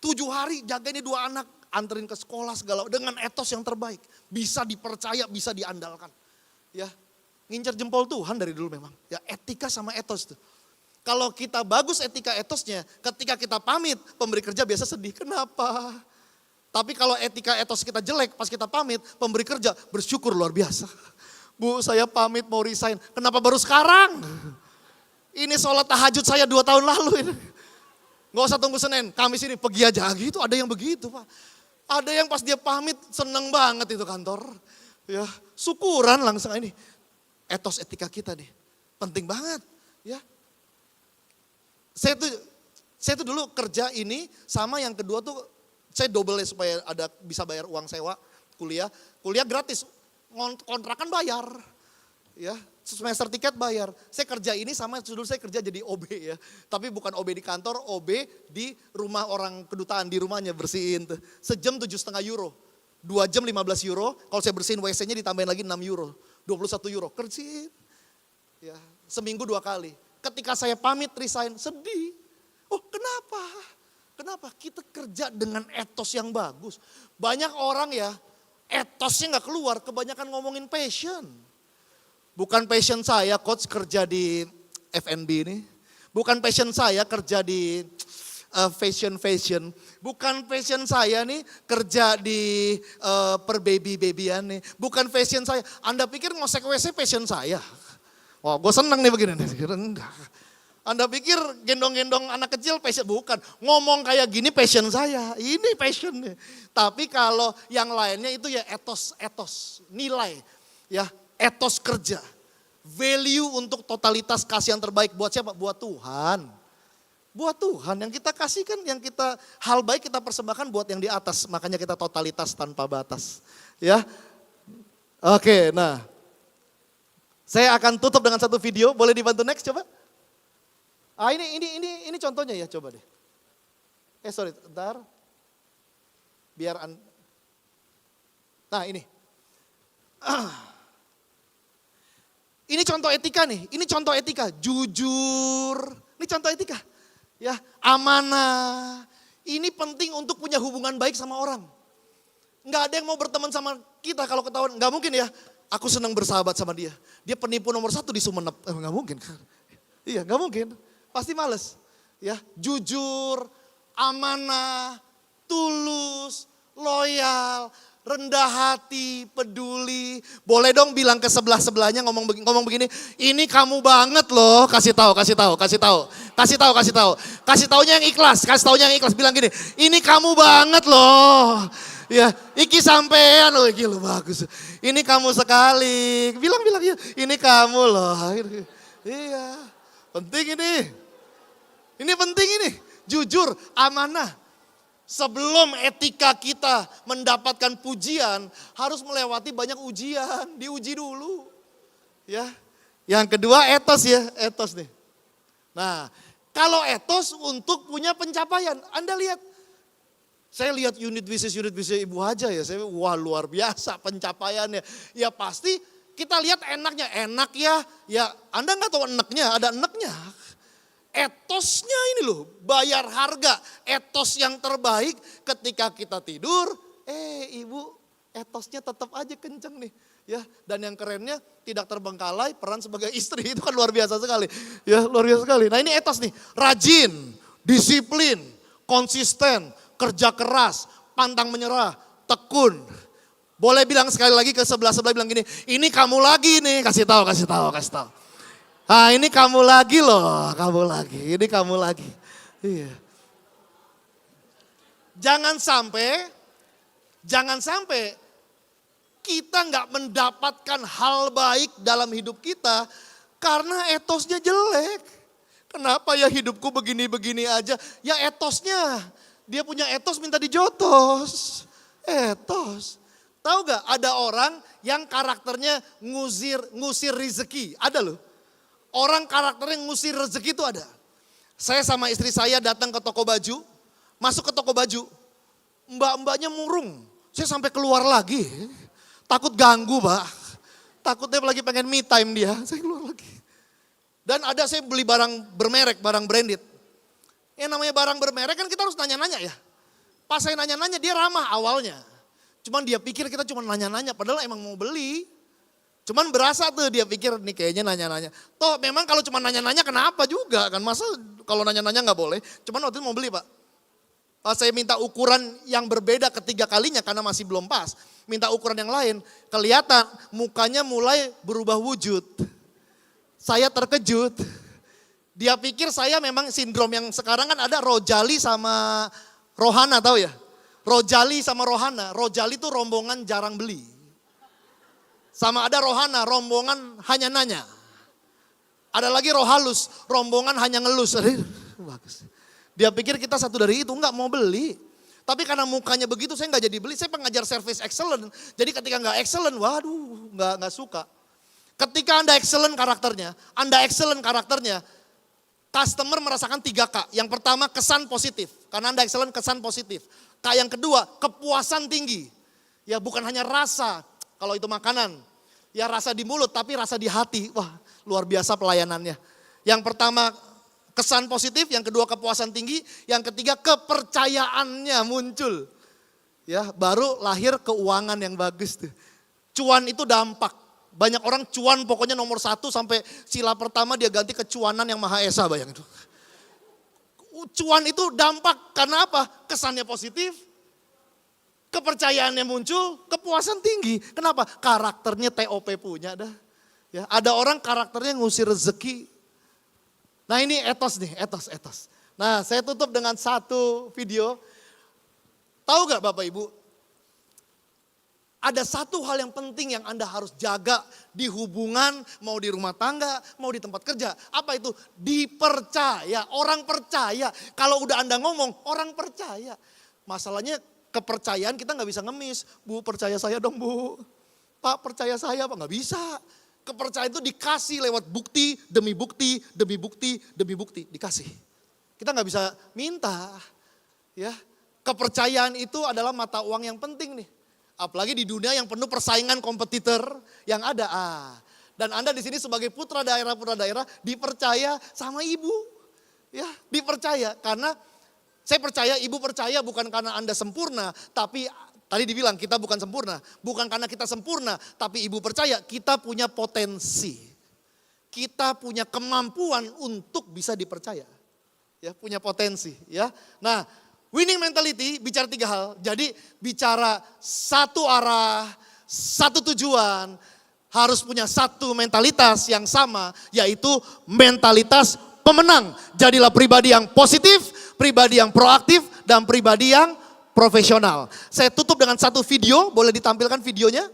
7 hari jagain 2 anak. Anterin ke sekolah segala dengan etos yang terbaik. Bisa dipercaya, bisa diandalkan. Ya, ngincer jempol Tuhan dari dulu memang. Ya, etika sama etos tuh. Kalau kita bagus etika etosnya, ketika kita pamit, pemberi kerja biasa sedih. Kenapa? Tapi kalau etika etos kita jelek, pas kita pamit, pemberi kerja bersyukur luar biasa. Bu, saya pamit mau resign. Kenapa baru sekarang? Ini sholat tahajud saya 2 tahun lalu ini. Gak usah tunggu Senin, Kamis ini pergi aja gitu. Ada yang begitu Pak. Ada yang pas dia pamit seneng banget itu kantor. Ya, syukuran langsung ini. Etos etika kita nih, penting banget. Ya, saya tuh dulu kerja ini sama yang kedua tuh saya double supaya bisa bayar uang sewa kuliah. Kuliah gratis, kontrakan bayar. Ya, semester tiket bayar. Saya kerja ini sama dulu saya kerja jadi OB ya. Tapi bukan OB di kantor, OB di rumah orang kedutaan, di rumahnya bersihin tuh. Sejam 7,5 euro. 2 jam 15 euro. Kalau saya bersihin WC-nya ditambahin lagi 6 euro. 21 euro. Kerjain. Ya, seminggu 2 kali. Ketika saya pamit resign, sedih. Oh, kenapa? Kenapa? Kita kerja dengan etos yang bagus. Banyak orang ya, etosnya nggak keluar, kebanyakan ngomongin passion. Bukan passion saya coach kerja di F&B ini. Bukan passion saya kerja di fashion. Bukan passion saya nih kerja di per-baby-babyan nih. Bukan passion saya. Anda pikir ngosek WC passion saya? Wah, gue seneng nih begini. Enggak. Anda pikir gendong-gendong anak kecil passion? Bukan. Ngomong kayak gini passion saya. Ini passion nih. Tapi kalau yang lainnya itu ya etos, nilai. Ya, etos kerja, value untuk totalitas kasih yang terbaik buat siapa? Buat Tuhan. Buat Tuhan yang kita kasihkan, yang kita hal baik kita persembahkan buat yang di atas. Makanya kita totalitas tanpa batas. Ya, oke. Nah, saya akan tutup dengan satu video. Boleh dibantu next coba? Ah ini contohnya ya, coba deh. Sorry, bentar. Nah ini. Ini contoh etika nih, ini contoh etika, jujur, ini contoh etika. Ya, amanah, ini penting untuk punya hubungan baik sama orang. Nggak ada yang mau berteman sama kita kalau ketahuan, nggak mungkin ya, aku senang bersahabat sama dia. Dia penipu nomor 1 di Sumeneb, nggak mungkin kan. Iya, nggak mungkin, pasti males. Ya, jujur, amanah, tulus, loyal, rendah hati, peduli. Boleh dong bilang ke sebelah-sebelahnya ngomong begini, ini kamu banget loh, kasih tahu. Kasih taunya yang ikhlas, bilang gini, ini kamu banget loh. Ya, iki sampean loh, iki lo bagus. Ini kamu sekali, bilang ya, ini kamu loh. Iya, penting ini. Ini penting ini, jujur, amanah. Sebelum etika kita mendapatkan pujian, harus melewati banyak ujian, diuji dulu. Ya. Yang kedua etos ya, etos nih. Nah, kalau etos untuk punya pencapaian, Anda lihat. Saya lihat unit bisnis Ibu Haja ya, saya wah luar biasa pencapaiannya. Ya pasti kita lihat enaknya, enak ya Anda nggak tahu enaknya, ada enaknya. Etosnya ini loh, bayar harga, etos yang terbaik ketika kita tidur, ibu etosnya tetap aja kenceng nih. Ya, dan yang kerennya tidak terbengkalai peran sebagai istri, itu kan luar biasa sekali. Ya, luar biasa sekali. Nah ini etos nih, rajin, disiplin, konsisten, kerja keras, pantang menyerah, tekun. Boleh bilang sekali lagi ke sebelah-sebelah bilang gini, ini kamu lagi nih, kasih tahu. Nah ini kamu lagi loh, ini kamu lagi. Iya. Jangan sampai kita nggak mendapatkan hal baik dalam hidup kita karena etosnya jelek. Kenapa ya hidupku begini-begini aja? Ya etosnya, dia punya etos minta dijotos. Etos. Tahu gak ada orang yang karakternya ngusir rezeki, ada loh. Orang karakternya ngusir rezeki itu ada. Saya sama istri saya datang ke toko baju, masuk ke toko baju, mbak-mbaknya murung. Saya sampai keluar lagi, takut ganggu Pak. Takutnya lagi pengen me time dia, saya keluar lagi. Dan ada saya beli barang bermerek, barang branded. Yang namanya barang bermerek kan kita harus nanya-nanya ya. Pas saya nanya-nanya dia ramah awalnya. Cuman dia pikir kita cuma nanya-nanya, padahal emang mau beli. Cuman berasa tuh dia pikir nih kayaknya nanya-nanya. Toh memang kalau cuma nanya-nanya kenapa juga kan. Masa kalau nanya-nanya gak boleh. Cuman waktu itu mau beli Pak. Pas saya minta ukuran yang berbeda ketiga kalinya karena masih belum pas. Minta ukuran yang lain. Kelihatan mukanya mulai berubah wujud. Saya terkejut. Dia pikir saya memang sindrom yang sekarang kan ada Rojali sama Rohana tahu ya. Rojali sama Rohana. Rojali itu rombongan jarang beli. Sama ada Rohana, rombongan hanya nanya. Ada lagi Rohalus, rombongan hanya ngelus. Bagus. Dia pikir kita satu dari itu, enggak mau beli. Tapi karena mukanya begitu saya enggak jadi beli. Saya pengajar service excellent. Jadi ketika enggak excellent, waduh enggak suka. Ketika Anda excellent karakternya, customer merasakan 3K. Yang pertama kesan positif, karena Anda excellent kesan positif. K yang kedua kepuasan tinggi. Ya bukan hanya rasa, kalau itu makanan. Ya rasa di mulut tapi rasa di hati. Wah luar biasa pelayanannya. Yang pertama kesan positif, yang kedua kepuasan tinggi, yang ketiga kepercayaannya muncul. Ya baru lahir keuangan yang bagus tuh. Cuan itu dampak. Banyak orang cuan pokoknya nomor 1 sampai sila pertama dia ganti kecuanan yang Maha Esa bayang itu. Cuan itu dampak karena apa? Kesannya positif. Kepercayaannya muncul, kepuasan tinggi. Kenapa? Karakternya TOP punya dah. Ya, ada orang karakternya ngusir rezeki. Nah ini etos nih, etos. Nah saya tutup dengan satu video. Tahu gak Bapak Ibu? Ada satu hal yang penting yang Anda harus jaga di hubungan, mau di rumah tangga, mau di tempat kerja. Apa itu? Dipercaya, orang percaya. Kalau udah Anda ngomong, orang percaya. Masalahnya kepercayaan kita nggak bisa ngemis. Bu percaya saya dong Bu. Pak percaya saya Pak, nggak bisa. Kepercayaan itu dikasih lewat bukti, demi bukti, dikasih. Kita nggak bisa minta. Ya, kepercayaan itu adalah mata uang yang penting nih. Apalagi di dunia yang penuh persaingan kompetitor yang ada. Dan Anda di sini sebagai putra daerah dipercaya sama ibu. Ya, dipercaya karena saya percaya, ibu percaya bukan karena Anda sempurna, tapi tadi dibilang kita bukan sempurna. Bukan karena kita sempurna, tapi ibu percaya kita punya potensi. Kita punya kemampuan untuk bisa dipercaya. Ya, punya potensi ya. Nah, Winning mentality bicara 3 hal. Jadi bicara satu arah, satu tujuan, harus punya satu mentalitas yang sama, yaitu mentalitas pemenang. Jadilah pribadi yang positif, pribadi yang proaktif, dan pribadi yang profesional. Saya tutup dengan satu video, boleh ditampilkan videonya?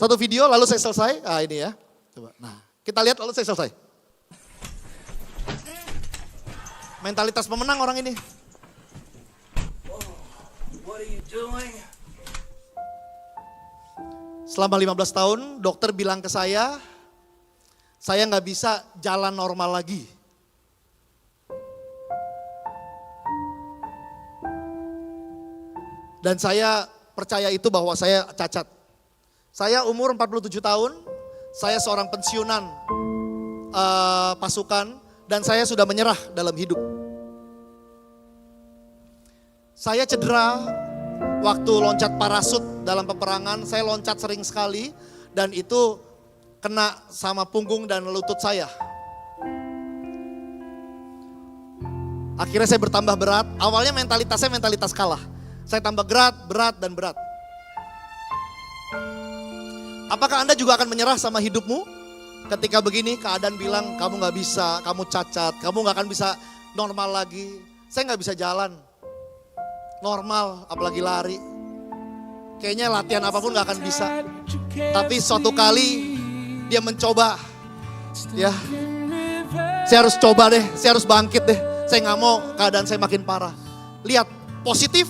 Satu video lalu saya selesai. Ah ini ya. Coba. Nah, kita lihat lalu saya selesai. Mentalitas pemenang orang ini. Selama 15 tahun dokter bilang ke saya nggak bisa jalan normal lagi. Dan saya percaya itu bahwa saya cacat. Saya umur 47 tahun, saya seorang pensiunan pasukan dan saya sudah menyerah dalam hidup. Saya cedera waktu loncat parasut dalam peperangan, saya loncat sering sekali dan itu kena sama punggung dan lutut saya. Akhirnya saya bertambah berat, awalnya mentalitas saya mentalitas kalah. Saya tambah berat dan berat. Apakah Anda juga akan menyerah sama hidupmu? Ketika begini keadaan bilang kamu gak bisa, kamu cacat, kamu gak akan bisa normal lagi. Saya gak bisa jalan normal, apalagi lari. Kayaknya latihan apapun gak akan bisa. Tapi suatu kali dia mencoba, ya. Saya harus coba deh, saya harus bangkit deh. Saya gak mau keadaan saya makin parah. Lihat, positif,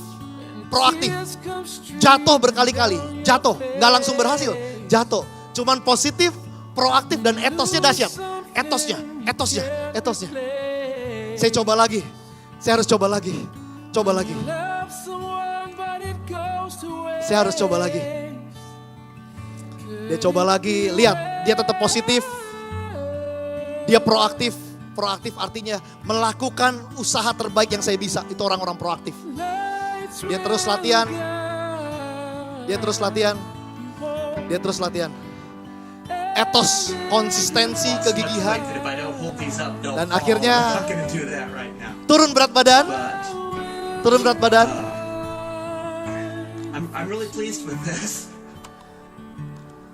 proaktif. Jatuh berkali-kali, jatuh, gak langsung berhasil, jatuh. Cuman positif, proaktif dan etosnya dahsyat. Etosnya. Saya coba lagi, saya harus coba lagi. Saya harus coba lagi. Dia coba lagi, lihat dia tetap positif. Dia proaktif. Proaktif artinya melakukan usaha terbaik yang saya bisa. Itu orang-orang proaktif. Dia terus latihan. Etos, konsistensi, kegigihan. Dan akhirnya turun berat badan. I'm really pleased with this.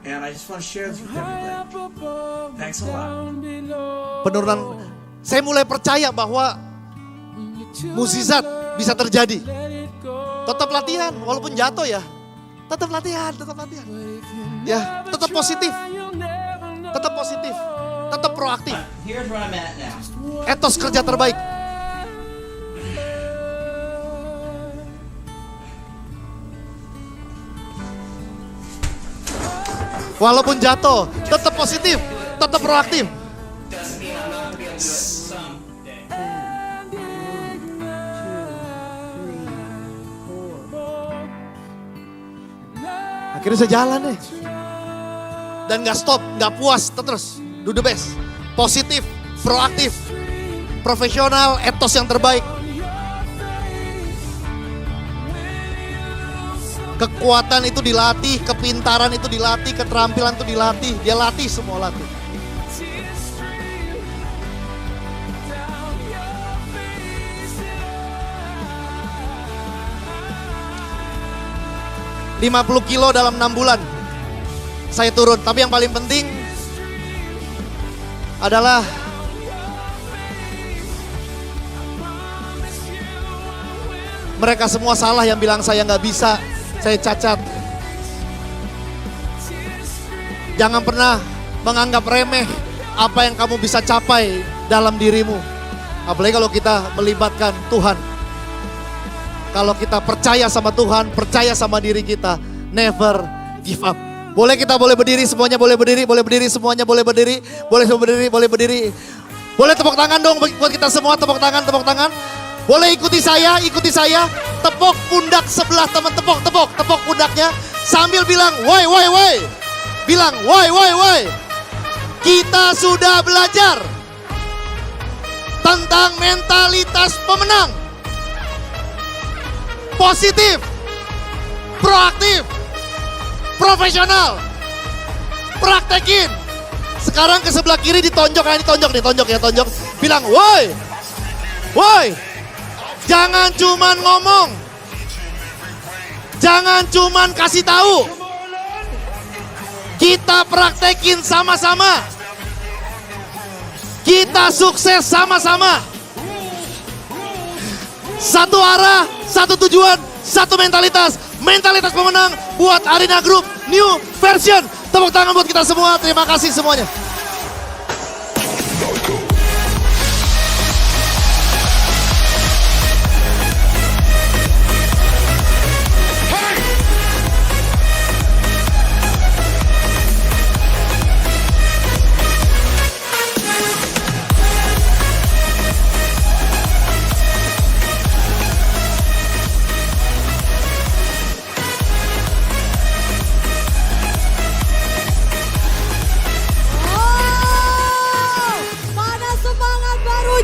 And I just want to share this with everybody. Thanks a lot. Penurunan, saya mulai percaya bahwa mukjizat bisa terjadi. Tetap latihan, walaupun jatuh ya. Tetap latihan. Ya, tetap positif. Tetap proaktif. Here's where I'm at now. Etos kerja terbaik. Walaupun jatuh, tetap positif, tetap proaktif. Akhirnya saya jalan deh. Dan gak stop, gak puas, terus. Do the best. Positif, proaktif, profesional, etos yang terbaik. Kekuatan itu dilatih, kepintaran itu dilatih, keterampilan itu dilatih. Dia latih, semua latih. ...50 kilo dalam 6 bulan... ...saya turun. Tapi yang paling penting... ...adalah... ...mereka semua salah yang bilang saya nggak bisa... ...saya cacat. Jangan pernah menganggap remeh... ...apa yang kamu bisa capai dalam dirimu. Apalagi kalau kita melibatkan Tuhan. Kalau kita percaya sama Tuhan, percaya sama diri kita, never give up. Boleh berdiri, semuanya boleh berdiri, semuanya boleh berdiri, boleh berdiri. Boleh tepuk tangan dong buat kita semua, tepuk tangan. Boleh ikuti saya, tepuk pundak sebelah teman, tepuk pundaknya sambil bilang, woi. Bilang, woi. Kita sudah belajar tentang mentalitas pemenang. Positif, proaktif, profesional, praktekin. Sekarang ke sebelah kiri ditonjok. Bilang, woi. Jangan cuman ngomong. Jangan cuman kasih tahu. Kita praktekin sama-sama. Kita sukses sama-sama. Satu arah, satu tujuan, satu mentalitas. Mentalitas pemenang buat Arena Group New Version. Tepuk tangan buat kita semua. Terima kasih semuanya.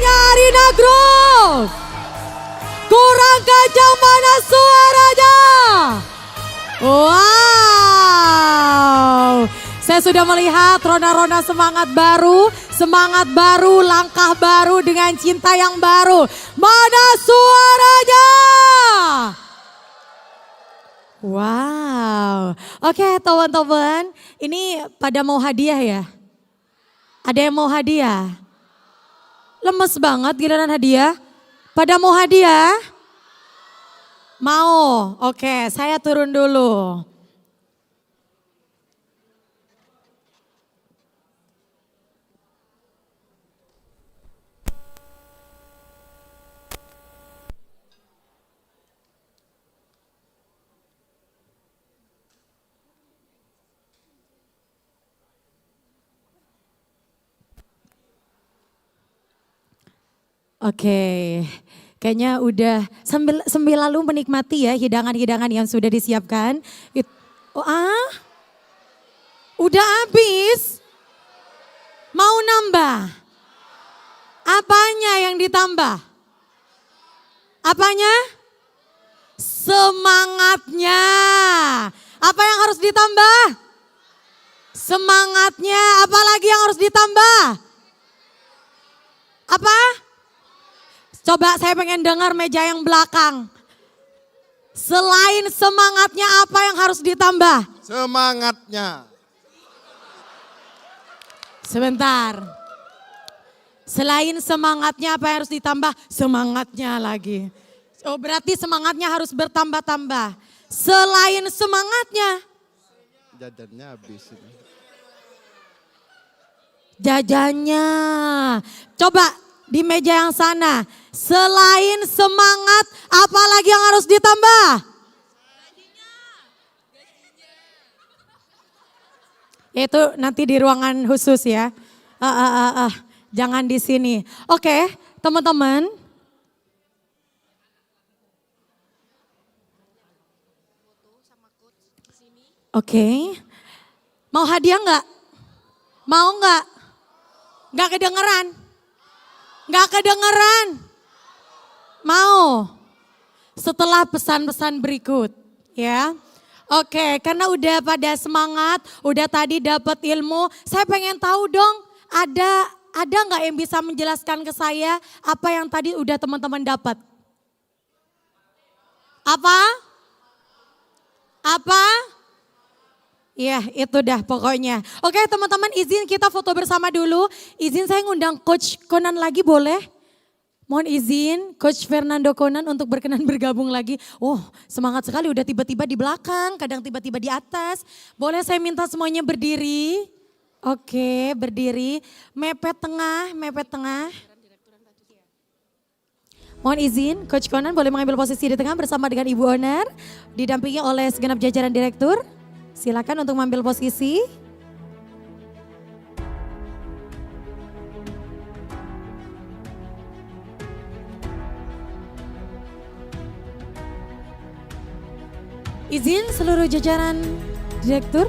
Arena Group. Kurang kencang mana suaranya? Wow. Saya sudah melihat rona-rona semangat baru, langkah baru dengan cinta yang baru. Mana suaranya? Wow. Oke teman-teman, ini pada mau hadiah ya? Ada yang mau hadiah? Lemes banget giliran hadiah. Pada mau hadiah? Mau. Oke, saya turun dulu. Oke, kayaknya udah sambil lalu menikmati ya hidangan-hidangan yang sudah disiapkan. Udah habis? Mau nambah? Apanya yang ditambah? Apanya? Semangatnya. Apa yang harus ditambah? Semangatnya. Apalagi yang harus ditambah? Apa? Coba saya pengen dengar meja yang belakang. Selain semangatnya apa yang harus ditambah? Semangatnya. Sebentar. Selain semangatnya apa yang harus ditambah? Semangatnya lagi. Oh berarti semangatnya harus bertambah-tambah. Selain semangatnya. Jajannya habis ini. Jajannya. Coba di meja yang sana. Selain semangat, apalagi yang harus ditambah? Itu nanti di ruangan khusus ya. Jangan di sini. Oke, teman-teman. Oke. Mau hadiah nggak? Mau nggak? Nggak kedengeran? Nggak kedengeran? Mau? Setelah pesan-pesan berikut ya. Oke, karena udah pada semangat, udah tadi dapat ilmu, saya pengen tahu dong ada nggak yang bisa menjelaskan ke saya apa yang tadi udah teman-teman dapat? Apa? Apa? Ya itu dah pokoknya. Oke teman-teman izin kita foto bersama dulu. Izin saya ngundang Coach Conan lagi boleh? Mohon izin Coach Fernando Conan untuk berkenan bergabung lagi. Oh semangat sekali udah tiba-tiba di belakang, kadang tiba-tiba di atas. Boleh saya minta semuanya berdiri? Oke berdiri, mepet tengah, mepet tengah. Mohon izin Coach Conan boleh mengambil posisi di tengah bersama dengan Ibu Owner. Didampingi oleh segenap jajaran direktur. Silakan untuk mengambil posisi. Izin seluruh jajaran direktur.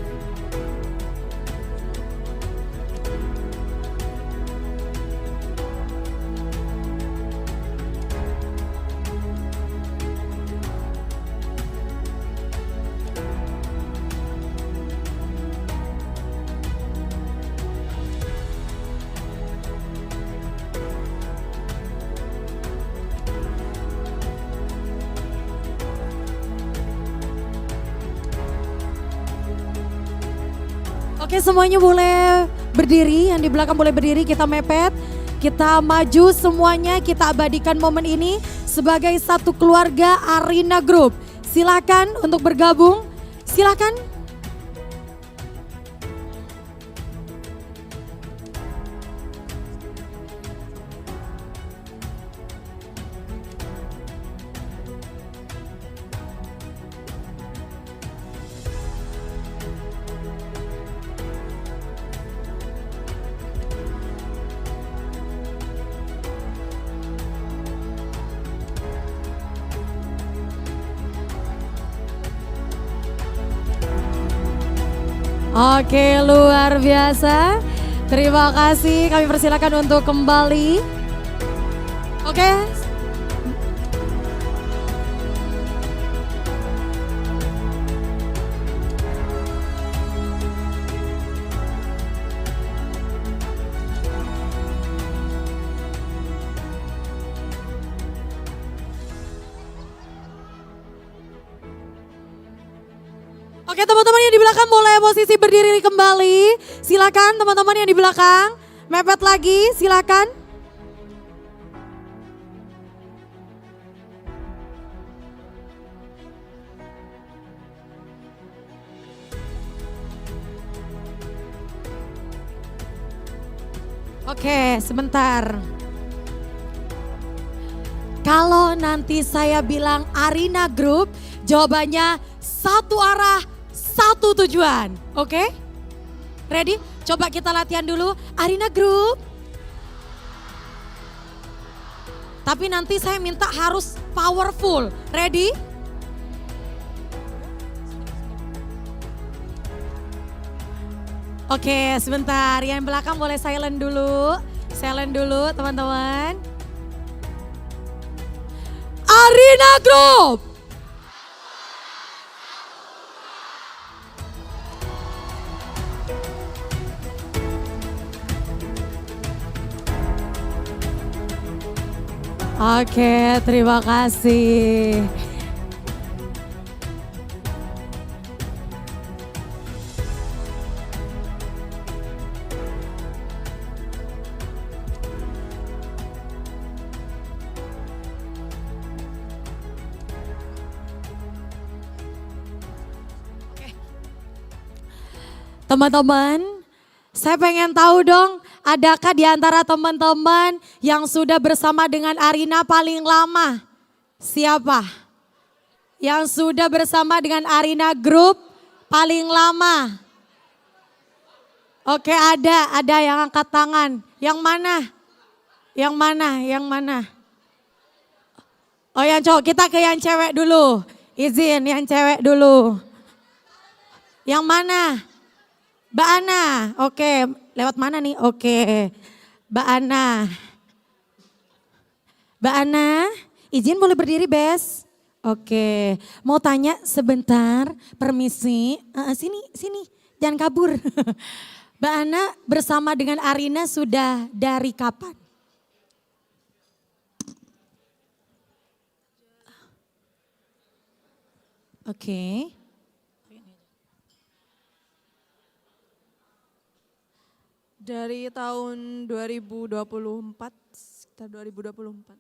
Oke, semuanya boleh berdiri, yang di belakang boleh berdiri, kita mepet. Kita maju semuanya, kita abadikan momen ini sebagai satu keluarga Arina Group. Silakan untuk bergabung, silakan. Oke, luar biasa. Terima kasih, kami persilakan untuk kembali. Oke. Oke, teman-teman yang di belakang boleh posisi berdiri kembali. Silakan teman-teman yang di belakang. Mepet lagi, silakan. Oke, sebentar. Kalau nanti saya bilang Arina Group, jawabannya satu arah, satu tujuan. Oke? Ready? Coba kita latihan dulu. Arina Group. Tapi nanti saya minta harus powerful. Ready? Oke, sebentar. Yang belakang boleh silent dulu. Silent dulu, teman-teman. Arina Group. Oke, terima kasih. Teman-teman, saya pengen tahu dong, adakah di antara teman-teman yang sudah bersama dengan Arina paling lama? Siapa? Yang sudah bersama dengan Arina Group paling lama? Oke, ada yang angkat tangan. Yang mana? Yang mana? Yang mana? Oh, yang cowok, kita ke yang cewek dulu. Izin, yang cewek dulu. Yang mana? Mbak Ana, oke, lewat mana nih? Oke, Mbak Ana. Mbak Ana, izin boleh berdiri, Bes? Oke, mau tanya sebentar, permisi. Sini, jangan kabur. Mbak Ana bersama dengan Arina sudah dari kapan? Oke. Dari tahun 2024, sekitar 2024.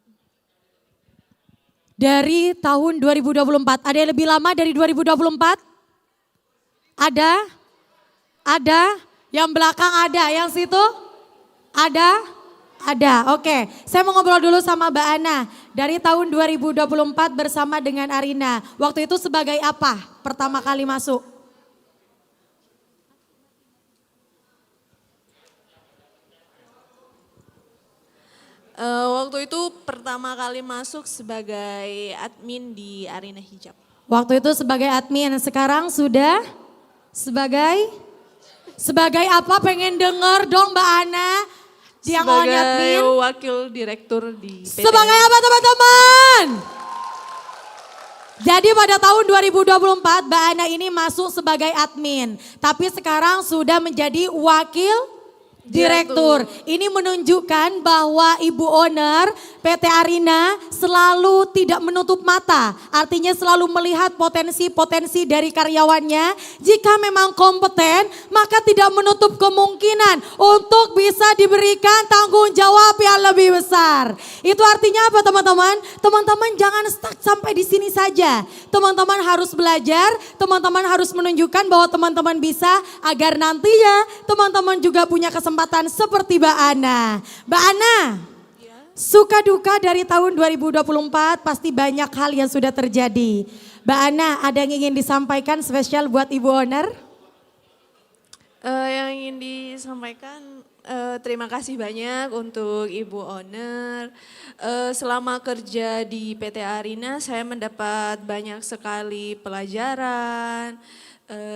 Dari tahun 2024, ada yang lebih lama dari 2024? Ada? Ada? Yang belakang ada, yang situ? Ada? Ada, oke. Saya mau ngobrol dulu sama Mbak Ana. Dari tahun 2024 bersama dengan Arina. Waktu itu sebagai apa pertama kali masuk? Waktu itu pertama kali masuk sebagai admin di Arina Hijab. Waktu itu sebagai admin, sekarang sudah sebagai apa? Pengen denger dong Mbak Ana. Yang awalnya admin. Sebagai wakil direktur di PT. Sebagai apa teman-teman? Jadi pada tahun 2024 Mbak Ana ini masuk sebagai admin. Tapi sekarang sudah menjadi wakil Direktur. Ini menunjukkan bahwa Ibu Owner PT Arina selalu tidak menutup mata. Artinya selalu melihat potensi-potensi dari karyawannya. Jika memang kompeten, maka tidak menutup kemungkinan untuk bisa diberikan tanggung jawab yang lebih besar. Itu artinya apa teman-teman? Teman-teman jangan stuck sampai di sini saja. Teman-teman harus belajar, teman-teman harus menunjukkan bahwa teman-teman bisa agar nantinya teman-teman juga punya kesempatan seperti Mbak Ana. Mbak Ana, suka duka dari tahun 2024 pasti banyak hal yang sudah terjadi. Mbak Ana, ada yang ingin disampaikan spesial buat Ibu Owner? Yang ingin disampaikan, terima kasih banyak untuk Ibu Owner. Selama kerja di PT Arina, saya mendapat banyak sekali pelajaran,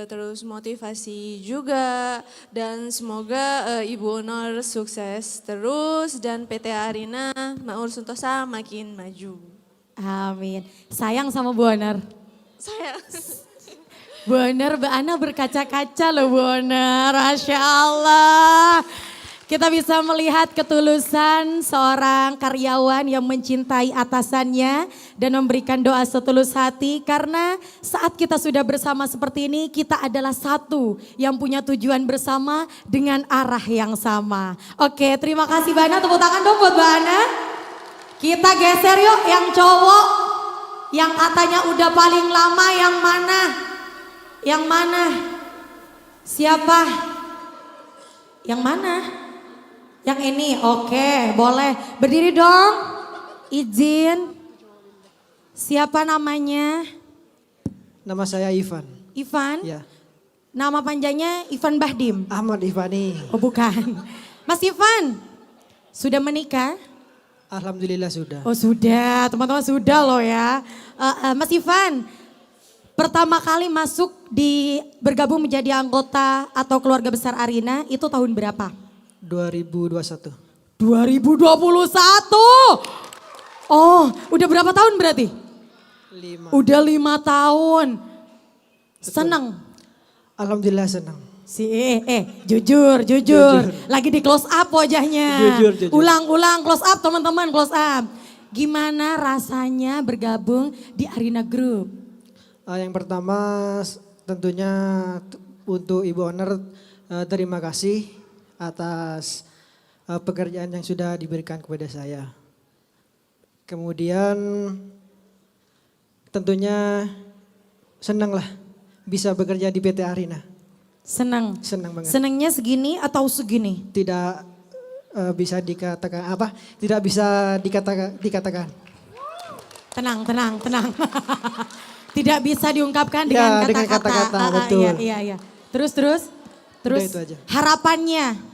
terus motivasi juga, dan semoga Ibu Owner sukses terus dan PT Arina Makmur Sentosa makin maju. Amin. Sayang sama Bu Owner. Saya Bu Owner, Mbak Ana berkaca-kaca loh Bu Owner, Masya Allah. Kita bisa melihat ketulusan seorang karyawan yang mencintai atasannya dan memberikan doa setulus hati. Karena saat kita sudah bersama seperti ini, kita adalah satu yang punya tujuan bersama dengan arah yang sama. Oke, terima kasih Mbak Ana, tepuk tangan dong buat Mbak Ana. Kita geser yuk yang cowok. Yang katanya udah paling lama yang mana? Yang mana? Siapa? Yang mana? Yang ini, oke, boleh. Berdiri dong, izin. Siapa namanya? Nama saya Ivan. Ivan? Ya. Nama panjangnya Ivan Bahdim? Ahmad Ivani. Oh bukan. Mas Ivan, sudah menikah? Alhamdulillah sudah. Oh sudah, teman-teman sudah loh ya. Mas Ivan, pertama kali masuk bergabung menjadi anggota atau keluarga besar Arina itu tahun berapa? 2021. 2021. Oh, udah berapa tahun berarti? 5. Udah 5 tahun. Senang? Alhamdulillah senang. Jujur. Lagi di close up wajahnya. Jujur. Ulang close up teman-teman, close up. Gimana rasanya bergabung di Arina Group? Yang pertama tentunya untuk Ibu Owner terima kasih atas pekerjaan yang sudah diberikan kepada saya. Kemudian tentunya senanglah bisa bekerja di PT Arina. Senang banget. Senangnya segini atau segini? Tidak bisa dikatakan apa? Tidak bisa dikatakan. Tenang. Tidak bisa diungkapkan dengan kata-kata. Betul. Iya. Terus itu aja. Harapannya?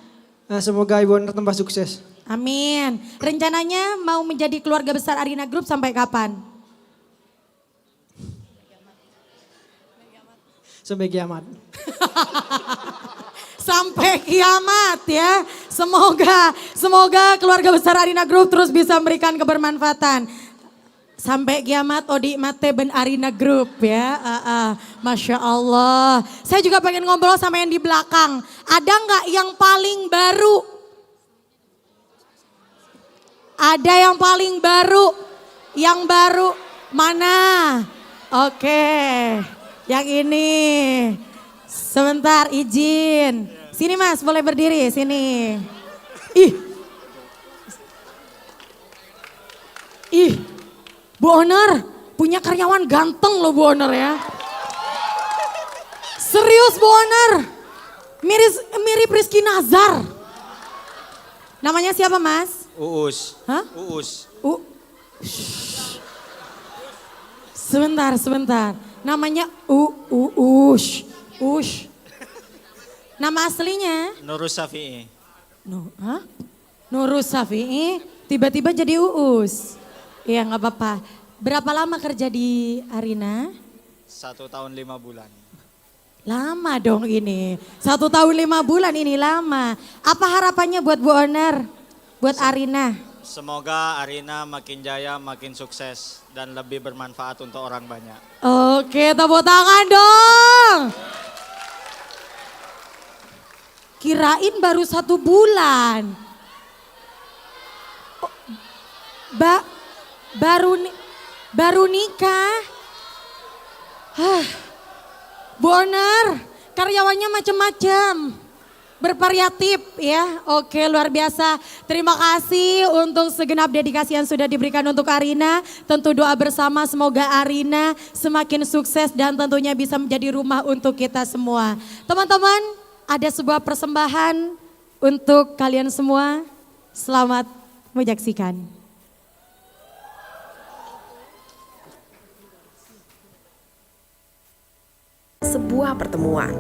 Semoga Ibu Owner tambah sukses. Amin. Rencananya mau menjadi keluarga besar Arina Group sampai kapan? Sampai kiamat. Sampai kiamat ya. Semoga keluarga besar Arina Group terus bisa memberikan kebermanfaatan. Sampai kiamat Odi Mate Ben Arina Group ya. Masya Allah. Saya juga pengen ngobrol sama yang di belakang. Ada nggak yang paling baru? Ada yang paling baru? Yang baru mana? Oke. Yang ini. Sebentar izin. Sini Mas, boleh berdiri sini. Ih. Bu Owner punya karyawan ganteng loh Bu Owner ya. Serius Bu Owner. Mirip Rizky Nazar. Namanya siapa Mas? Uus. Hah? Uus. Sebentar. Namanya Uus. Nama aslinya? Nurus Safi'i. Nurus Safi'i tiba-tiba jadi Uus. Iya nggak apa-apa. Berapa lama kerja di Arina? 1 tahun 5 bulan. Lama dong ini. 1 tahun 5 bulan ini lama. Apa harapannya buat Bu Owner? Buat Arina? Semoga Arina makin jaya, makin sukses dan lebih bermanfaat untuk orang banyak. Oke, tepuk tangan dong. Kirain baru 1 bulan. Baru nikah. Bu Owner, Karyawannya macam-macam. Bervariatif ya. Oke, luar biasa. Terima kasih untuk segenap dedikasi yang sudah diberikan untuk Arina. Tentu doa bersama semoga Arina semakin sukses dan tentunya bisa menjadi rumah untuk kita semua. Teman-teman, ada sebuah persembahan untuk kalian semua. Selamat menyaksikan. Sebuah pertemuan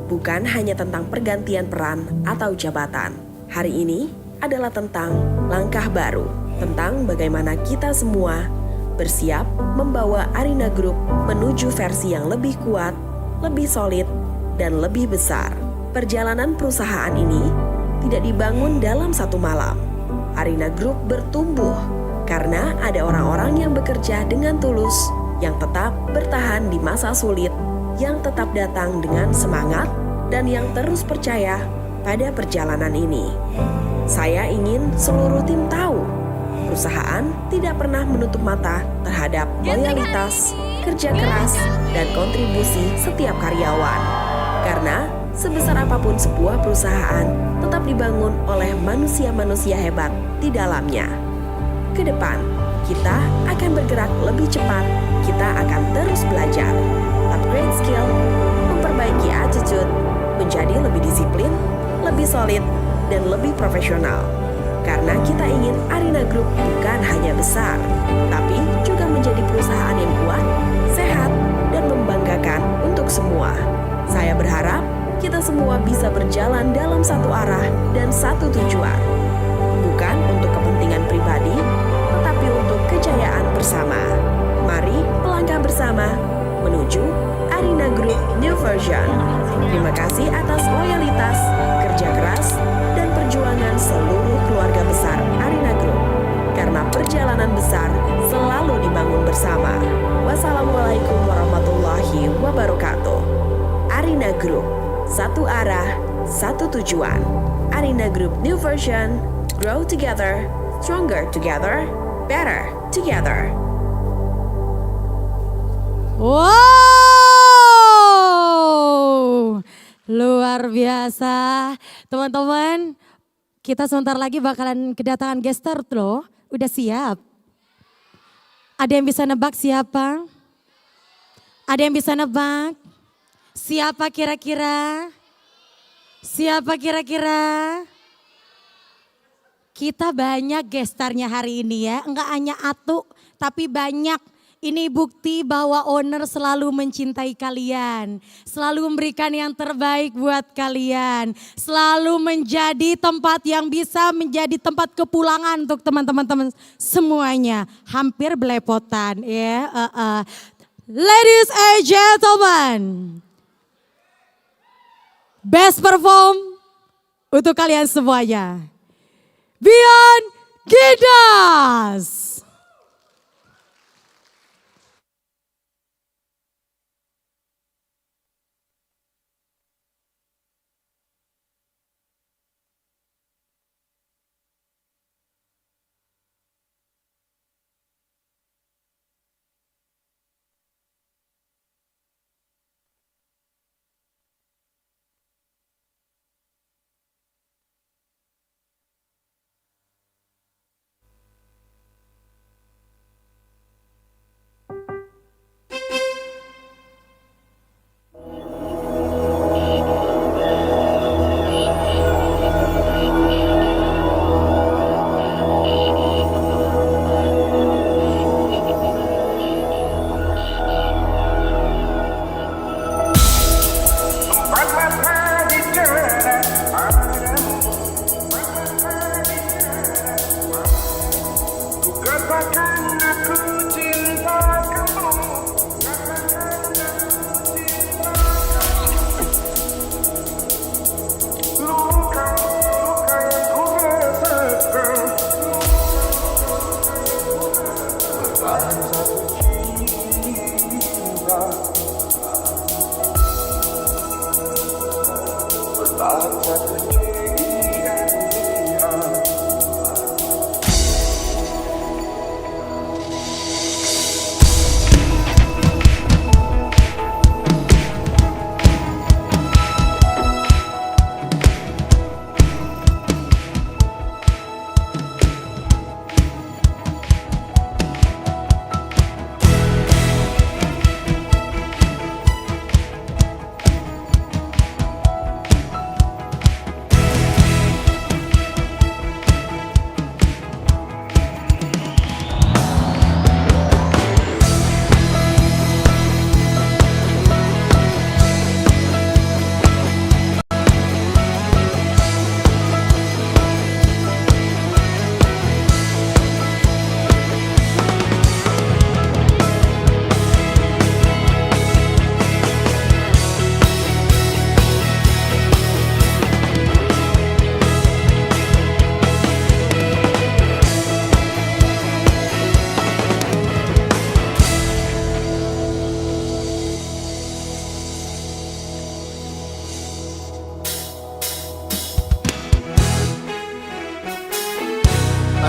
bukan hanya tentang pergantian peran atau jabatan. Hari ini adalah tentang langkah baru, tentang bagaimana kita semua bersiap membawa Arina Group menuju versi yang lebih kuat, lebih solid, dan lebih besar. Perjalanan perusahaan ini tidak dibangun dalam satu malam. Arina Group bertumbuh karena ada orang-orang yang bekerja dengan tulus, yang tetap bertahan di masa sulit, yang tetap datang dengan semangat, dan yang terus percaya pada perjalanan ini. Saya ingin seluruh tim tahu, perusahaan tidak pernah menutup mata terhadap loyalitas, kerja keras, dan kontribusi setiap karyawan. Karena sebesar apapun sebuah perusahaan tetap dibangun oleh manusia-manusia hebat di dalamnya. Ke depan, kita akan bergerak lebih cepat, kita akan terus belajar, upgrade skill, memperbaiki attitude, menjadi lebih disiplin, lebih solid, dan lebih profesional. Karena kita ingin Arina Group bukan hanya besar, tapi juga menjadi perusahaan yang kuat, sehat, dan membanggakan untuk semua. Saya berharap kita semua bisa berjalan dalam satu arah dan satu tujuan. Bukan untuk kepentingan pribadi, tetapi untuk kejayaan bersama. Mari melangkah bersama menuju Arina Group New Version. Terima kasih atas loyalitas, kerja keras, dan perjuangan seluruh keluarga besar Arina Group. Karena perjalanan besar selalu dibangun bersama. Wassalamualaikum warahmatullahi wabarakatuh. Arina Group, satu arah, satu tujuan. Arina Group New Version, grow together, stronger together, better together. Wow, luar biasa. Teman-teman, kita sebentar lagi bakalan kedatangan guest star loh. Udah siap? Ada yang bisa nebak siapa? Ada yang bisa nebak? Siapa kira-kira? Siapa kira-kira? Kita banyak guest starnya hari ini ya. Enggak hanya Atu, tapi banyak. Ini bukti bahwa owner selalu mencintai kalian. Selalu memberikan yang terbaik buat kalian. Selalu menjadi tempat yang bisa menjadi tempat kepulangan untuk teman-teman semuanya. Hampir belepotan ya. Ladies and gentlemen. Best perform untuk kalian semuanya. Beyond Gidas.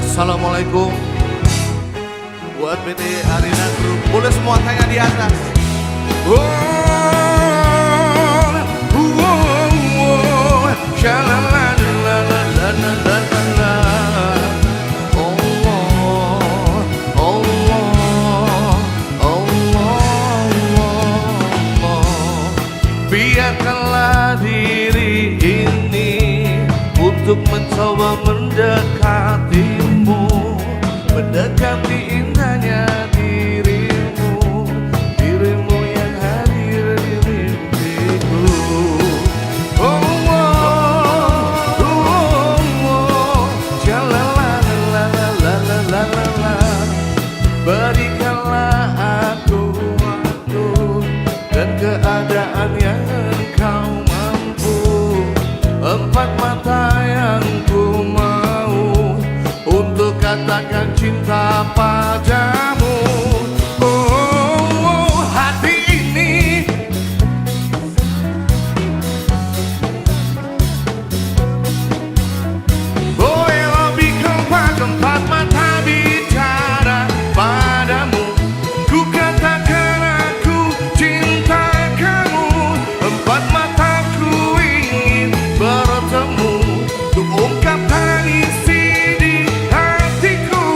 Assalamualaikum. Buat PT Arina Group, boleh semua tangan di atas. Biarkanlah diri ini untuk mencoba mendekatimu, mendekati indahnya dirimu, dirimu yang hadir di mimpiku. Oh, oh, oh, oh, jalalalalalalalalala. Berikanlah aku waktu dan keadaan yang engkau mampu, empat mata yang ku mau untuk katakan cinta padamu. Oh, hati ini boleh lebih keempat mata bicara padamu. Ku katakan aku cinta kamu, empat mataku ingin bertemu untuk ungkapkan isi di hatiku.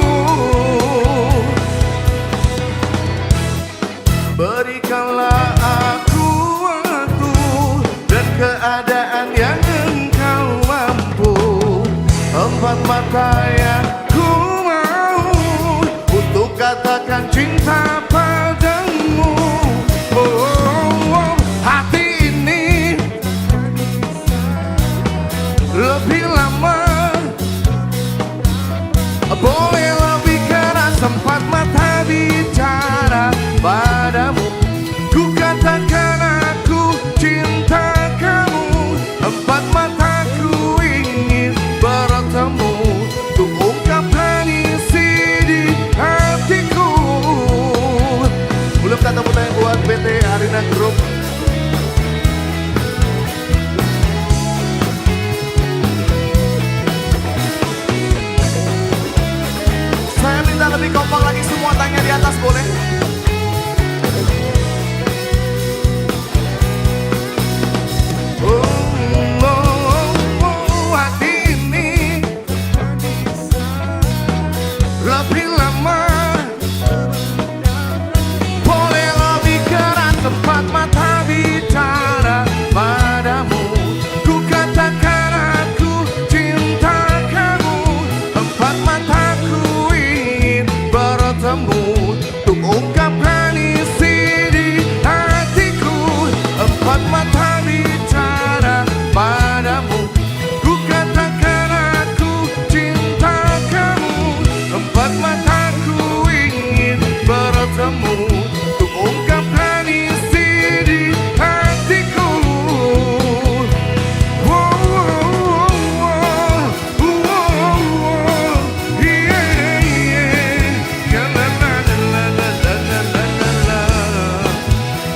Berikanlah aku waktu dan keadaan yang engkau mampu, empat mata yang ku mau untuk katakan cinta padamu. Oh, hati ini lebih lama, boleh lebih keras, empat mata bicara padamu. Ku katakan aku cinta kamu, empat mataku ingin bertemu untuk ungkapkan isi di hatiku. Belum kata putar buat PT Arina Group. Saya minta lebih kompak lagi, semua tangannya di atas boleh. Hati ini lebih lama, boleh lebih keras, empat mata bicara padamu. Ku katakan aku cinta kamu, empat mataku ingin bertemu untuk ungkapkan isi di hatiku. Empat mata bicara padamu. Ku katakan aku cinta kamu, empat mataku ingin bertemu untuk ungkapkan isi di hatiku. Oh, oh, oh, oh, oh, oh, yeah, yeah. La, la, la, la, la, la, la, la, la.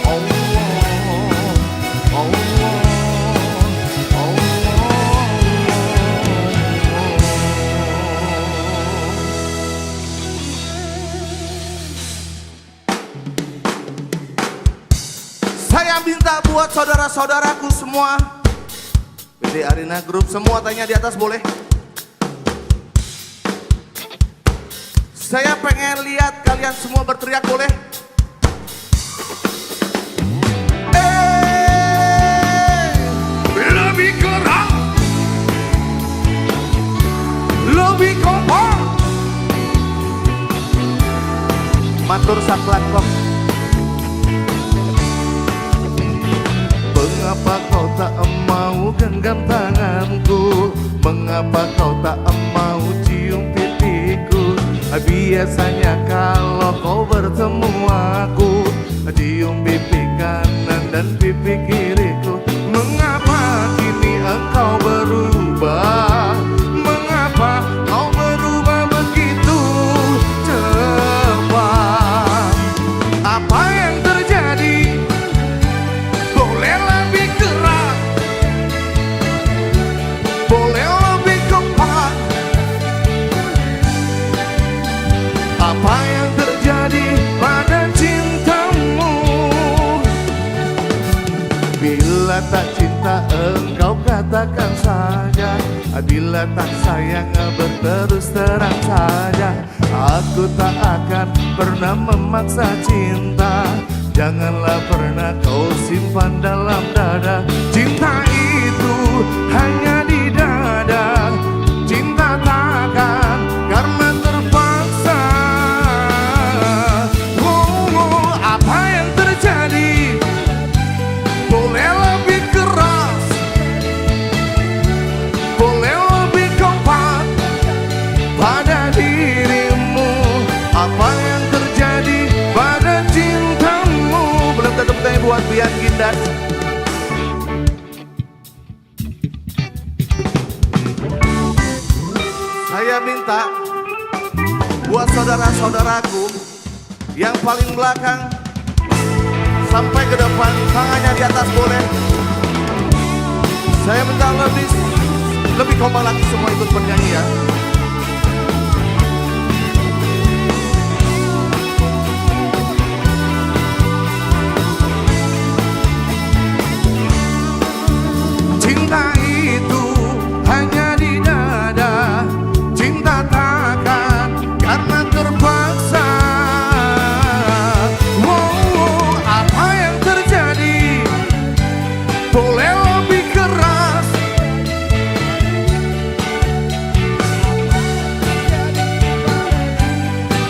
Oh, oh, oh, saya minta buat saudara-saudaraku semua, PT Arina Group, semua tanya di atas boleh. Saya pengen lihat kalian semua berteriak boleh. Lebih keras, lebih kompak. Matur saklan kok. Mengapa kau tak mau genggam tanganku? Mengapa kau tak mau cium pipiku? Biasanya kalau kau bertemu aku, cium pipi kanan dan pipi kiriku. Mengapa kini engkau berubah? Mengapa kau berubah begitu cepat? Apa yang terjadi? Boleh lebih keras, boleh lebih kompak. katakan saja, bila tak sayang berterus terang saja. Aku tak akan pernah memaksa cinta, janganlah pernah kau simpan dalam dada. Cinta itu hanya di dada, cinta takkan karena terpaksa. Apa yang terjadi? Boleh lebih keras, boleh lebih kompak pada dirimu. Apa yang terjadi pada cintamu? Belum tepuk tangan buat Bian Gindas. Saya minta buat saudara-saudaraku yang paling belakang sampai ke depan, tangannya di atas boleh. Saya minta lebih kompak lagi, semua ikut bernyanyi ya. Cinta itu hanya di dada, cinta takkan karena terpaksa. Apa yang terjadi? Boleh lebih keras,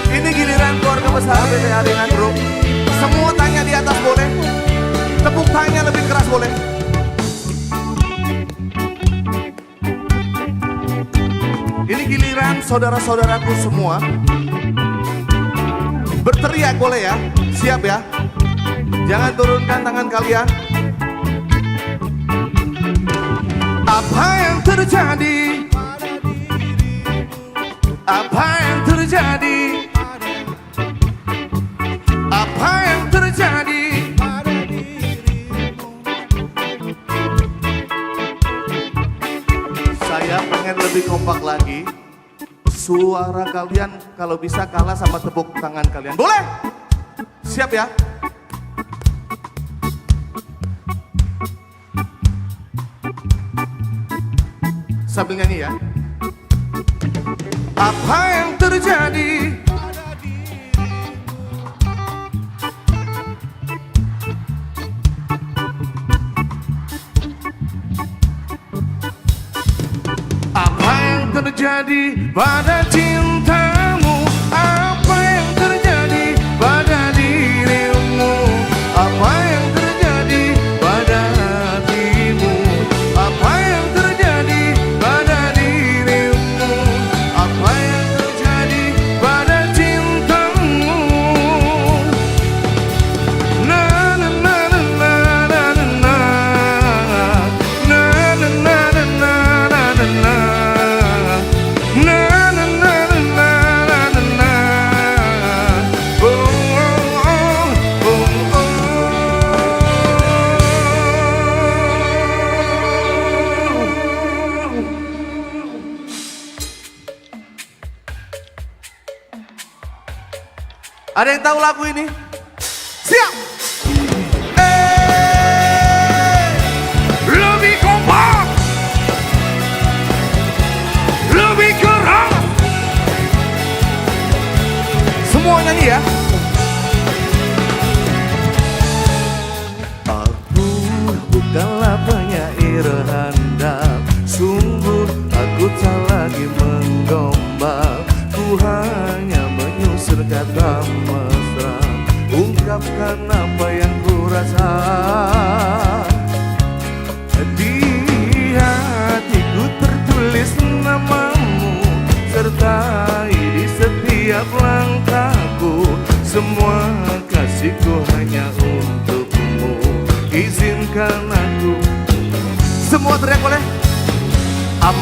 ini giliran keluarga besar PT Arina Group. Semua tanya di atas boleh, tepuk tangannya lebih keras boleh. Ini giliran saudara-saudaraku semua. Berteriak boleh ya, siap ya. Jangan turunkan tangan kalian. Apa yang terjadi? Apa yang terjadi? Apa yang terjadi? Saya pengen lebih kompak lagi. Suara kalian kalau bisa kalah sama tepuk tangan kalian. Boleh? Siap ya? Sambil nyanyi ya. Apa yang terjadi? Apa yang terjadi pada cintamu? Apa yang terjadi pada dirimu? Apa yang terjadi pada hatimu? Apa yang terjadi pada dirimu? Apa yang terjadi pada cintamu? Na na na na na na na na na na na na na na na. Ada yang tahu lagu ini? Siap! Lebih kompak, lebih keras. Semua nyanyi ya. Aku bukanlah penyair handal, sungguh aku tak lagi menggombal. Ku hanya menyusun kata mesra, ungkapkan apa yang ku rasa. Di hatiku tertulis namamu, sertai di setiap langkahku. Semua kasihku hanya untukmu, izinkan aku. Semua teriak boleh.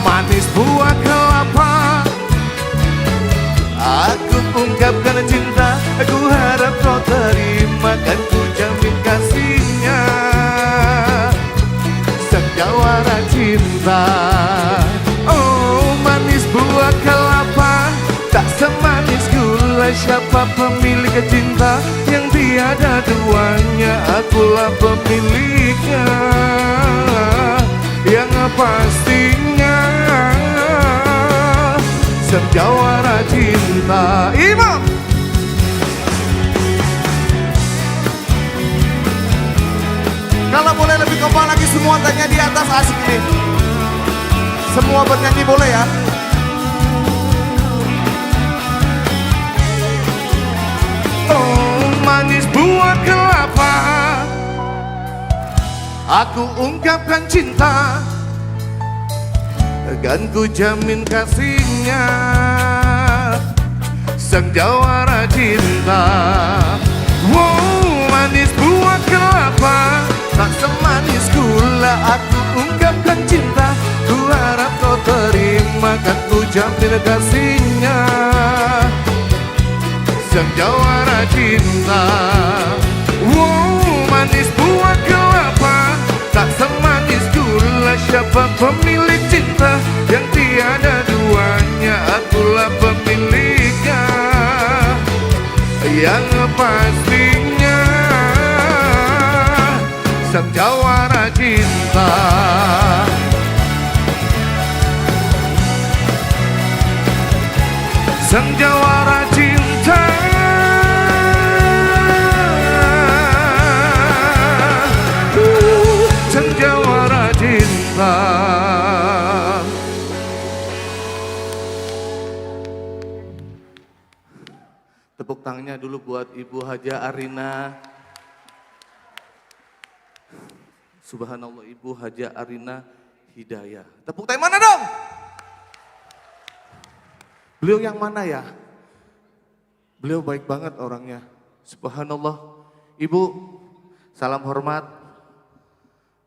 Manis buah kelapa, aku ungkapkan cinta, aku harap kau terima, kan ku jamin kasihnya sejawara cinta. Oh manis buah kelapa, tak semanis gula. Siapa pemilik cinta yang tiada duanya? Akulah pemiliknya yang pastinya senjawara cinta. Imam. Kalau boleh lebih kompak lagi semua tanya di atas, asik ini. Semua bernyanyi boleh ya. Oh manis buah kelapa, aku ungkapkan cinta, dan ku jamin kasihnya, sang jawara cinta. Wow manis buah kelapa, tak semanis gula, aku ungkapkan cinta, ku harap kau terima, kan ku jamin kasihnya, sang jawara cinta. Wow manis buah kelapa, tak semanis gula, siapa pemilik cinta yang tiada duanya, akulah pemiliknya, yang pastinya sang jawara cinta. Sang jawara cinta, sang jawara cinta. Tepuk tangannya dulu buat Ibu Haja Arina. Subhanallah, Ibu Haja Arina Hidayah. Tepuk tangan mana dong? Beliau yang mana ya? Beliau baik banget orangnya. Subhanallah. Ibu, salam hormat.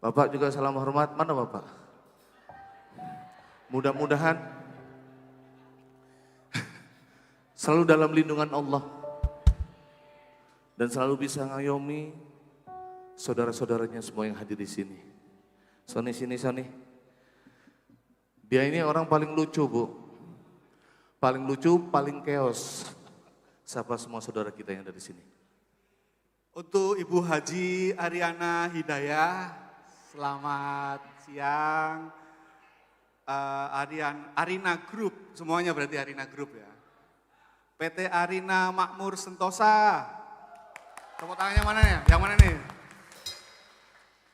Bapak juga salam hormat. Mana Bapak? Mudah-mudahan selalu dalam lindungan Allah. Dan selalu bisa ngayomi saudara-saudaranya semua yang hadir di sini. Sony sini Sony. Dia ini orang paling lucu Bu. Paling lucu, paling chaos. Sapa semua saudara kita yang ada di sini. Untuk Ibu Haji Ariana Hidayah, selamat siang. Arina Group, semuanya berarti Arina Group ya. PT Arina Makmur Sentosa. Tepuk tangannya mana ya? Yang mana nih?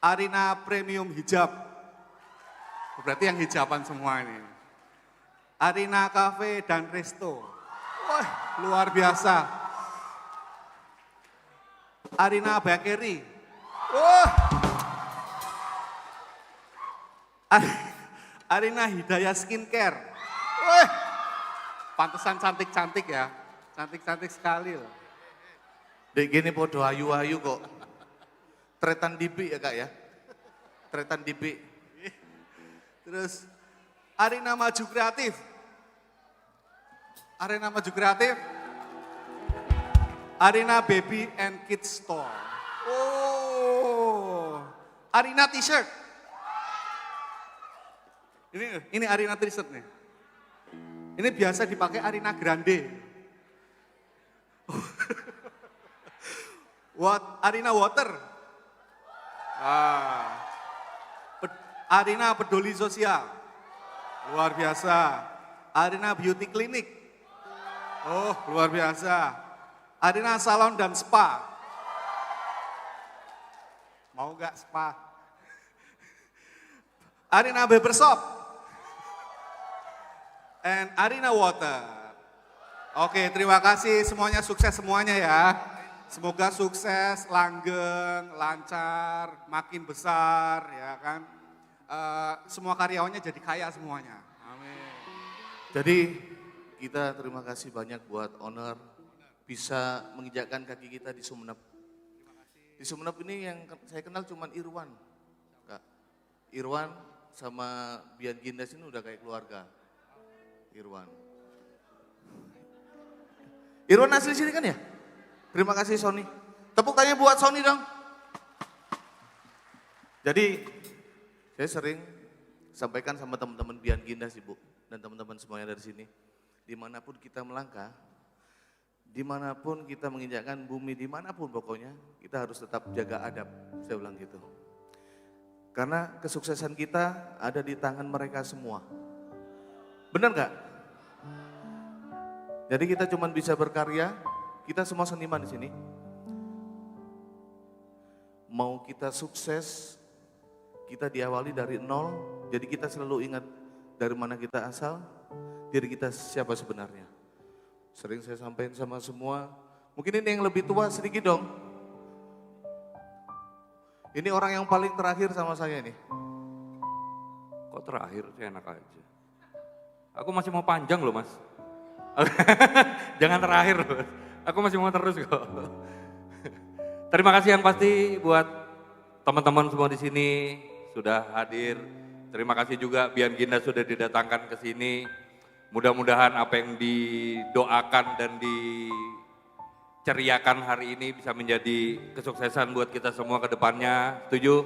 Arina Premium Hijab. Berarti yang hijaban semua ini. Arina Cafe dan Resto. Wah, luar biasa. Arina Bakery. Wah. Arina Hidayah Skincare. Wah. Pantesan cantik-cantik ya. Cantik-cantik sekali loh. Dek gini podo ayu-ayu kok. Tretan dibi ya Kak ya. Tretan dibi. Terus Arina Maju Kreatif. Arina Maju Kreatif. Arina Baby and Kids Store. Oh. Arina T-shirt. Ini Arina T-shirt nih. Ini biasa dipakai Arina Grande. Arina Water. Arina Peduli Sosial. Luar biasa. Arina Beauty Clinic. Oh, luar biasa. Arina Salon dan Spa. Mau gak spa? Arina Barbershop. And Arina Water. Oke, terima kasih semuanya, sukses semuanya ya. Semoga sukses, langgeng, lancar, makin besar ya kan. Semua karyawannya jadi kaya semuanya. Amin. Jadi kita terima kasih banyak buat owner bisa menginjakkan kaki kita di Sumenep. Di Sumenep ini yang saya kenal cuma Irwan. Kak. Irwan sama Bian Gindas ini udah kayak keluarga. Irwan. Irwan asli sini kan ya? Terima kasih Sony. Tepuk tangan buat Sony dong. Jadi saya sering sampaikan sama teman-teman Bian Gindas Ibu dan teman-teman semuanya dari sini. Dimanapun kita melangkah, dimanapun kita menginjakkan bumi, dimanapun pokoknya kita harus tetap jaga adab. Saya bilang gitu. Karena kesuksesan kita ada di tangan mereka semua. Benar nggak? Jadi kita cuma bisa berkarya, kita semua seniman di sini. Mau kita sukses, kita diawali dari nol, jadi kita selalu ingat dari mana kita asal, diri kita siapa sebenarnya. Sering saya sampaikan sama semua, mungkin ini yang lebih tua sedikit dong. Ini orang yang paling terakhir sama saya nih. Kok terakhir sih, enak aja. Aku masih mau panjang loh mas. Jangan terakhir loh. Aku masih mau terus kok. Terima kasih yang pasti buat teman-teman semua di sini sudah hadir. Terima kasih juga Bian Ginda sudah didatangkan ke sini. Mudah-mudahan apa yang didoakan dan diceriakan hari ini bisa menjadi kesuksesan buat kita semua ke depannya. Setuju?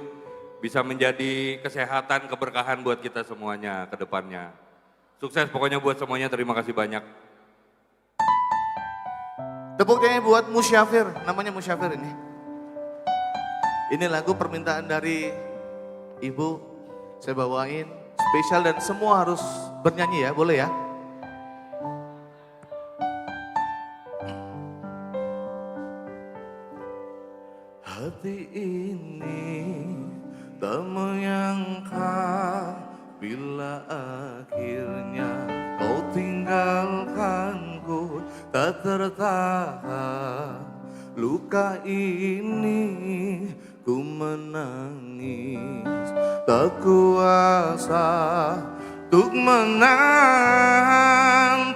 Bisa menjadi kesehatan, keberkahan buat kita semuanya ke depannya. Sukses pokoknya buat semuanya, terima kasih banyak. Tepuk tangan buat Musyafir, namanya Musyafir ini. Ini lagu permintaan dari Ibu, saya bawain spesial dan semua harus bernyanyi ya, boleh ya? Hati ini tak menyangka bila akhirnya kau tinggalkanku, tak tertahan luka ini ku menangis, tak kuasa untuk menahan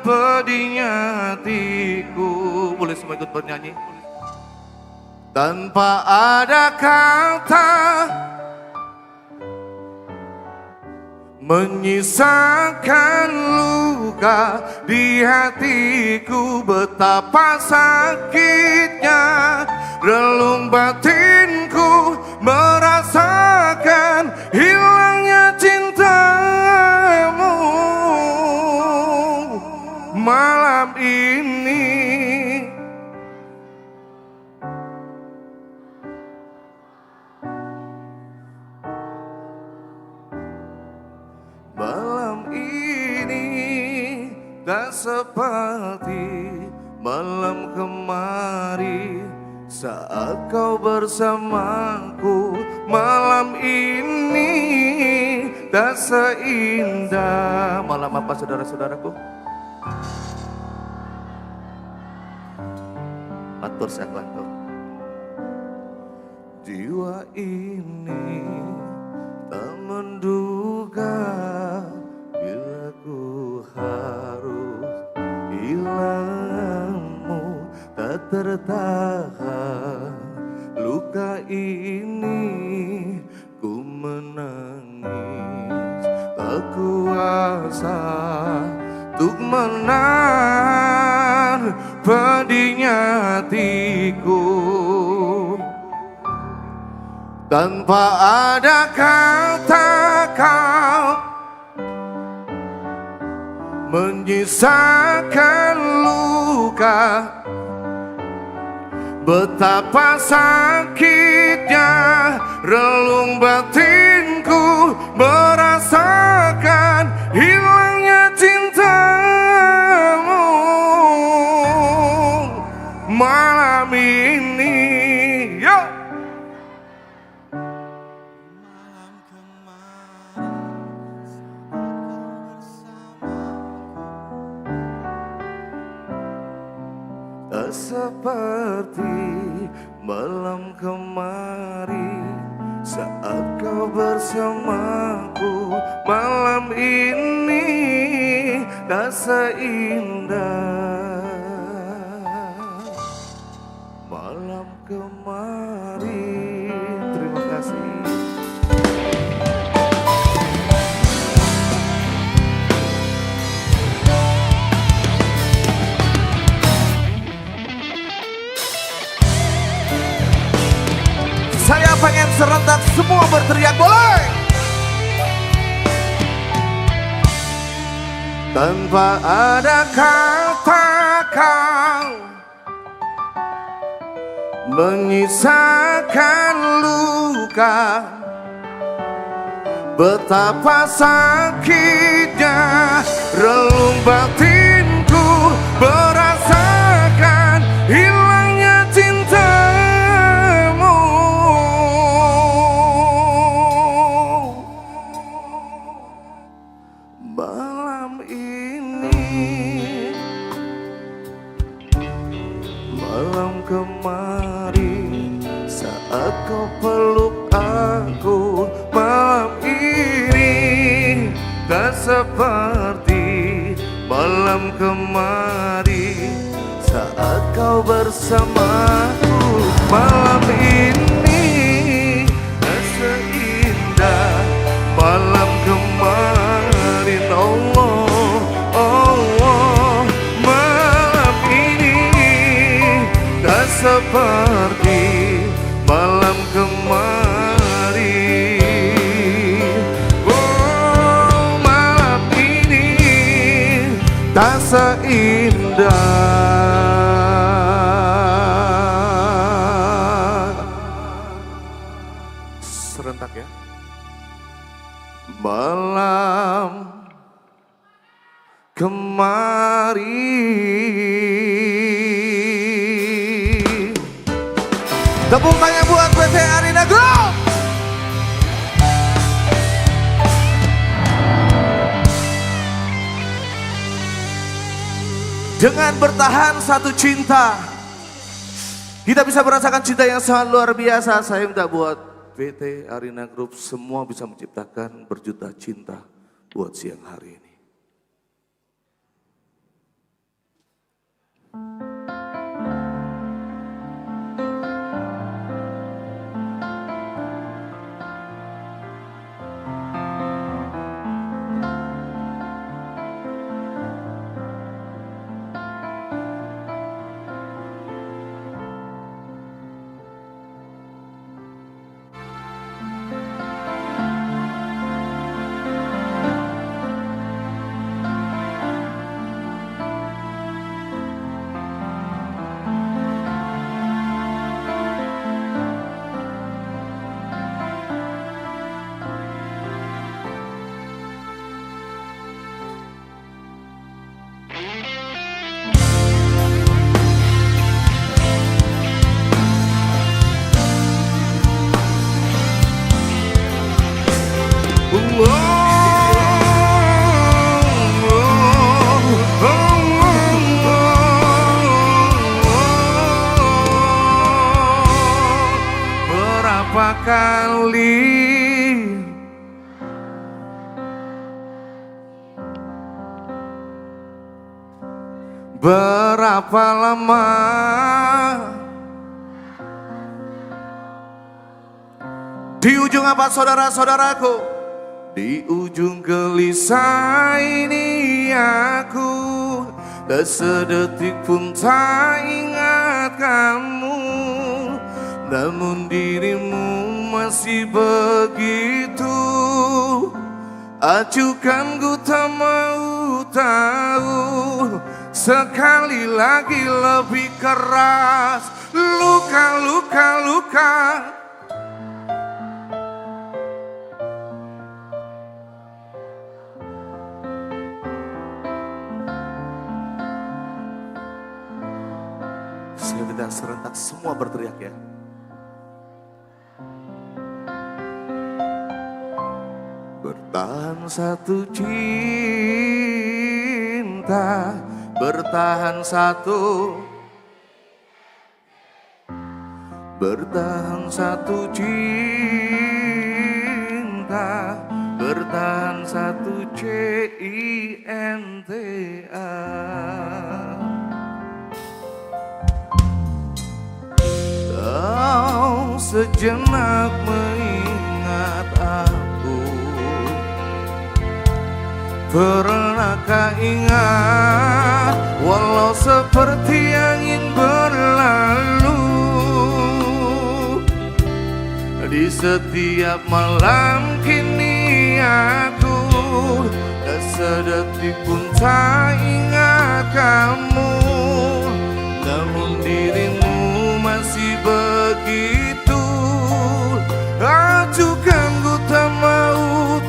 pedihnya hatiku. Boleh semua ikut bernyanyi? Tanpa ada kata menyisakan luka di hatiku, betapa sakitnya relung batinku merasakan hilangnya cintamu malam ini. Malam ini tak seperti malam kemarin saat kau bersamaku. Malam ini tak seindah. Malam apa saudara-saudaraku? Matur saklanto. Jiwa ini tak menduga bila ku harus hilangmu, tak tertahan luka ini ku menangis, tak kuasa untuk menahan pedihnya hatiku. Tanpa ada kata kau menyisakan luka, betapa sakitnya relung batinku merasakan hilangnya cintamu malam ini. Yo! Tak seperti malam kemarin saat kau bersamaku. Malam ini tak seindah malam kemarin. Terima kasih. Saya pengen serentak semua berteriak, boleh? Tanpa ada kata kau menyisakan luka, Betapa sakitnya relung batinku merasakan hilangnya cintamu. Malam ini, malam kemarin saat kau peluk aku, malam ini tak seperti malam kemarin saat kau bersamaku. Malam ini tak seindah malam kemarin. Allah, Allah, malam ini tak seperti malam kemarin. Oh, malam ini tak seindah. Serentak ya. Malam kemarin. Tepuk tangan buat PT Arina Group. Dengan bertahan satu cinta, kita bisa merasakan cinta yang sangat luar biasa. Saya minta buat PT Arina Group semua bisa menciptakan berjuta cinta buat siang hari ini. Berapa kali berapa lama di ujung apa saudara-saudaraku? Di ujung gelisah ini aku tak sedetik pun tak ingat kamu. Namun dirimu masih begitu acuhkan, ku tak mau tahu. Sekali lagi lebih keras, luka, luka, luka. Saya minta serentak semua berteriak ya. Bertahan satu cinta, bertahan satu, bertahan satu cinta, bertahan satu cinta. Kau sejenak mengingat aku. Pernahkah ingat walau seperti angin berlalu, di setiap malam kini aku tak sedetik pun tak ingat kamu. Namun dirimu masih begitu acuhkan, ku tak mau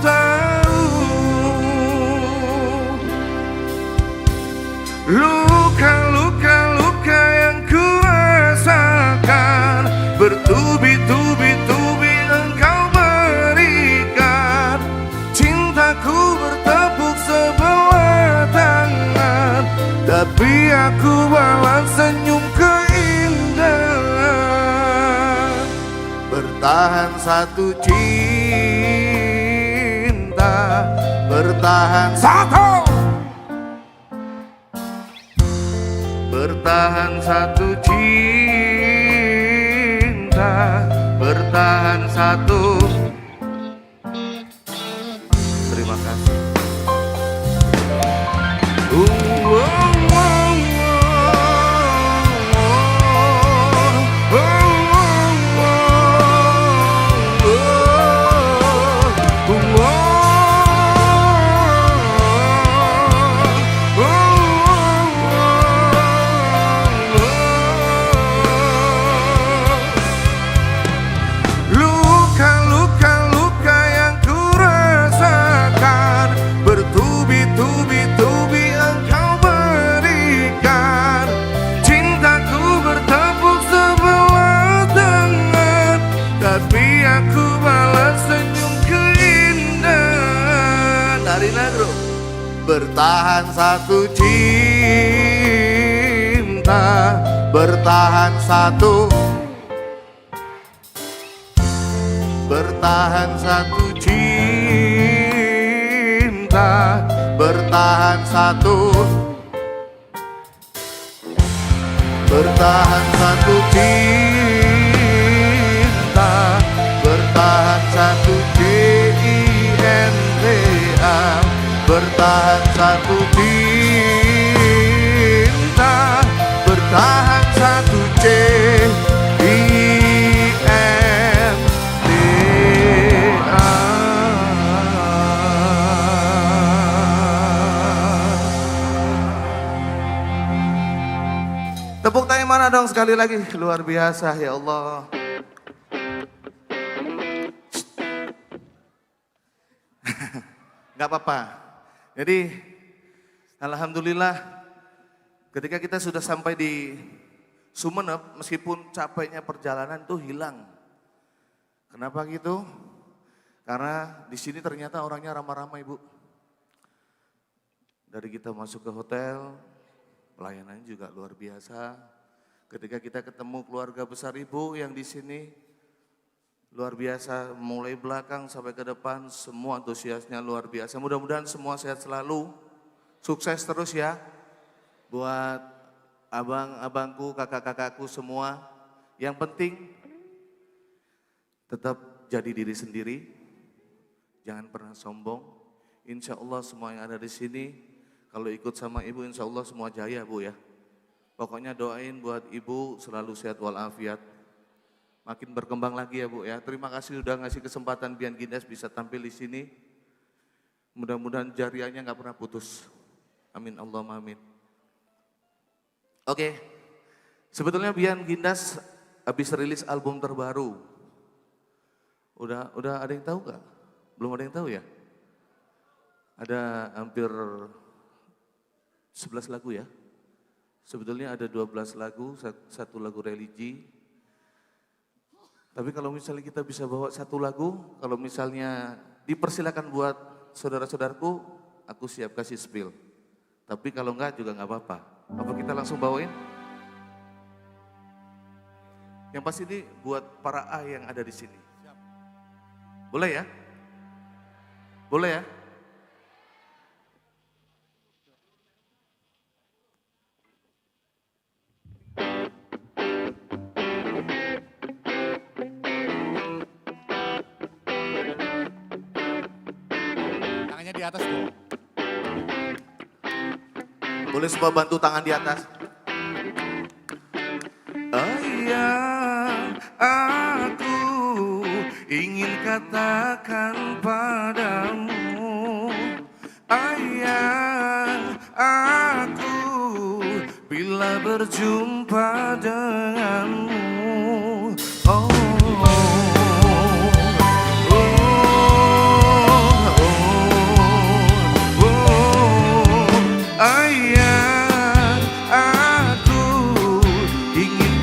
aku balas senyum keindahan. Bertahan satu cinta, bertahan satu, bertahan satu cinta, bertahan satu. Terima kasih. Luka-luka yang ku rasakan, bertubi-tubi engkau berikan. Cintaku bertepuk sebelah tangan, tapi aku balas senyum keindahan. Arina Group. Bertahan satu cinta, bertahan satu, bertahan satu cinta, bertahan satu, bertahan satu cinta, bertahan satu cinta, bertahan satu cinta, bertahan satu Tepuk tangan mana dong sekali lagi, luar biasa ya Allah. Gak apa-apa. Jadi alhamdulillah ketika kita sudah sampai di Sumeneb, meskipun capeknya perjalanan itu hilang. Kenapa gitu? Karena di sini ternyata orangnya ramah-ramah Ibu. Dari kita masuk ke hotel, pelayanannya juga luar biasa. Ketika kita ketemu keluarga besar Ibu yang di sini, luar biasa. Mulai belakang sampai ke depan, semua antusiasnya luar biasa. Mudah-mudahan semua sehat selalu, sukses terus ya. Buat abang-abangku, kakak-kakakku semua. Yang penting, tetap jadi diri sendiri. Jangan pernah sombong. Insya Allah semua yang ada di sini, kalau ikut sama Ibu insya Allah semua jaya Bu ya. Pokoknya doain buat Ibu selalu sehat walafiat. Makin berkembang lagi ya Bu ya. Terima kasih sudah ngasih kesempatan Bian Gindas bisa tampil di sini. Mudah-mudahan jariahnya nggak pernah putus. Amin Allahumma amin. Oke, sebetulnya Bian Gindas habis rilis album terbaru. Udah ada yang tahu nggak? Belum ada yang tahu ya? Ada hampir 11 lagu ya. Sebetulnya ada 12 lagu, satu lagu religi. Tapi kalau misalnya kita bisa bawa satu lagu, kalau misalnya dipersilakan buat saudara-saudaraku, aku siap kasih spill. Tapi kalau enggak juga enggak apa-apa. Apa kita langsung bawain? Yang pasti ini buat para A yang ada di sini. Boleh ya? Boleh ya? Tangannya di atas dong. Boleh semua bantu tangan di atas. Ayah, aku ingin katakan padamu, ayah, aku bila berjumpa denganmu. Oh.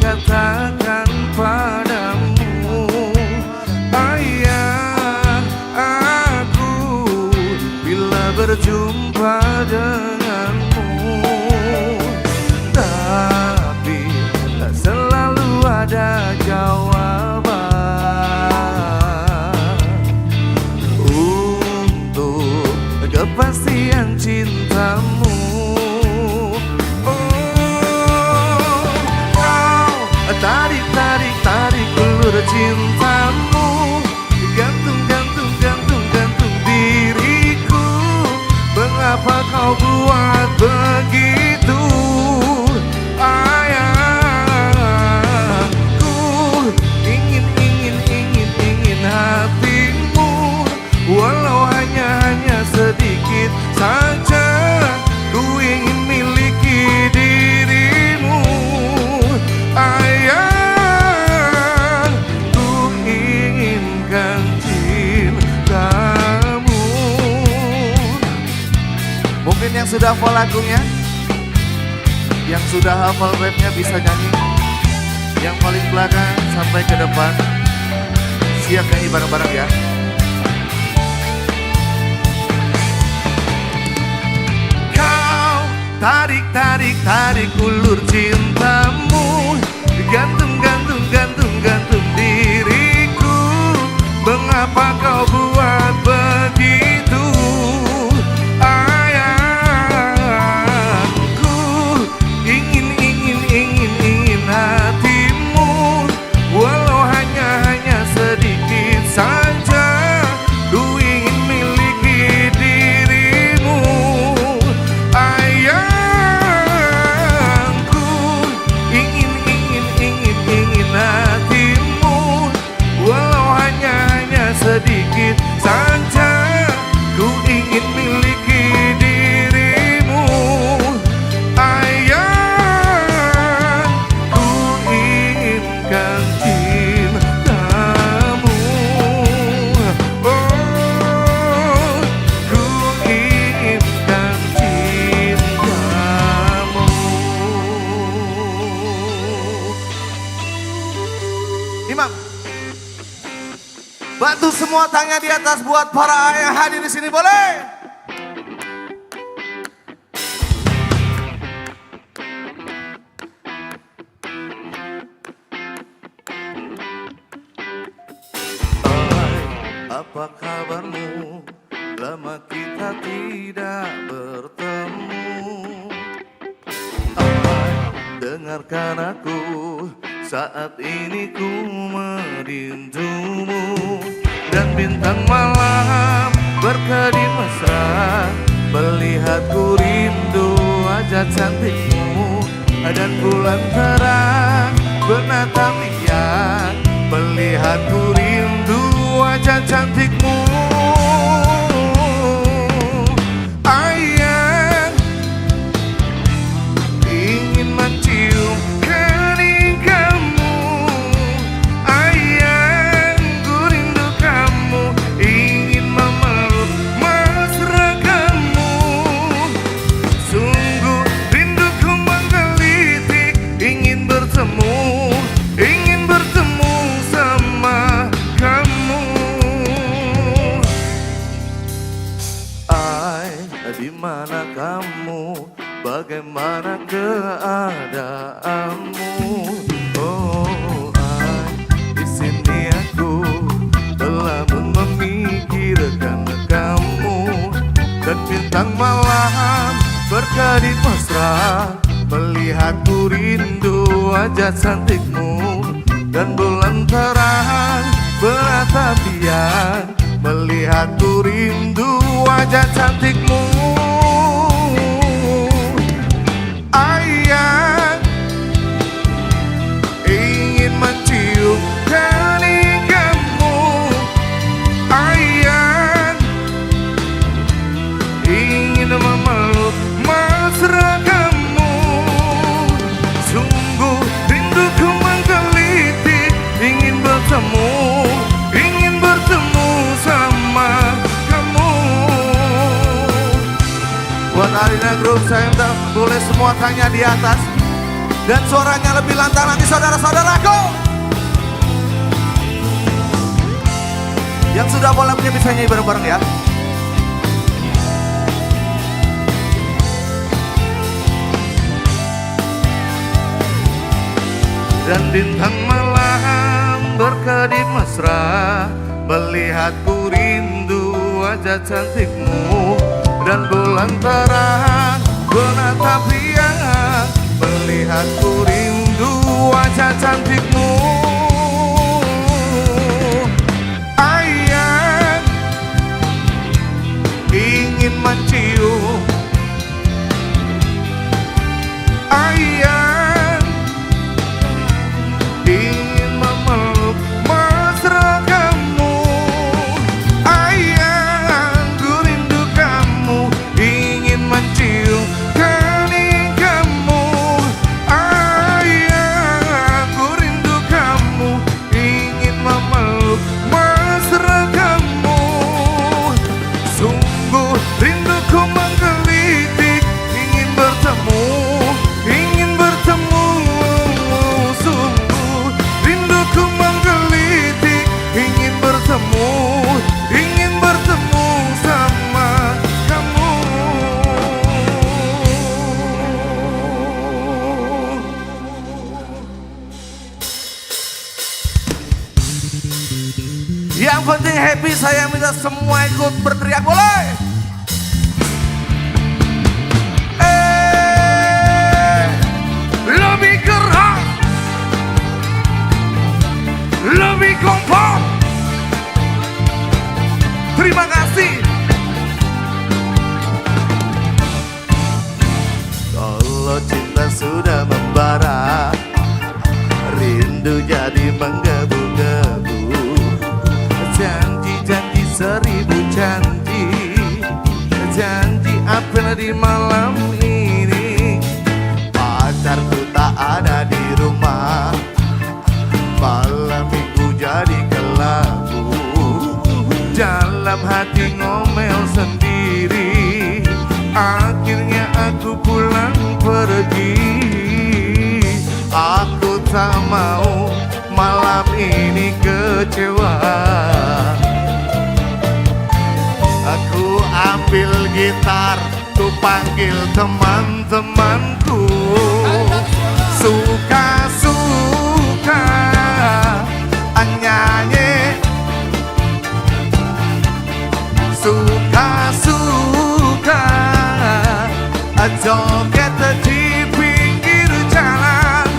Katakan padamu, ayah, aku bila berjumpa denganmu. impian cintamu. Oh, kau tarik ulur cintamu, gantung diriku. Mengapa kau buat begitu? Ayahku ingin hatimu, walau hanya sedikit saja. Ku ingin miliki dirimu, ayah. Ku inginkan cintamu. Mungkin yang sudah hafal lagunya, yang sudah hafal rapnya bisa nyanyi. Yang paling belakang sampai ke depan, siap nyanyi bareng-bareng ya. Kau tarik ulur cintamu, gantung diriku. Mengapa kau buat begitu? Ayahku ingin hatimu, walau hanya sedikit saja. Ku ingin miliki dirimu, ayahku ingin hatimu, walau hanya sedikit saja. Ku ingin miliki dirimu, ayah. Ku inginkan cintamu. Oh, ku inginkan cintamu. Imam, bantu semua tangan di atas buat para ayah hadir di sini, boleh? Apa kabarmu? Lama kita tidak bertemu. Dengarkan aku, saat ini ku merindumu. Dan bintang malam berkedip mesra, melihatku rindu wajah cantikmu. Dan bulan terang menatap liat, melihatku rindu wajah cantikmu. Ayah ingin mencium keningkamu, ayah ku rindu kamu, ingin memeluk mesra kamu. Sungguh rinduku menggelitik, ingin bertemu sama kamu. Di mana kamu? Bagaimana keadaanmu? Oh, di sini aku telah memikirkan kamu. Dan bintang malam berkedip mesra, melihatku rindu wajah cantikmu. Dan bulan terang beratap diam, melihatku rindu wajah cantikmu. Ayah ingin mencium keningkamu, ayah ingin memeluk mesra kamu. Sungguh rinduku menggelitik, ingin bertemu sama kamu. Buat Arina Group saya minta boleh semua tanya di atas dan suaranya lebih lantang lagi saudara-saudaraku. Yang sudah boleh punya bisa nyanyi bareng-bareng ya. Dan bintang malam berkedip mesra, melihatku rindu wajah cantikmu. dan bulan terang menatap dia, melihatku rindu wajah cantikmu. Ayah ingin mencium, ayah ingin memeluk mesra kamu. Ayah ku rindu kamu, ingin mencium kening kamu. Ayah ku rindu kamu, ingin memeluk mesra kamu. Sungguh rinduku menggelitik, ingin bertemu, ingin bertemu. Sungguh rinduku menggelitik, ingin bertemu, ingin bertemu sama kamu. Yang penting happy, saya minta semua ikut berteriak, boleh? Lebih keras, lebih kompak. Terima kasih. Kalau cinta sudah membara, rindu jadi menggebu-gebu. Janji-janji seribu janji, janji apel di malam ini. Pacarku tak ada di rumah, malam minggu jadi kelabu. Dalam hati ngomel sendiri, akhirnya aku pulang pergi. Aku tak mau malam ini kecewa. Aku ambil gitar, ku panggil teman-temanku. Suka-suka nyanyi, suka-suka joget di pinggir jalan.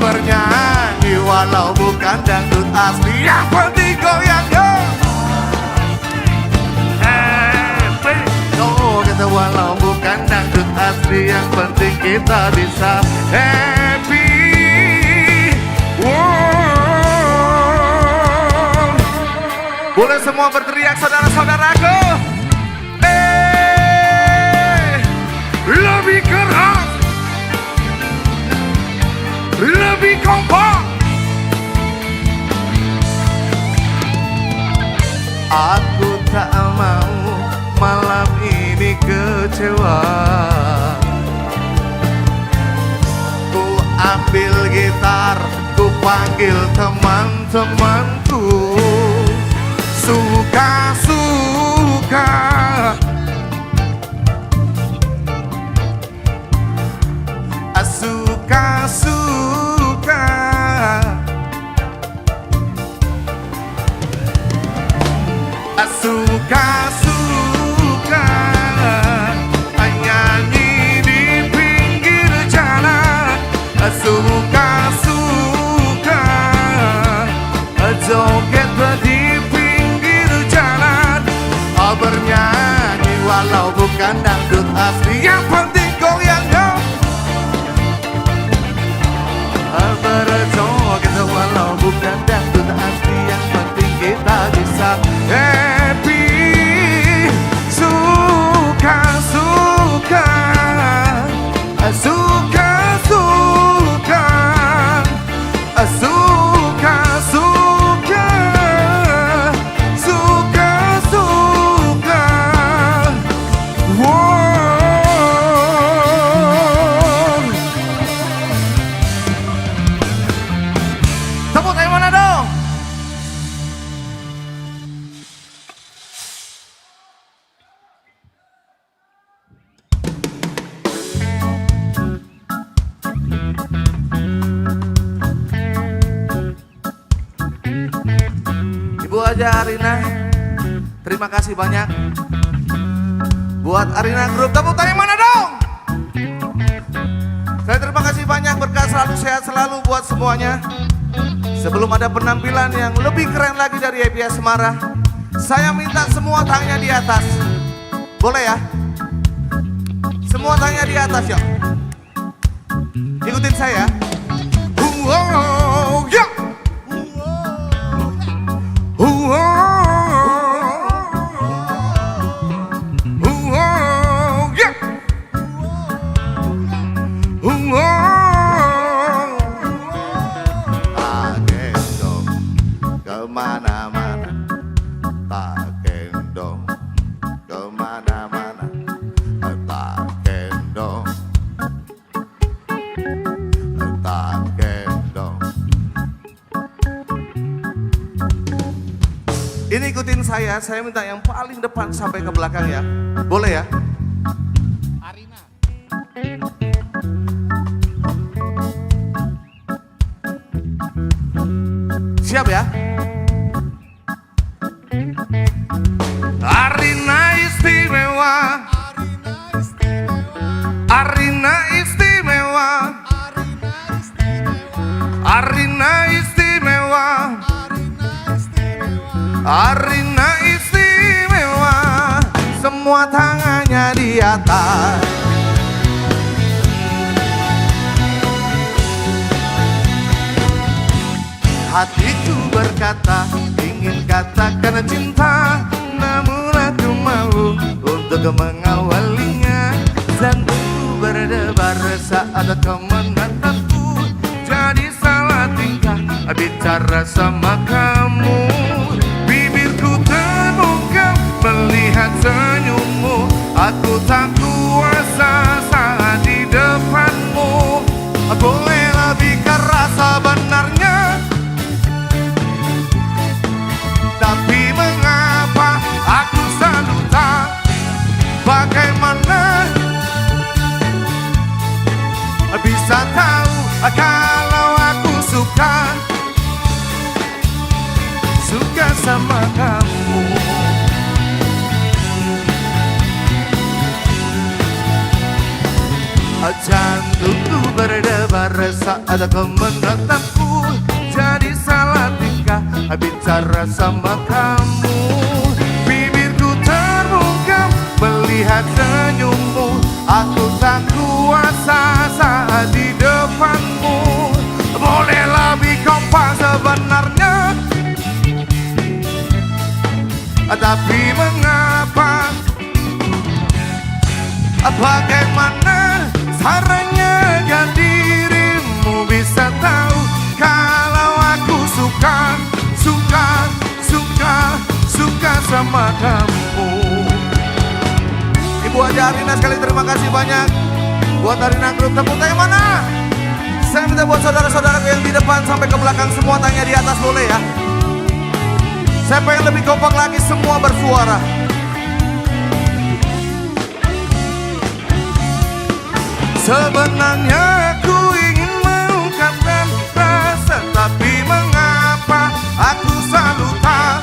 Bernyanyi walau bukan dangdut asli, yang penting goyang yo. Kita walau bukan dangdut asli, yang penting kita bisa happy. Wow. Boleh semua berteriak saudara-saudaraku. Lebih keras, lebih kompak. Aku tak mau malam ini kecewa. Ku ambil gitar, ku panggil teman-temanku. Suka-suka suka-suka suka-suka nyanyi di pinggir jalan. Suka-suka joget di pinggir jalan. Bernyanyi walau bukan dangdut asli, yang penting goyang yo. Berjoget walau bukan dangdut asli, yang penting kita bisa happy. Suka-suka, suka-suka, suka-suka, suka-suka. Wow. Tepuk tangan mana dong? Ibu Haja Arina, terima kasih banyak. Buat Arina Group, tepuk tangan mana dong? Saya terima kasih banyak, berkah selalu, sehat selalu buat semuanya. Sebelum ada penampilan yang lebih keren lagi dari Happy Asmara, saya minta semua tangannya di atas. Boleh ya? Semua tangannya di atas yuk. Ikutin saya. Ya. Kemana-mana, tak gendong. Kemana-mana, tak gendong. Tak gendong. Ini ikutin saya minta yang paling depan sampai ke belakang ya. Boleh ya? Arina. Siap ya? Arina istimewa. Arina istimewa. Arina istimewa. Arina istimewa. Semua tangannya di atas. Hatiku berkata, ingin katakan cinta, namun aku malu untuk mengawalinya. Jantungku berdebar saat kau menatapku, jadi salah tingkah bicara sama kamu. Bibirku terbuka melihat senyummu, aku tak kuasa saat di depanmu. Boleh lebih keras sebenarnya, tapi mengapa aku selalu tak bagaimana bisa tahu kalau aku suka sama kamu. Jantungku berdebar saat kau menatapku, jadi salah tingkah bicara sama kamu. Bibirku terbuka melihat senyummu, aku tak kuasa saat di depanmu. Boleh lebih kompak sebenarnya, tapi mengapa, bagaimana caranya agar dirimu bisa tahu kalau aku suka sama kamu. Ibu Haja Arina sekali terima kasih banyak. Buat Arina Group, tepuk tangan mana? Saya minta buat saudara-saudaraku yang di depan sampai ke belakang semua tangannya di atas, boleh ya? Saya pengen lebih kompak lagi, semua bersuara. Sebenarnya aku ingin mengungkapkan rasa, tapi mengapa aku selalu tak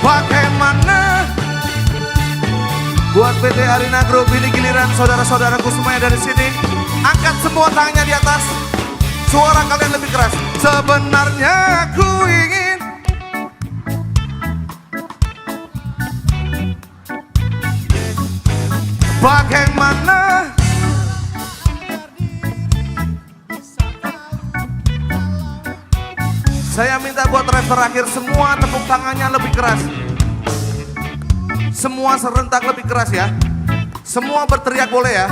bagaimana. Buat PT Arina Group, ini giliran saudara-saudaraku semuanya dari sini. Angkat semua tangannya di atas, suara kalian lebih keras. Sebenarnya aku ingin bagaimana. Saya minta buat ref terakhir semua tepuk tangannya lebih keras. Semua serentak lebih keras ya. Semua berteriak boleh ya.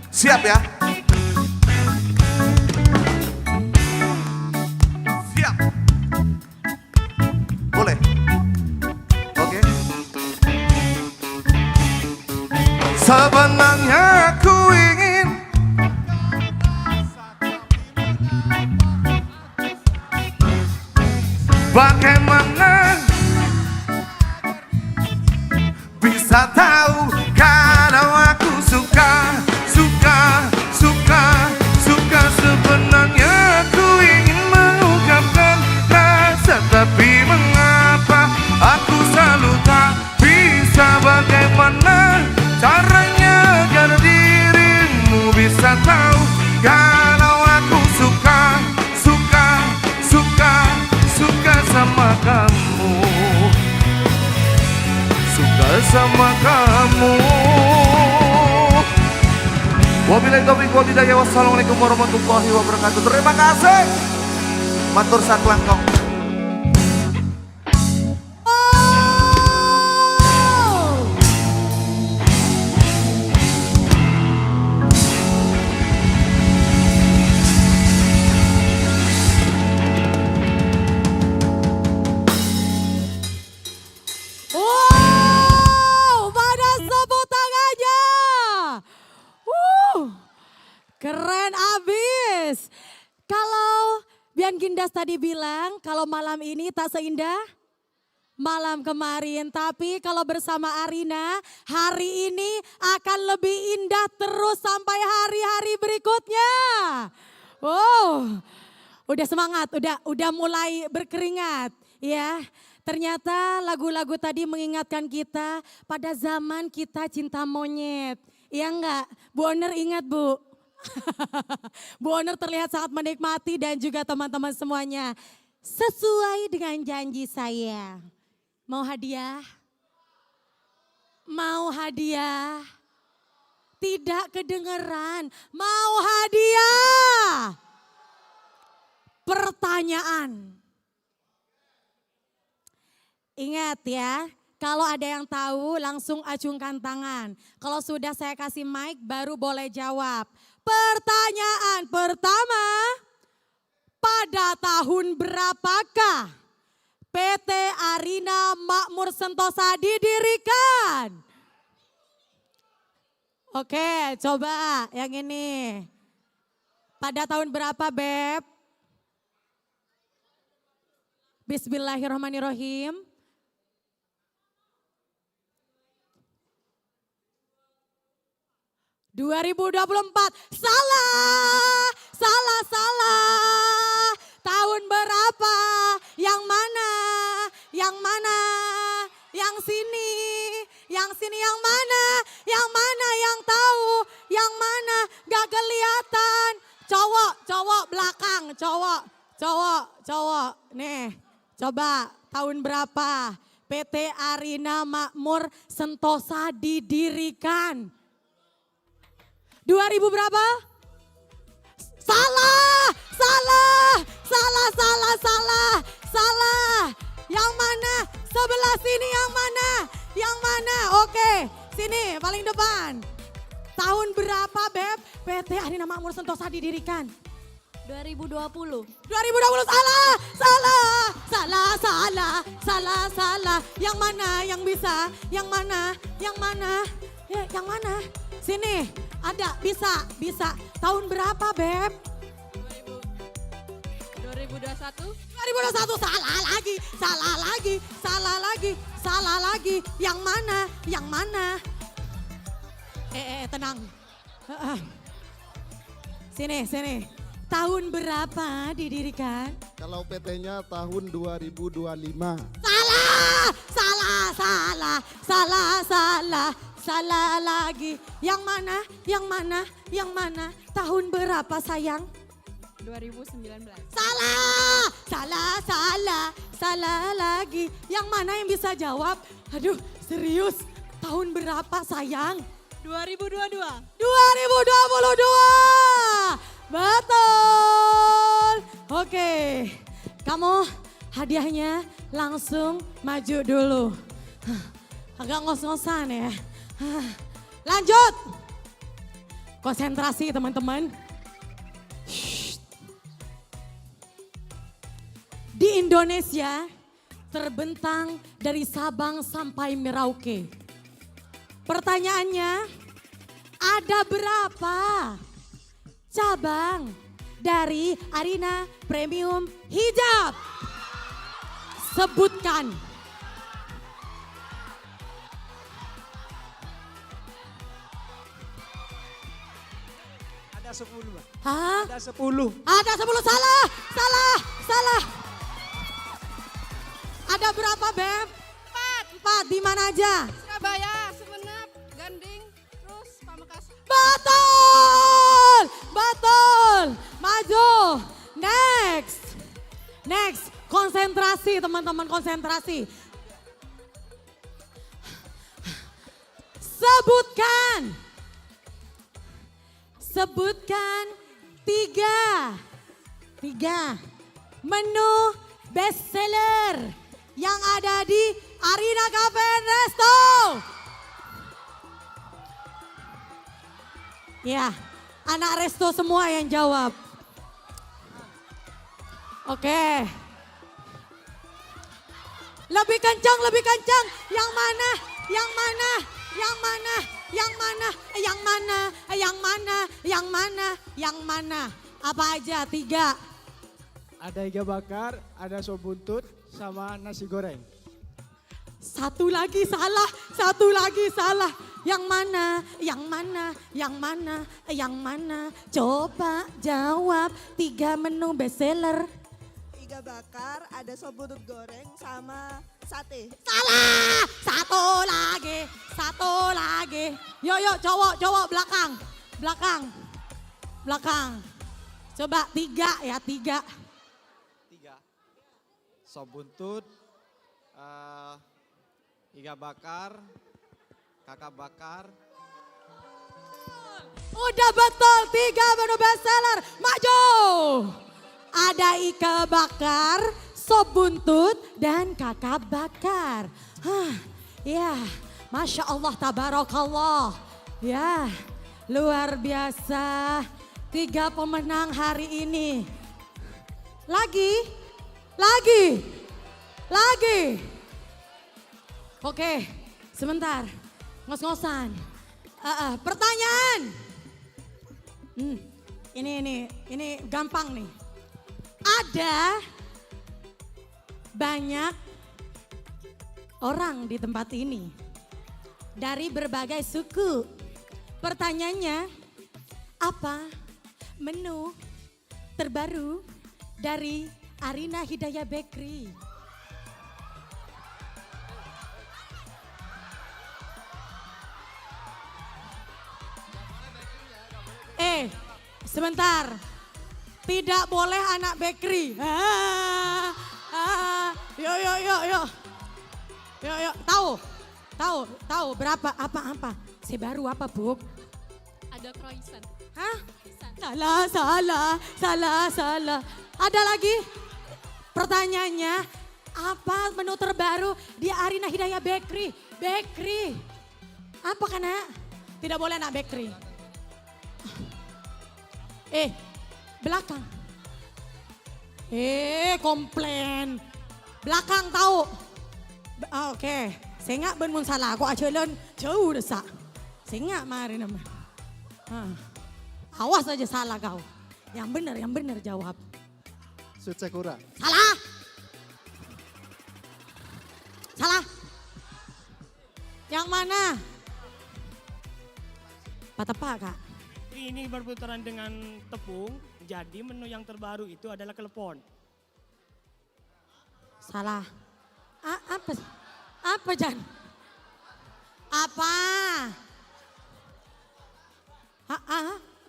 Siap ya. Siap. Boleh. Oke. Sebenarnya aku ingin bagaimana bisa tahu kalau aku suka sebenarnya aku ingin mengungkapkan Wabillahi taufiq wal hidayah. Wassalamualaikum warahmatullahi wabarakatuh. Terima kasih. Matur saklangkong. Wow, pada tepuk tangannya. Keren abis. Kalau Bian Gindas tadi bilang kalau malam ini tak seindah malam kemarin. Tapi kalau bersama Arina hari ini akan lebih indah terus sampai hari-hari berikutnya. Oh, udah semangat, udah mulai berkeringat ya. Ternyata lagu-lagu tadi mengingatkan kita pada zaman kita cinta monyet. Iya enggak? Bu Oner ingat Bu? Bu Oner terlihat sangat menikmati dan juga teman-teman semuanya. Sesuai dengan janji saya. Mau hadiah? Mau hadiah? Tidak kedengeran. Mau hadiah? Pertanyaan. Ingat ya, kalau ada yang tahu langsung acungkan tangan. Kalau sudah saya kasih mic baru boleh jawab. Pertanyaan pertama, pada tahun berapakah PT Arina Makmur Sentosa didirikan? Oke, coba yang ini. Pada tahun berapa, Beb? Bismillahirrahmanirrahim. 2024, salah. Tahun berapa? Yang mana? Yang mana? Yang sini? Yang sini yang mana? Yang mana yang tahu? Yang mana? Gak kelihatan. Cowok belakang, cowok. Nih, coba tahun berapa PT Arina Makmur Sentosa didirikan? 2000 berapa? Salah. Yang mana? Sebelah sini yang mana? Yang mana? Oke, sini paling depan. Tahun berapa Beb PT Arina Makmur Sentosa didirikan? 2020. 2020 salah. Yang mana yang bisa? Yang mana? Ya, yang mana? Sini, ada, bisa. Tahun berapa Beb? 2021. 2021, salah lagi. Yang mana? Tenang. Sini. Tahun berapa didirikan? Kalau PT-nya tahun 2025. Salah lagi. Yang mana? Tahun berapa sayang? 2019. Salah lagi. Yang mana yang bisa jawab? Aduh, serius. Tahun berapa sayang? 2022. 2022. Betul. Oke. Kamu hadiahnya langsung maju dulu. Agak ngos-ngosan ya. Lanjut. Konsentrasi teman-teman. Di Indonesia terbentang dari Sabang sampai Merauke. Pertanyaannya, ada berapa cabang dari Arina Premium Hijab? Sebutkan. Ada 10, Mbak. Hah? Ada 10. Ada 10, salah. Ada berapa, Beb? 4. Di mana aja? Surabaya, Sumenep, Ganding, terus Pamekasan. Betul. Maju. Next. Konsentrasi teman-teman, konsentrasi. Sebutkan tiga menu bestseller yang ada di Arina Cafe and Resto. Ya, anak resto semua yang jawab. Oke. Lebih kencang, lebih kencang. Yang mana? Yang mana? Yang mana? Yang mana? Yang mana? Yang mana? Yang mana? Yang mana? Apa aja? 3. Ada iga bakar, ada sop buntut, sama nasi goreng. Satu lagi salah, satu lagi salah. Yang mana? Yang mana? Yang mana? Yang mana? Coba jawab 3 menu bestseller. Iga bakar, ada sop buntut goreng sama sate. Salah! Satu lagi, satu lagi. Yuk, cowok belakang, belakang. Coba 3 ya, 3. Sop buntut, iga bakar, kakak bakar. Udah betul 3 menu bestseller, maju. Ada iga bakar, sop buntut, dan kakak bakar. Ya, Masya Allah, tabarakallah. Ya, luar biasa. 3 pemenang hari ini. Lagi. Oke, sebentar. Ngos-ngosan. Pertanyaan. Ini gampang nih. Ada banyak orang di tempat ini dari berbagai suku. Pertanyaannya, apa menu terbaru dari Arina Hidayah Bakery? Sebentar. Tidak boleh anak bakery. Yuk. Tahu berapa apa? Sebaru apa, Bu? Ada croissant. Hah? Salah. Ada lagi? Pertanyaannya, apa menu terbaru di Arina Hidayah Bakery? Bakery. Apa kan, Nak? Tidak boleh anak bakery. Belakang. Komplain. Belakang tahu. Oke. Saya nggak ben salah. Aku aja jauh desa. Saya nggak mari nama. Awas aja salah kau. Yang benar jawab. Sucekura. Salah. Yang mana? Patepa, Kak. Ini berputaran dengan tepung, jadi menu yang terbaru itu adalah klepon. Salah. Apa Jan? Apa?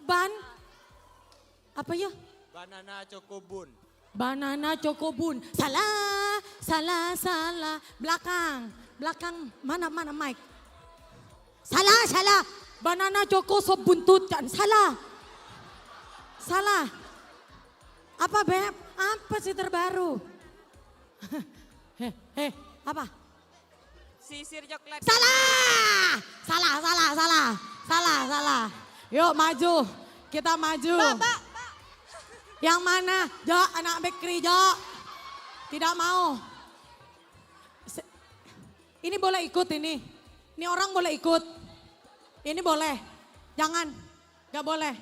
Ban? Apa ya? Banana Chocobun. Banana Chocobun. Salah. Belakang. Mana Mike? Salah. Banana Choco sop buntut kan? Salah. Apa Beb? Apa sih terbaru? Apa? Sisir coklat. Salah. Yuk maju. Kita maju. Mbak. Yang mana? Jo, anak bakery Jo. Tidak mau. Ini boleh ikut ini. Ini orang boleh ikut. Ini boleh. Jangan. Gak boleh.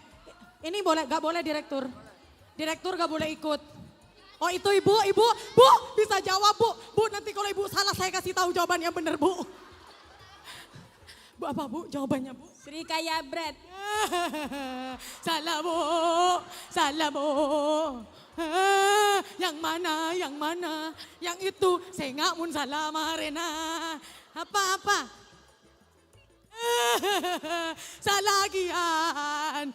Ini boleh, gak boleh direktur. Direktur gak boleh ikut. Oh itu ibu. Bu bisa jawab Bu. Bu nanti kalau ibu salah saya kasih tahu jawaban yang benar Bu. Bu apa Bu jawabannya Bu? Sri Kaya Bread. Salah Bu. Yang mana? Yang itu saya nggak mun salah Marena. Apa? Salagian.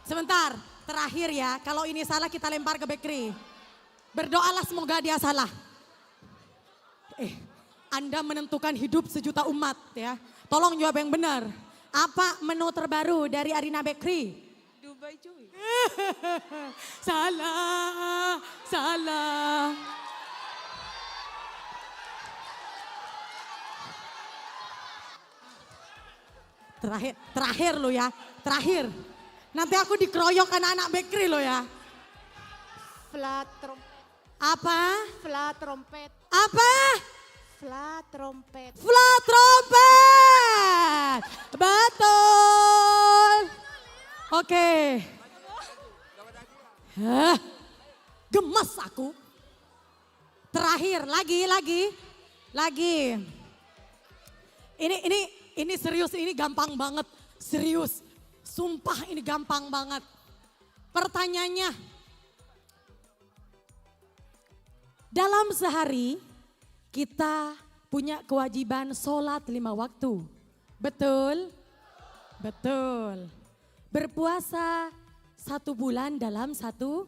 Sebentar, terakhir ya. Kalau ini salah kita lempar ke bakery. Berdoalah semoga dia salah. Anda menentukan hidup sejuta umat ya. Tolong jawab yang benar. Apa menu terbaru dari Arina Bakery? Dubai cuy. Salah, salah. Terakhir lo ya, terakhir. Nanti aku dikeroyok anak-anak bakery lo ya. Flat trompet. Apa? Flat trompet. Apa? Flat trompet. Flat trompet. Betul. Oke. Gemes aku. Terakhir, lagi. Ini serius, ini gampang banget. Serius, sumpah ini gampang banget. Pertanyaannya, dalam sehari kita punya kewajiban sholat 5 waktu. Betul? Betul. Berpuasa 1 bulan dalam 1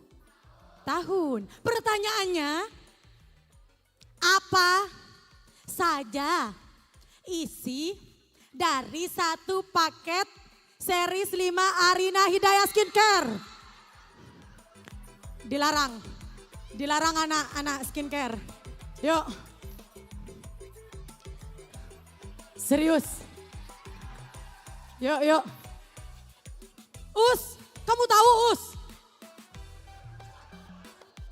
tahun. Pertanyaannya, apa saja isi dari 1 paket series 5 Arina Hidayah Skincare? Dilarang anak-anak skincare. Yuk. Serius. Yuk. Us, kamu tahu Us?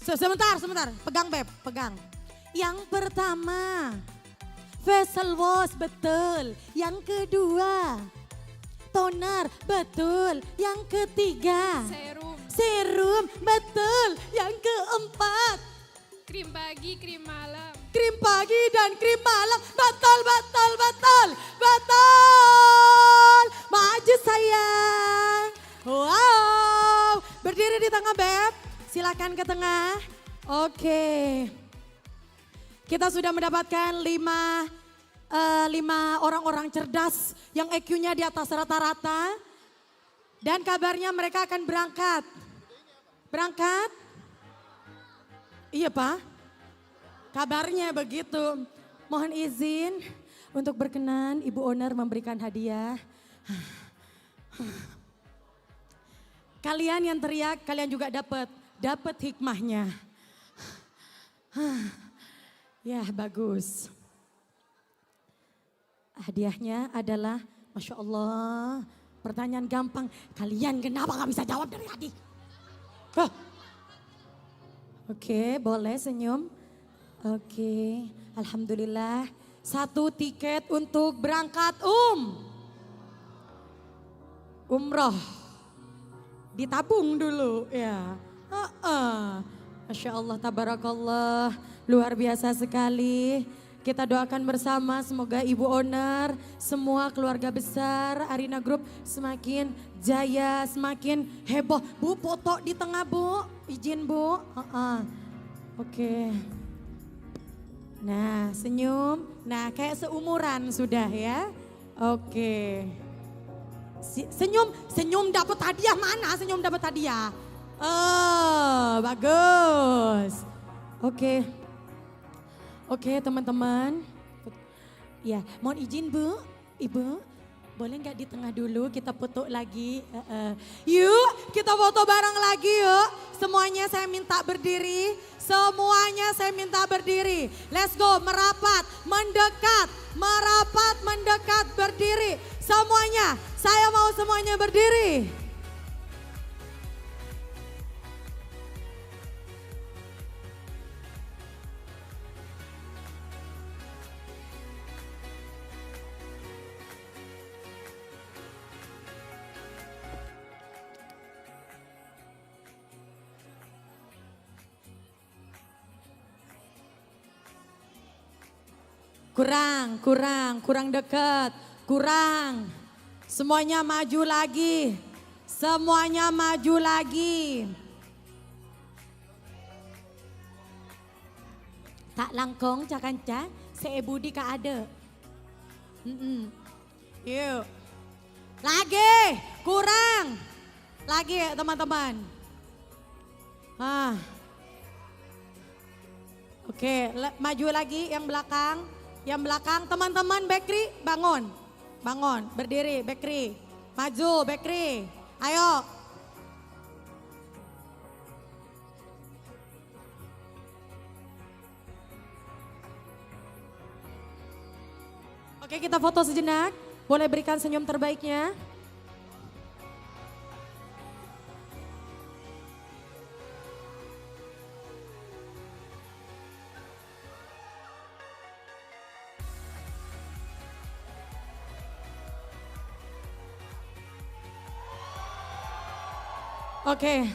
Sebentar. Pegang Beb, pegang. Yang pertama, facial wash, betul. Yang kedua, toner, betul. Yang ketiga, serum, betul. Yang keempat, Krim pagi, krim malam. krim pagi dan krim malam, betul. Maju sayang. Wow, berdiri di tengah Beb. Silakan ke tengah. Oke. Kita sudah mendapatkan 5 orang-orang cerdas yang EQ-nya di atas rata-rata. Dan kabarnya mereka akan berangkat. Berangkat? Iya Pak. Kabarnya begitu. Mohon izin untuk berkenan Ibu Owner memberikan hadiah. Kalian yang teriak, kalian juga dapat hikmahnya. Ya bagus. Hadiahnya adalah, Masya Allah, pertanyaan gampang. Kalian kenapa gak bisa jawab dari tadi? Oke, boleh senyum. Oke, Alhamdulillah. 1 tiket untuk berangkat umroh. Ditabung dulu ya. Masya Allah, tabarakallah. Luar biasa sekali. Kita doakan bersama semoga Ibu Owner, semua keluarga besar Arina Group semakin jaya, semakin heboh. Bu, foto di tengah Bu, izin Bu. Oke. Nah, senyum. Nah, kayak seumuran sudah ya. Oke. Senyum dapat hadiah, mana senyum dapat hadiah? Bagus. Oke teman-teman. Ya, mohon izin Bu, Ibu. Boleh nggak di tengah dulu kita foto lagi? Yuk, kita foto bareng lagi yuk. Semuanya saya minta berdiri. Let's go, merapat, mendekat, berdiri. Semuanya, saya mau semuanya berdiri. Kurang dekat, kurang. Semuanya maju lagi. Tak langkong cakanca, seebudi ka ada. Yuk. Lagi, kurang. Lagi teman-teman. Oke, maju lagi yang belakang. Yang belakang, teman-teman bakery bangun. Bangun, berdiri bakery. Maju bakery. Ayo. Oke, kita foto sejenak. Boleh berikan senyum terbaiknya. Oke,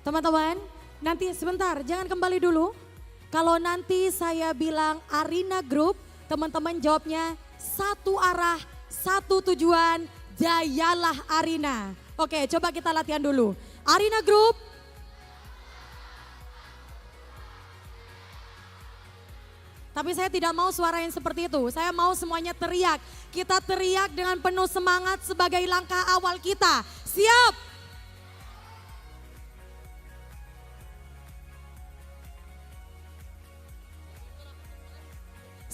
teman-teman, nanti sebentar, jangan kembali dulu. Kalau nanti saya bilang Arina Group, teman-teman jawabnya satu arah, satu tujuan, jayalah Arina. Oke, coba kita latihan dulu. Arina Group. Tapi saya tidak mau suara yang seperti itu. Saya mau semuanya teriak. Kita teriak dengan penuh semangat sebagai langkah awal kita. Siap?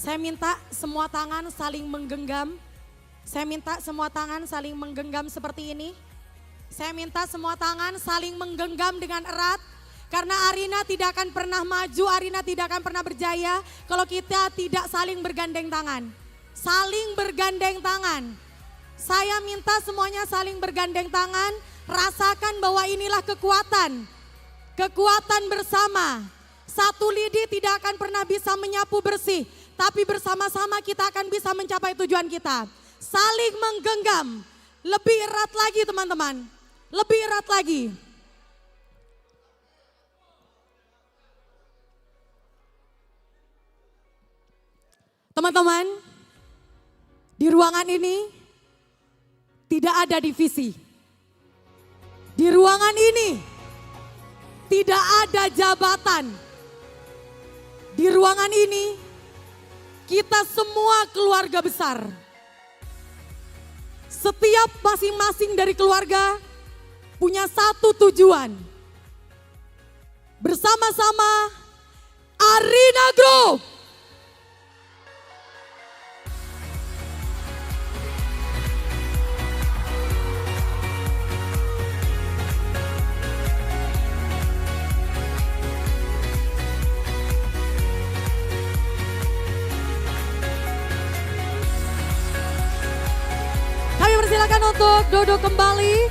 Saya minta semua tangan saling menggenggam. Saya minta semua tangan saling menggenggam seperti ini. Saya minta semua tangan saling menggenggam dengan erat. Karena Arina tidak akan pernah maju, Arina tidak akan pernah berjaya kalau kita tidak saling bergandeng tangan. Saling bergandeng tangan. Saya minta semuanya saling bergandeng tangan. Rasakan bahwa inilah kekuatan. Kekuatan bersama. Satu lidi tidak akan pernah bisa menyapu bersih. Tapi bersama-sama kita akan bisa mencapai tujuan kita. Saling menggenggam. Lebih erat lagi teman-teman. Lebih erat lagi. Teman-teman, di ruangan ini tidak ada divisi. Di ruangan ini tidak ada jabatan. Di ruangan ini kita semua keluarga besar. Setiap masing-masing dari keluarga punya satu tujuan. Bersama-sama Arina Group. Silakan untuk duduk kembali.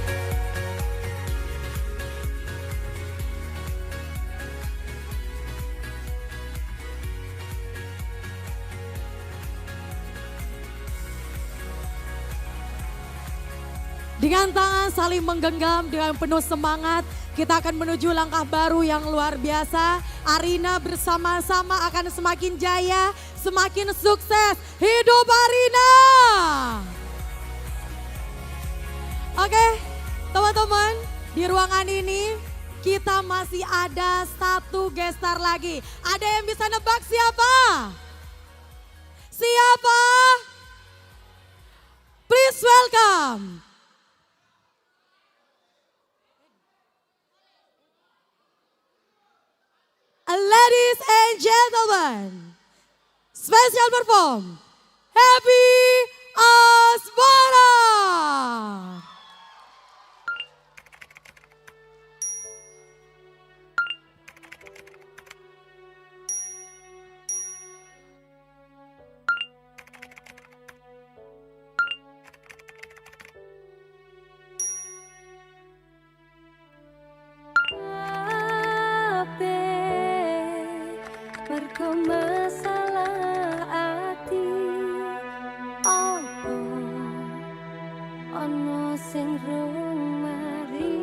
Dengan tangan saling menggenggam dengan penuh semangat, kita akan menuju langkah baru yang luar biasa. Arina bersama-sama akan semakin jaya, semakin sukses. Hidup Arina! Oke, teman-teman, di ruangan ini kita masih ada satu gestar lagi. Ada yang bisa nebak siapa? Siapa? Please welcome. Ladies and gentlemen, special perform, Happy Asmara. Masalah ati opo ono sing rung mari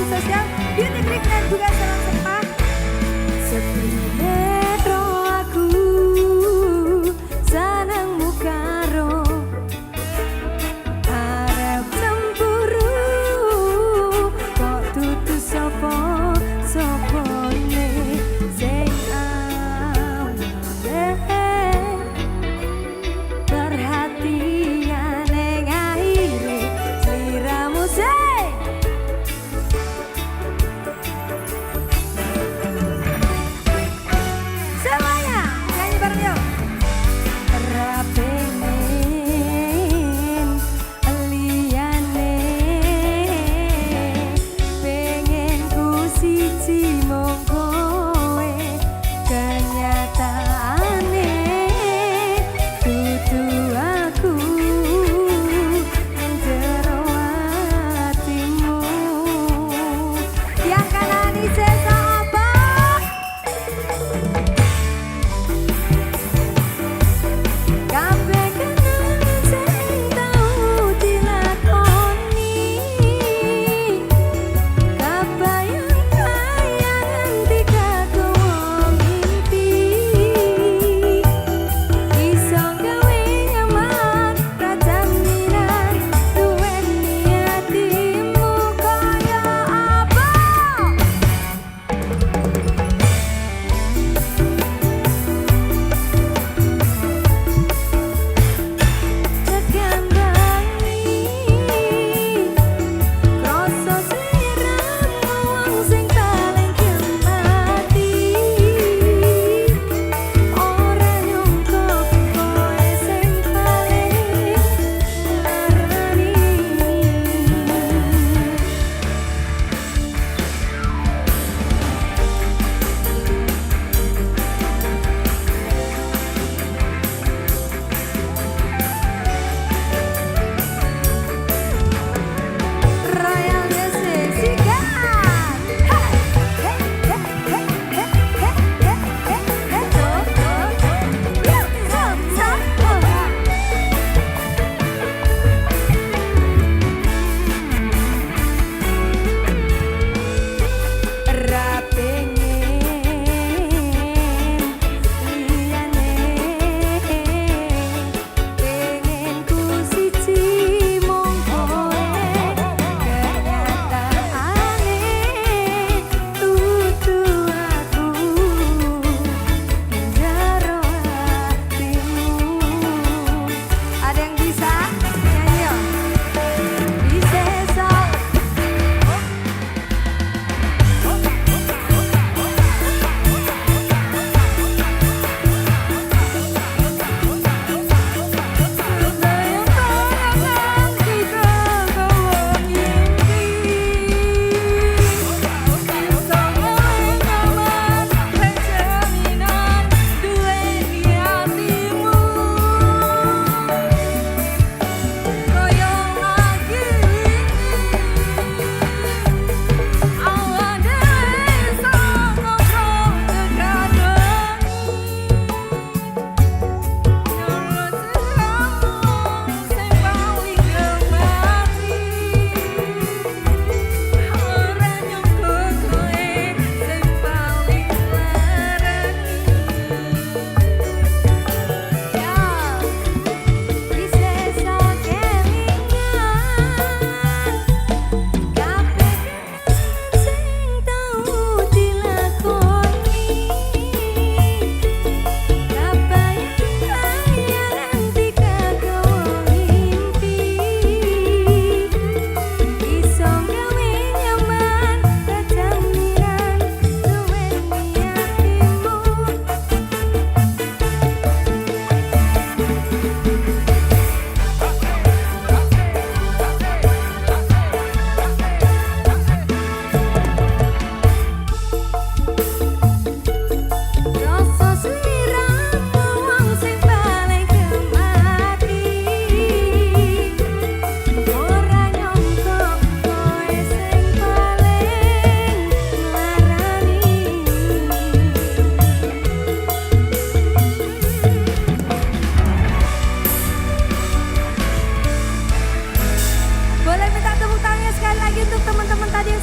bakti sosial, beauty clip dan juga salam sapa. Sepinetro aku seneng mukaro, arep cemburu kok tutu sopo sopone sing awale perhatian ning akhire sliramu sing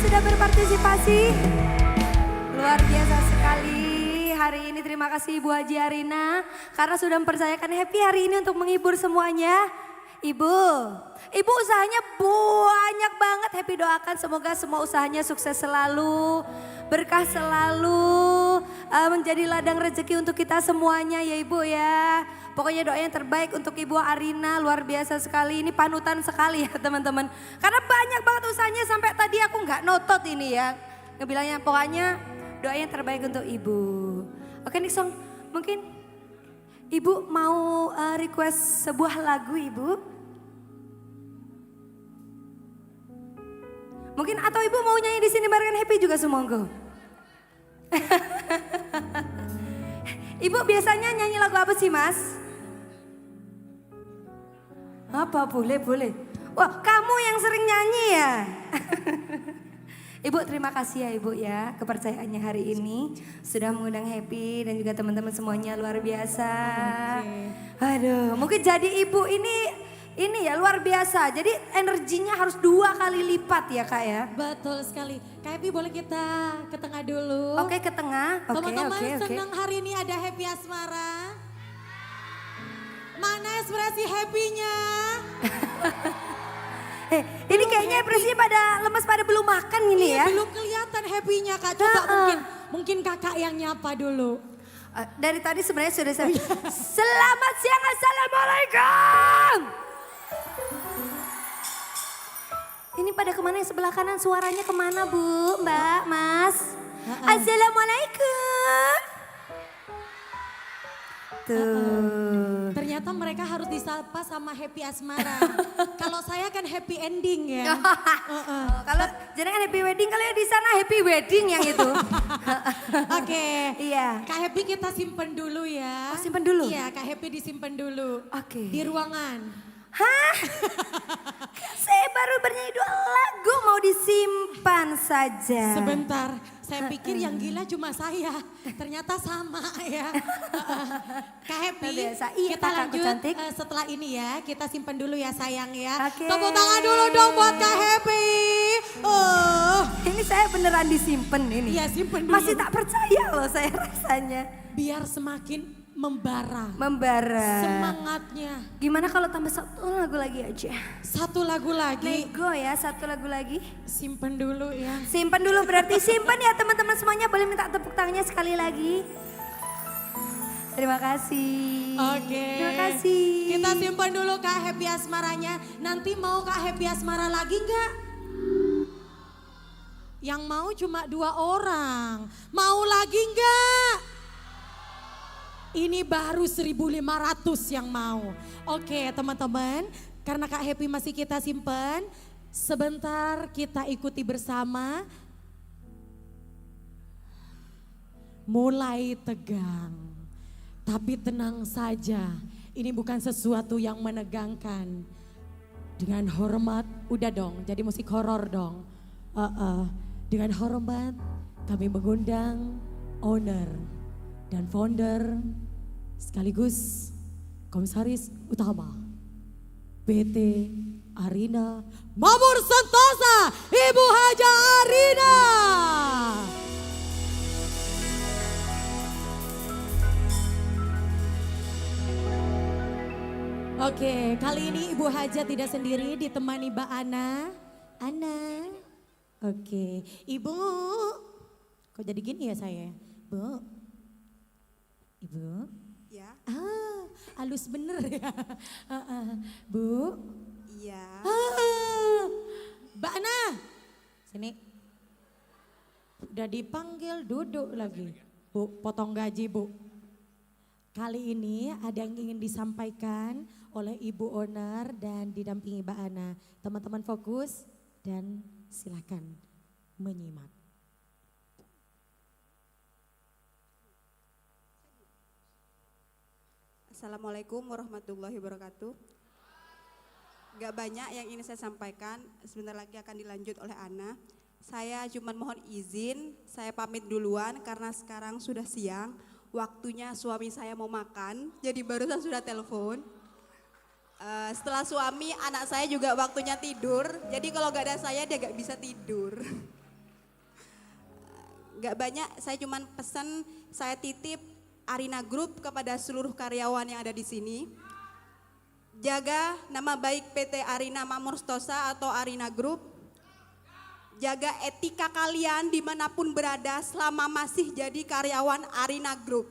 sudah berpartisipasi. Luar biasa sekali hari ini. Terima kasih Ibu Haji Arina karena sudah mempercayakan Happy hari ini untuk menghibur semuanya. Ibu usahanya banyak banget. Happy doakan semoga semua usahanya sukses selalu, berkah selalu, menjadi ladang rezeki untuk kita semuanya ya Ibu ya. Pokoknya doa yang terbaik untuk Ibu Arina, luar biasa sekali. Ini panutan sekali ya teman-teman. Karena banyak banget usahanya sampai tadi aku nggak notot ini ya. Ngebilangnya pokoknya doa yang terbaik untuk Ibu. Oke next song, mungkin Ibu mau request sebuah lagu Ibu? Mungkin atau Ibu mau nyanyi di sini barengan Happy juga semonggo. Ibu biasanya nyanyi lagu apa sih Mas? Apa boleh. Wah kamu yang sering nyanyi ya. Ibu terima kasih ya Ibu ya kepercayaannya hari ini sudah mengundang Happy dan juga teman-teman semuanya luar biasa. Aduh mungkin jadi Ibu ini ya luar biasa. Jadi energinya harus 2 kali lipat ya Kak ya. Betul sekali. Kak Happy boleh kita ke tengah dulu. Oke ke tengah. Teman-teman senang hari ini ada Happy Asmara. Mana ekspresi happy-nya? Ini kayaknya ekspresinya pada lemes, pada belum makan ini ya. Belum kelihatan happy-nya Kak. Coba mungkin Kakak yang nyapa dulu. Dari tadi sebenarnya sudah saya. Selamat siang, Assalamualaikum. Ini pada kemana yang sebelah kanan, suaranya kemana Bu, Mbak, Mas? Assalamualaikum. Tuh. Ternyata mereka harus disapa sama Happy Asmara. Kalau saya kan happy ending ya. Kalau jenengan happy wedding, kalau yang di sana happy wedding yang itu. Oke. Iya. Kak Happy kita simpen dulu ya. Oh, simpen dulu? Iya, Kak Happy disimpan dulu. Oke. Di ruangan. Hah? Saya baru bernyanyi 2 lagu mau disimpan saja. Sebentar, saya pikir yang gila cuma saya. Ternyata sama ya. Kak Happy, Iya, kita kakakku lanjut cantik. setelah ini ya. Kita simpan dulu ya sayang ya. Oke. Tepuk tangan dulu dong buat Kak Happy. Ini saya beneran disimpan ini. Iya simpen dulu. Masih tak percaya loh saya rasanya. Biar semakin membara. Semangatnya. Gimana kalau tambah 1 lagu lagi aja? 1 lagu lagi. Nego ya 1 lagu lagi. Simpen dulu ya. Simpen dulu berarti simpen ya teman-teman semuanya. Boleh minta tepuk tangannya sekali lagi. Terima kasih. Oke. Terima kasih. Kita simpan dulu Kak Happy Asmaranya. Nanti mau Kak Happy Asmara lagi enggak? Yang mau cuma 2 orang. Mau lagi enggak? Ini baru 1.500 yang mau. Oke teman-teman, karena Kak Happy masih kita simpan, sebentar kita ikuti bersama. Mulai tegang, tapi tenang saja. Ini bukan sesuatu yang menegangkan. Dengan hormat, udah dong, jadi musik horor dong. Dengan hormat, kami mengundang owner dan founder sekaligus komisaris utama PT Arina Mamur Sentosa, Ibu Haja Arina. Oke, kali ini Ibu Haja tidak sendiri, ditemani Mbak Ana. Oke, Ibu. Kok jadi gini ya saya? Bu. Ibu? Ya. Halus bener ya. Bu? Iya. Mbak Ana, sini. Udah dipanggil duduk lagi. Bu, potong gaji Bu. Kali ini ada yang ingin disampaikan oleh Ibu Owner dan didampingi Mbak Ana. Teman-teman fokus dan silakan menyimak. Assalamualaikum warahmatullahi wabarakatuh. Gak banyak yang ingin saya sampaikan, sebentar lagi akan dilanjut oleh Ana. Saya cuma mohon izin, saya pamit duluan karena sekarang sudah siang. Waktunya suami saya mau makan, jadi barusan sudah telepon. Setelah suami, anak saya juga waktunya tidur. Jadi kalau gak ada saya dia gak bisa tidur. Gak banyak, saya cuman pesan, saya titip Arina Group kepada seluruh karyawan yang ada di sini. Jaga nama baik PT Arina Makmur Sentosa atau Arina Group. Jaga etika kalian dimanapun berada selama masih jadi karyawan Arina Group.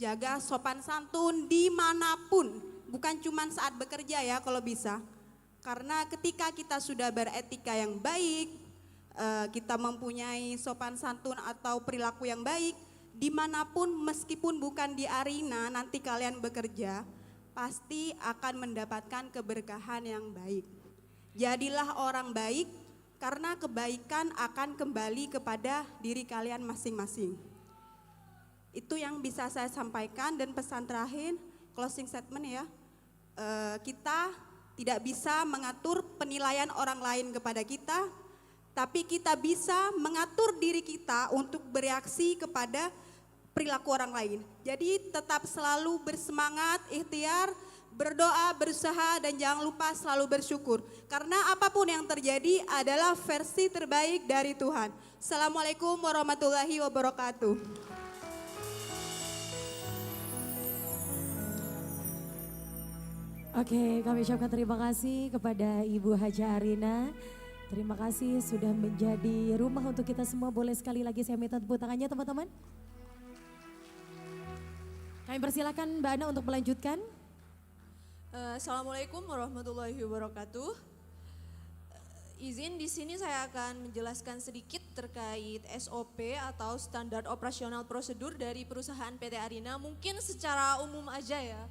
Jaga sopan santun dimanapun, bukan cuma saat bekerja ya kalau bisa. Karena ketika kita sudah beretika yang baik, kita mempunyai sopan santun atau perilaku yang baik, dimanapun meskipun bukan di Arina nanti kalian bekerja, pasti akan mendapatkan keberkahan yang baik. Jadilah orang baik, karena kebaikan akan kembali kepada diri kalian masing-masing. Itu yang bisa saya sampaikan, dan pesan terakhir, closing statement ya. Kita tidak bisa mengatur penilaian orang lain kepada kita, tapi kita bisa mengatur diri kita untuk bereaksi kepada perilaku orang lain. Jadi tetap selalu bersemangat, ikhtiar, berdoa, berusaha, dan jangan lupa selalu bersyukur. Karena apapun yang terjadi adalah versi terbaik dari Tuhan. Assalamualaikum warahmatullahi wabarakatuh. Oke, kami ucapkan terima kasih kepada Ibu Haja Arina. Terima kasih sudah menjadi rumah untuk kita semua. Boleh sekali lagi saya minta tepuk tangannya teman-teman. Kami persilakan Mbak Ana untuk melanjutkan. Assalamualaikum warahmatullahi wabarakatuh. Izin di sini saya akan menjelaskan sedikit terkait SOP atau standar operasional prosedur dari perusahaan PT Arina. Mungkin secara umum aja ya,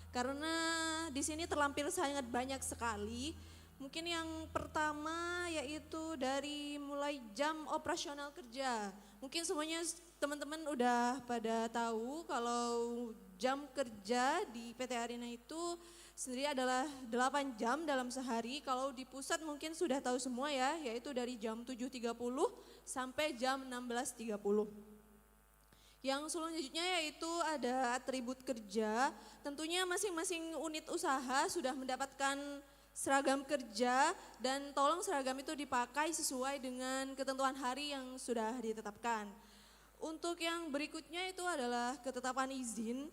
karena di sini terlampir sangat banyak sekali. Mungkin yang pertama yaitu dari mulai jam operasional kerja. Mungkin semuanya teman-teman udah pada tahu kalau jam kerja di PT Arina itu sendiri adalah 8 jam dalam sehari. Kalau di pusat mungkin sudah tahu semua ya, yaitu dari jam 7.30 sampai jam 16.30. Yang selanjutnya yaitu ada atribut kerja. Tentunya masing-masing unit usaha sudah mendapatkan seragam kerja, dan tolong seragam itu dipakai sesuai dengan ketentuan hari yang sudah ditetapkan. Untuk yang berikutnya itu adalah ketetapan izin.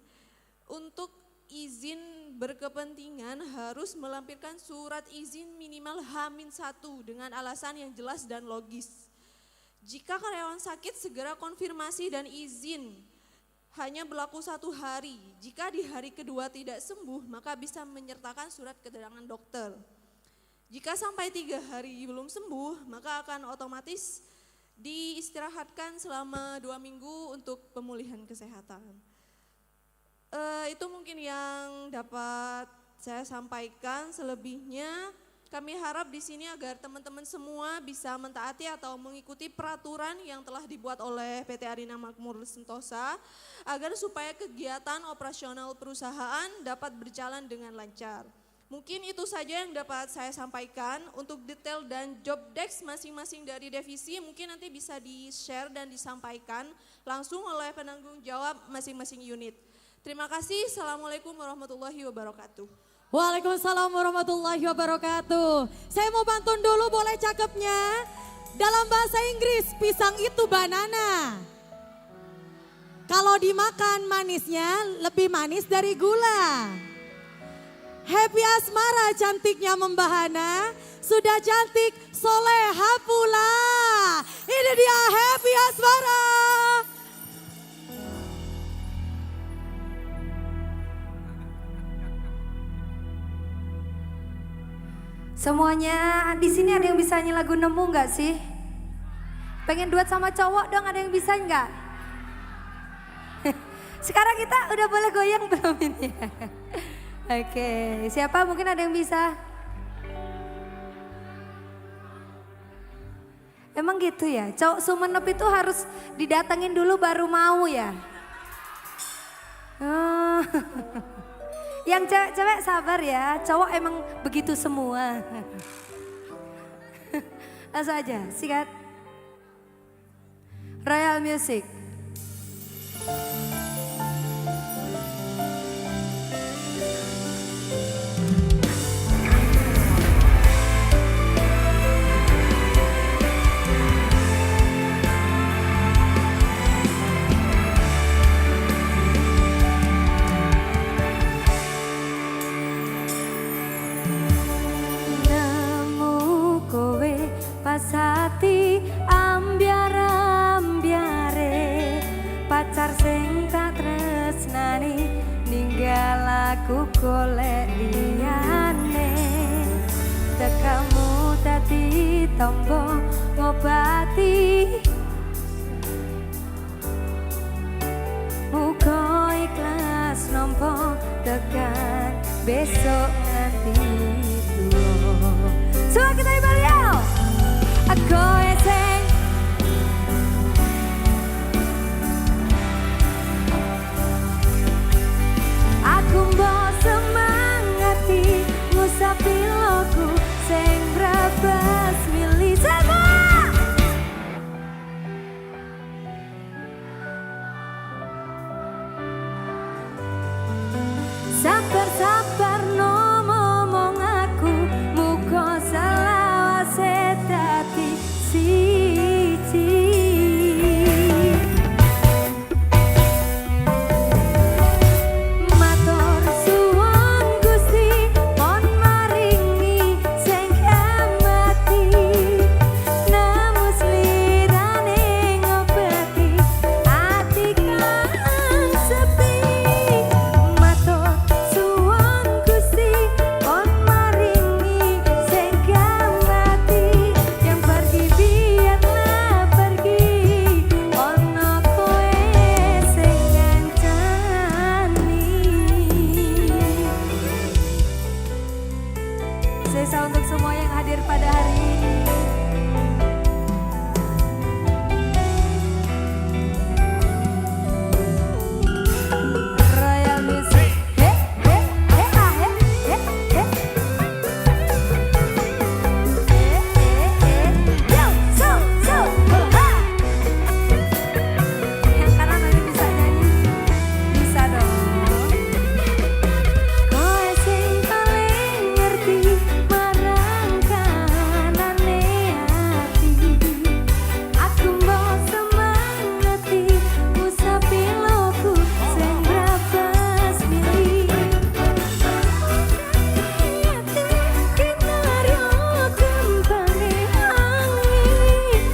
Untuk izin berkepentingan harus melampirkan surat izin minimal H-1 dengan alasan yang jelas dan logis. Jika karyawan sakit, segera konfirmasi dan izin hanya berlaku 1 hari. Jika di hari kedua tidak sembuh, maka bisa menyertakan surat keterangan dokter. Jika sampai 3 hari belum sembuh, maka akan otomatis diistirahatkan selama 2 minggu untuk pemulihan kesehatan. Itu mungkin yang dapat saya sampaikan. Selebihnya kami harap di sini agar teman-teman semua bisa mentaati atau mengikuti peraturan yang telah dibuat oleh PT Arina Makmur Sentosa agar supaya kegiatan operasional perusahaan dapat berjalan dengan lancar. Mungkin itu saja yang dapat saya sampaikan. Untuk detail dan job desk masing-masing dari divisi mungkin nanti bisa di-share dan disampaikan langsung oleh penanggung jawab masing-masing unit. Terima kasih. Assalamualaikum warahmatullahi wabarakatuh. Waalaikumsalam warahmatullahi wabarakatuh. Saya mau pantun dulu, boleh cakepnya? Dalam bahasa Inggris, pisang itu banana. Kalau dimakan manisnya lebih manis dari gula. Happy asmara cantiknya membahana, sudah cantik soleha pula. Ini dia Happy asmara. Semuanya di sini ada yang bisa nyanyi lagu Nemu nggak sih? Pengen duet sama cowok dong, ada yang bisa nggak? Sekarang kita udah boleh goyang belum ini? Oke, siapa mungkin ada yang bisa? Emang gitu ya, cowok Sumenep itu harus didatengin dulu baru mau ya? Oh. Yang cewek-cewek sabar ya, cowok emang begitu semua. Langsung aja, sikat. Royal Music. aku golek liyane, tekamu tadi tombo ngobati. Muga ikhlas nompo tekan besok nanti tuwa. Semua kita ibadah. Aku eseng aku mbok semangati ngusapi loku sing brabas milih semua. Sabar-sabar no ngomong aku, muga selawase dadi siji. Matur suwun Gusti, pon maringi sing mati. Namus lirane ngobati ati kang sepi. Matur suwun Gusti, pon maringi sing mati. Yang pergi biarlah pergi, ono kowe sing ngancani. Sesa untuk semua yang hadir pada hari ini. Royal Music. He, he, he, ah, he, he, he. Yo, so, ha. Yang kanan nanti bisa nyanyi. Bisa dong. Kowe sing paling ngerti marang kanane ati. Aku mbok semangati usapi loku sing brabas milih. Kinaryo kembali angin.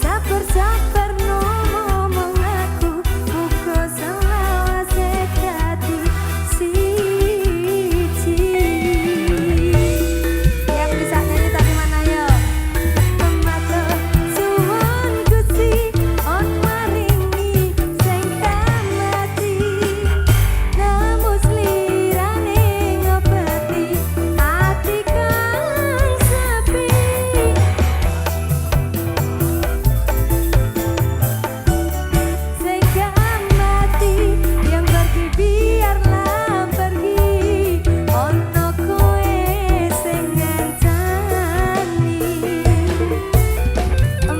Sabar-sabar no ngomong aku, muga selawase dadi siji. Yang bisa nyanyi tadi mana yo? Matur suwun Gusti, on maringi sing mati. Namus lirane ngobati ati kang sepi. Sing mati, yang pergi biarlah pergi, ono kowe sing ngancani.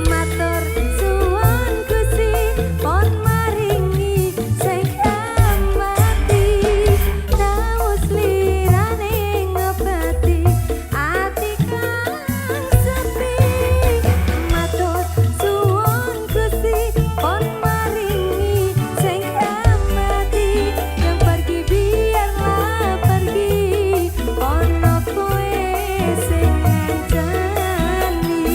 Matur suwun Gusti, pon maringi sing mati. Namus lirane ngobati ati kang sepi. Matur suwun Gusti, pon maringi sing mati. Yang pergi biarlah pergi, ono kowe sing ngancani.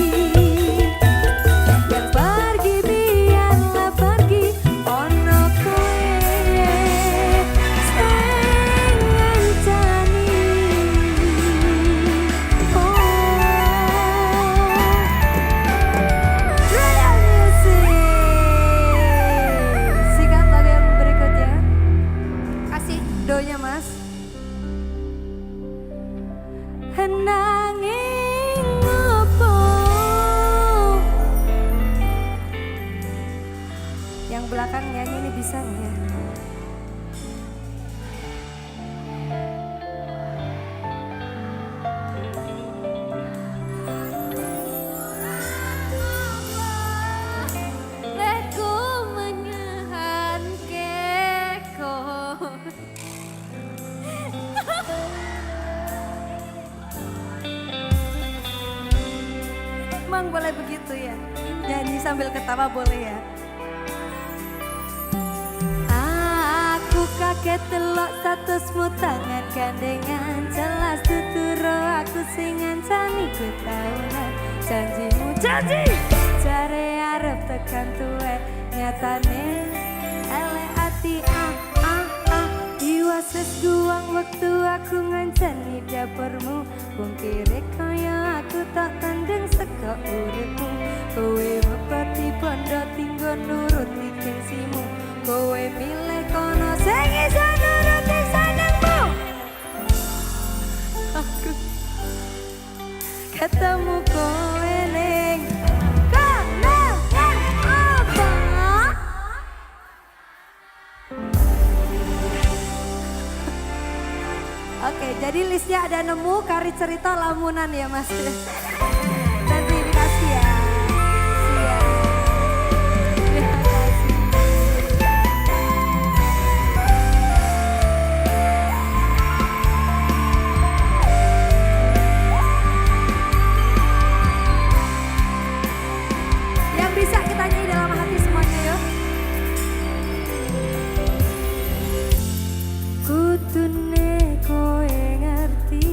Yang pergi biarlah pergi, ono kowe sing ngancani. Royal Music. Sikat lagu yang berikutnya. Kasih doanya Mas. Nanging ngopo. Yang belakang nyanyi ini bisa nggak ya? Leku menyahan keko. Emang boleh begitu ya? Nyanyi sambil ketawa boleh ya? Aku kaget telok statusmu tangan gandengan. Jelas tuturo aku sing ngancani gue taunan. Janjimu janji, jare arep tekan tuwek nyatane elek ati proses guang waktu aku ngancani dapurmu. Wong kere kaya aku tak tanding seka uripmu. Kowe mepati bondo tinggo nuruti gengsimu. Kowe milih kono sing iso nuruti senengmu. Aku ketemu kowe ning Oke, jadi listnya ada nemu Kari Cerita Lamunan ya Mas. Nanti dikasih ya. Siap. Terima kasih. Yang bisa kita nyanyi dalam hati semuanya yuk. Kutune koe ngerti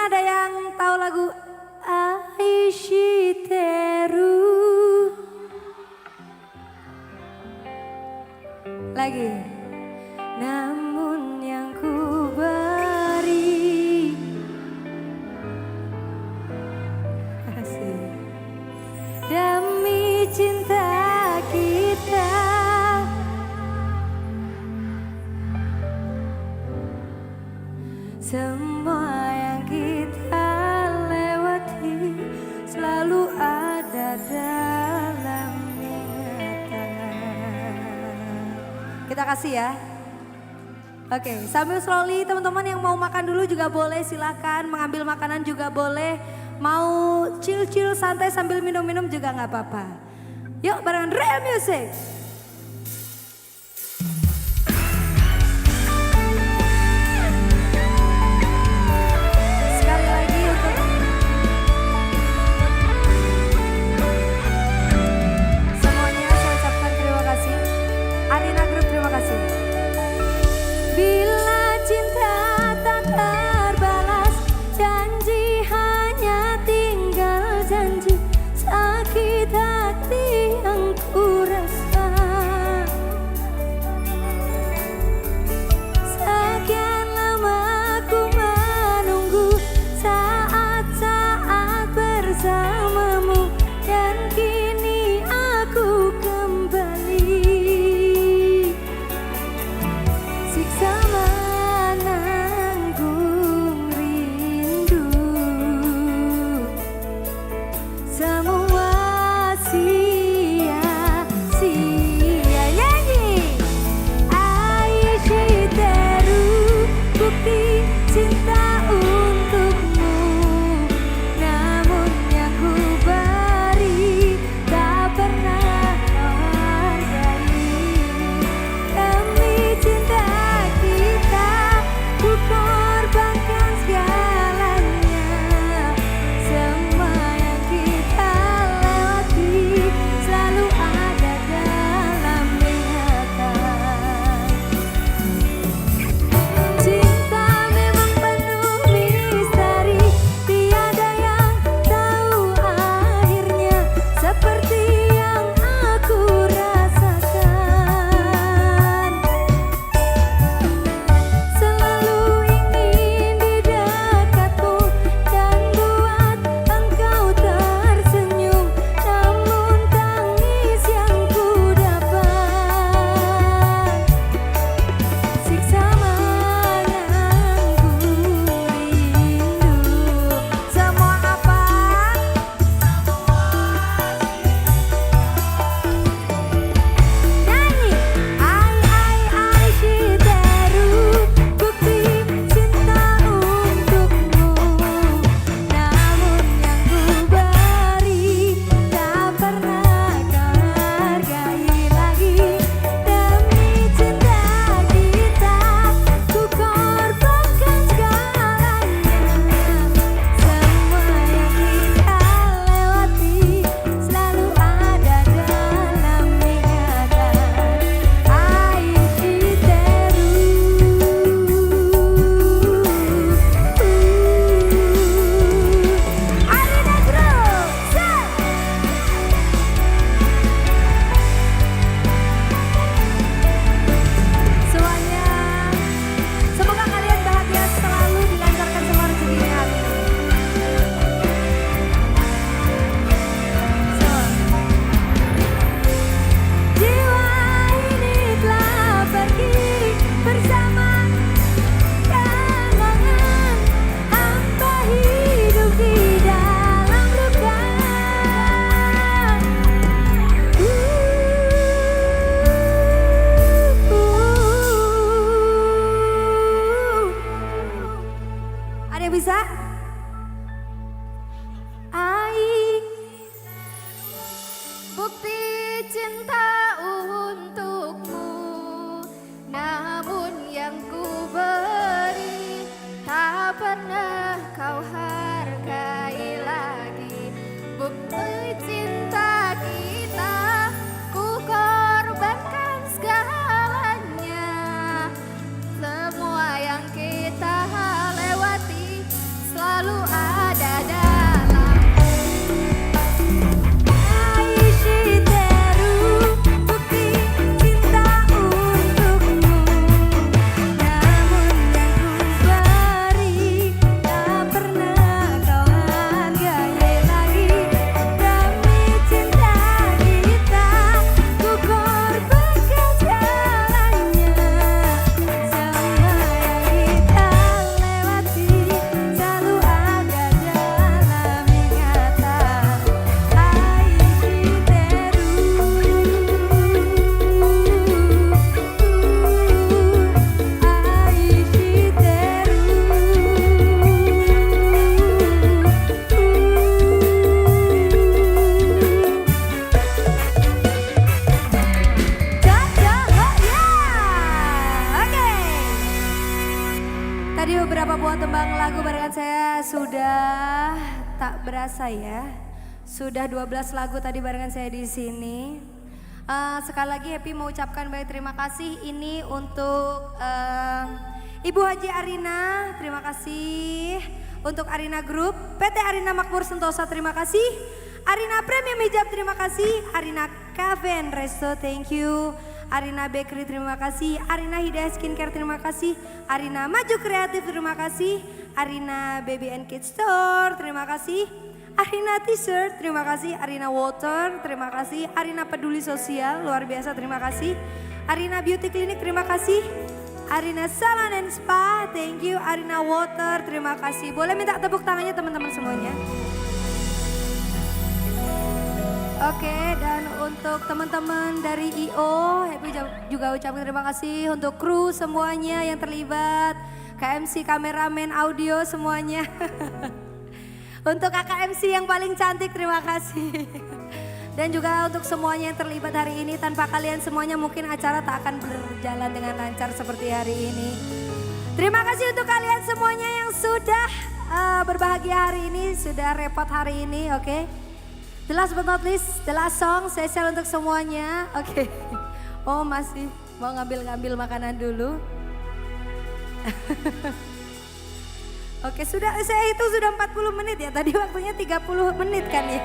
ada yang tahu lagu Aishiteru? Lagi. Namun yang ku beri. Asik. Demi cinta kita. Semua yang kita lewati selalu ada dalam ingatan. Kita kasih ya. Oke, sambil slowly teman-teman yang mau makan dulu juga boleh, silakan. Mengambil makanan juga boleh. Mau chill-chill santai sambil minum-minum juga nggak apa-apa. Yuk barengan Real Music. Sekali lagi untuk semuanya saya ucapkan terima kasih. Arina Group terima kasih. Bila cinta tak terbalas, janji hanya tinggal janji, sakit hati yang ku rasa. Sekian lama ku menunggu saat-saat bersamamu, dan kini aku kembali. Siksa menanggung rindu, semua sia-sia. Nyanyi Aishiteru, bukti cinta untukmu. Namun yang ku beri tak pernah kau hargai. Demi cinta kita ku korbankan segalanya. Semua yang kita lewati selalu ada dalam ingatan. Cinta memang penuh misteri, tiada yang tahu akhirnya. Seperti yang aku rasakan, selalu ingin di dekatmu dan buat engkau tersenyum. Namun tangis yang ku dapat, siksa menanggung rindu. Semua apa? Nyanyi Aishiteru, bukti cinta untukmu. Namun yang ku beri tak pernah kau hargai lagi. Demi cinta kita ku korbankan segalanya. Semua yang kita lewati selalu ada dalam ingatan. Arina Group, semuanya, semoga kalian bahagia selalu, dilancarkan semua rezekinya. Jiwa ini telah pergi bersama kenangan, hamba hidup di dalam luka. Ada yang bisa? Bukti cinta untukmu, namun yang ku beri tak pernah kau hargai lagi. Bukti cinta kita ku korbankan segalanya. Semua yang kita lewati selalu sudah tak berasa ya. Sudah 12 lagu tadi barengan saya di sini. Sekali lagi Happy mau ucapkan banyak terima kasih ini untuk Ibu Haji Arina, terima kasih. Untuk Arina Group, PT Arina Makmur Sentosa, terima kasih. Arina Premium Hijab, terima kasih. Arina Cafe and Resto, thank you. Arina Bakery, terima kasih. Arina Hidayah Skincare, terima kasih. Arina Maju Kreatif, terima kasih. Arina Baby and Kids Store, terima kasih. Arina T-shirt, terima kasih. Arina Water, terima kasih. Arina Peduli Sosial, luar biasa, terima kasih. Arina Beauty Clinic, terima kasih. Arina Salon and Spa, thank you. Arina Water, terima kasih. Boleh minta tepuk tangannya teman-teman semuanya. Oke, dan untuk teman-teman dari IO, Happy juga ucapkan terima kasih untuk kru semuanya yang terlibat. KMC, kameramen, audio semuanya. Untuk KKMC yang paling cantik, terima kasih. Dan juga untuk semuanya yang terlibat hari ini, tanpa kalian semuanya mungkin acara tak akan berjalan dengan lancar seperti hari ini. Terima kasih untuk kalian semuanya yang sudah berbahagia hari ini, sudah repot hari ini, oke. The last but not least, the last song spesial untuk semuanya, oke. Oh masih mau ngambil makanan dulu. Oke, saya itu sudah 40 menit ya, tadi waktunya 30 menit kan ya.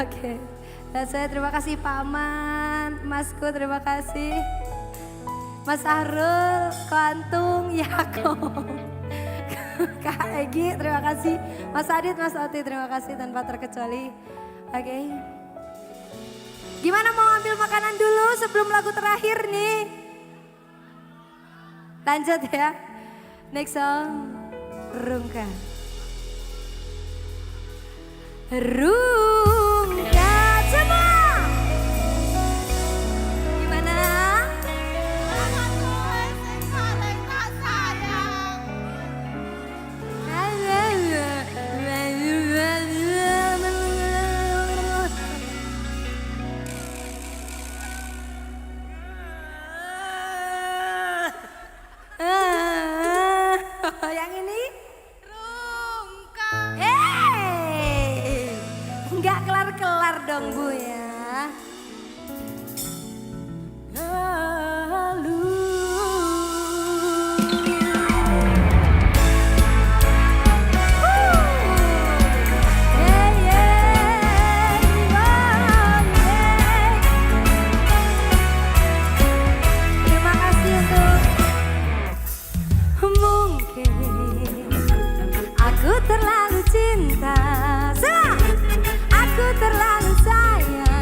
Oke, dan saya terima kasih Pak Aman, Masku terima kasih. Mas Ahrul, Koantung, Yakob, Kak Egi terima kasih. Mas Adit, Mas Oti terima kasih tanpa terkecuali. Oke. Gimana mau ambil makanan dulu sebelum lagu terakhir nih? Lanjut ya. Next song, Rungka. Rungka semua. Gimana? Yang ini? Rungka. Enggak kelar-kelar dong Bu ya. Lalu. Terima kasih untuk mungkin aku terlalu cinta, aku terlalu sayang.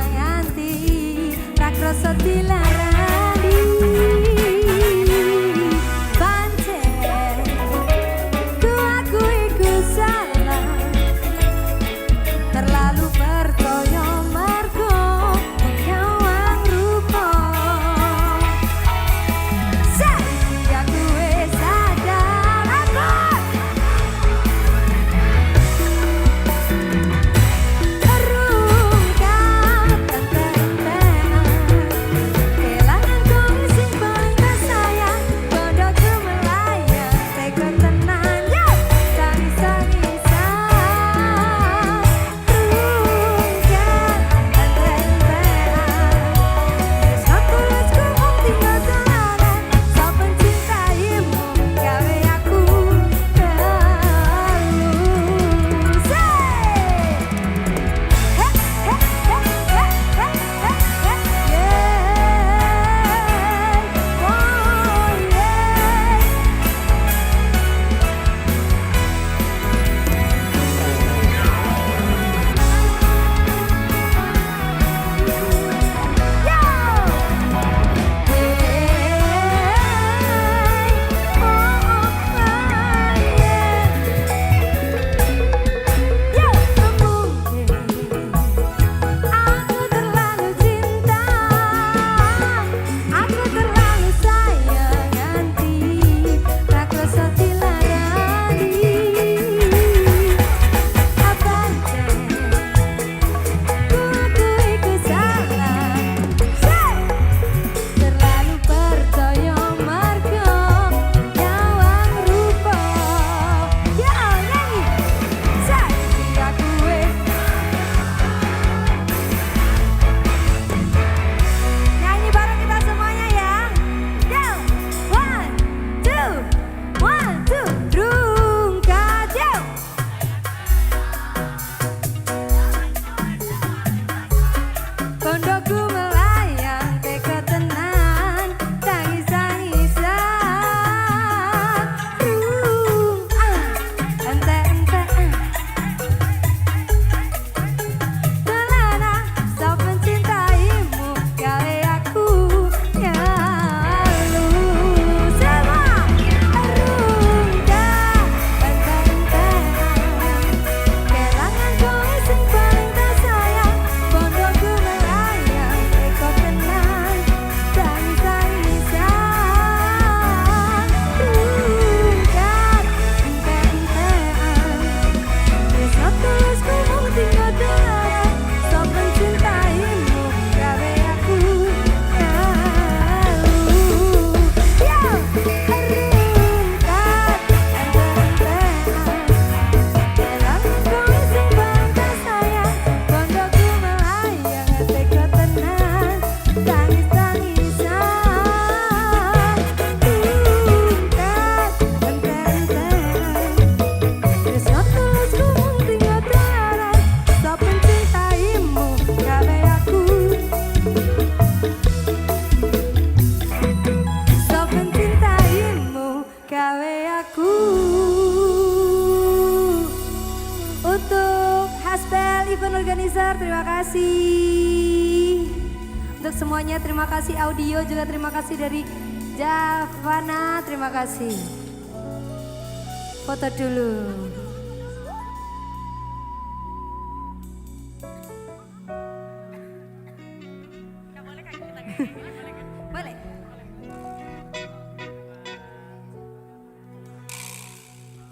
organizer, terima kasih. Untuk semuanya terima kasih, audio juga terima kasih dari Javana, terima kasih. Foto dulu. Boleh.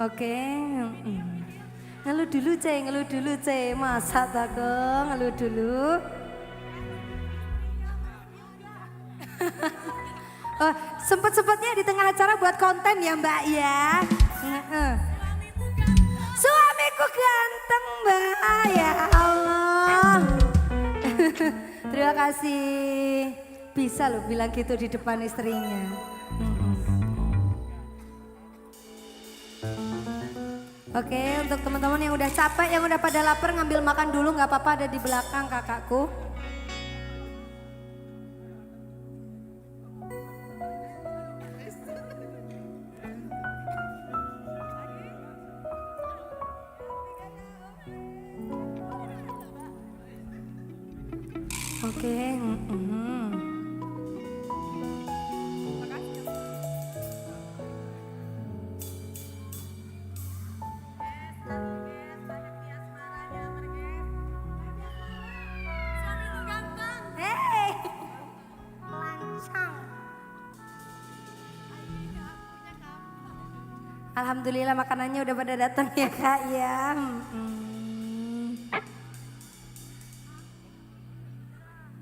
Oke. Ngeluh dulu C, masa tak ngeluh dulu. Oh, sempet-sempetnya di tengah acara buat konten ya Mbak ya. Suamiku ganteng Mbak, ya Allah. Terima kasih. Bisa loh bilang gitu di depan istrinya. Oke, untuk teman-teman yang udah capek, yang udah pada lapar ngambil makan dulu, nggak apa-apa, ada di belakang kakakku. Oke. Alhamdulillah makanannya udah pada datang ya Kak ya.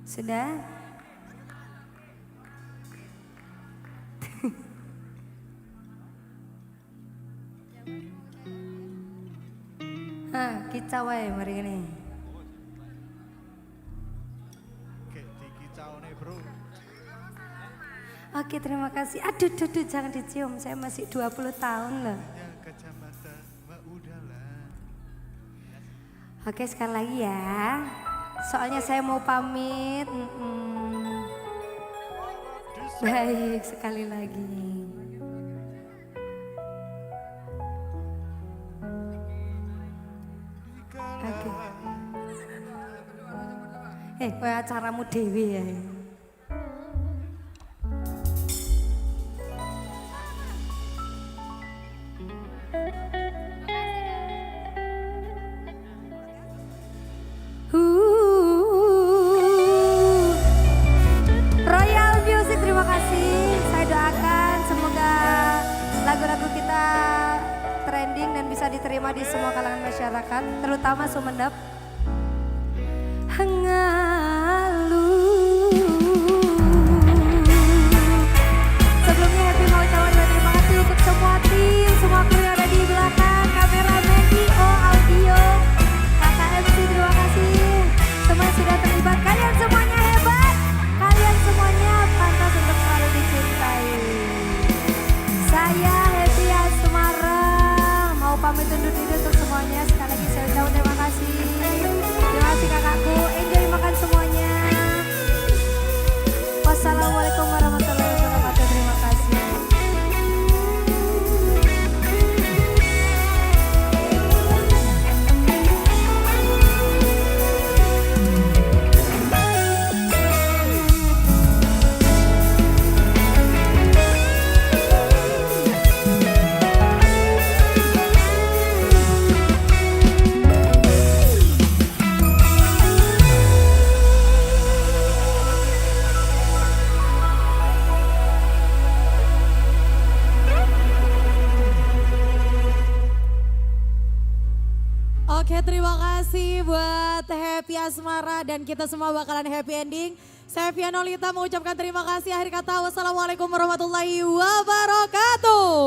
Sudah? Hah, kicau wae mari ini. Oke, terima kasih. Aduh, jangan dicium. Saya masih 20 tahun loh. Oke, sekali lagi ya. Soalnya saya mau pamit. Baik, sekali lagi. Oke. Acaramu dewi ya. Royal Music, terima kasih. Saya doakan semoga lagu-lagu kita trending dan bisa diterima di semua kalangan masyarakat, terutama Sumenep. Ngalu. Sebelumnya Happy mau ucapkan terima kasih untuk semua tim, semua kru yang ada di belakang, kameramen, VO, audio, kakak MC, terima kasih. Semua sudah terlibat, kalian semuanya hebat, kalian semuanya pantas untuk selalu dicintai. Saya Happy Asmara mau pamit undur diri untuk semuanya. Sekali lagi saya ucapkan terima kasih. Terima kasih kakakku, enjoy makan semuanya. Wassalamualaikum warahmatullahi wabarakatuh, terima kasih. Oke, terima kasih buat Happy Asmara dan kita semua bakalan happy ending. Saya Fianolita mengucapkan terima kasih. Akhir kata, wassalamualaikum warahmatullahi wabarakatuh.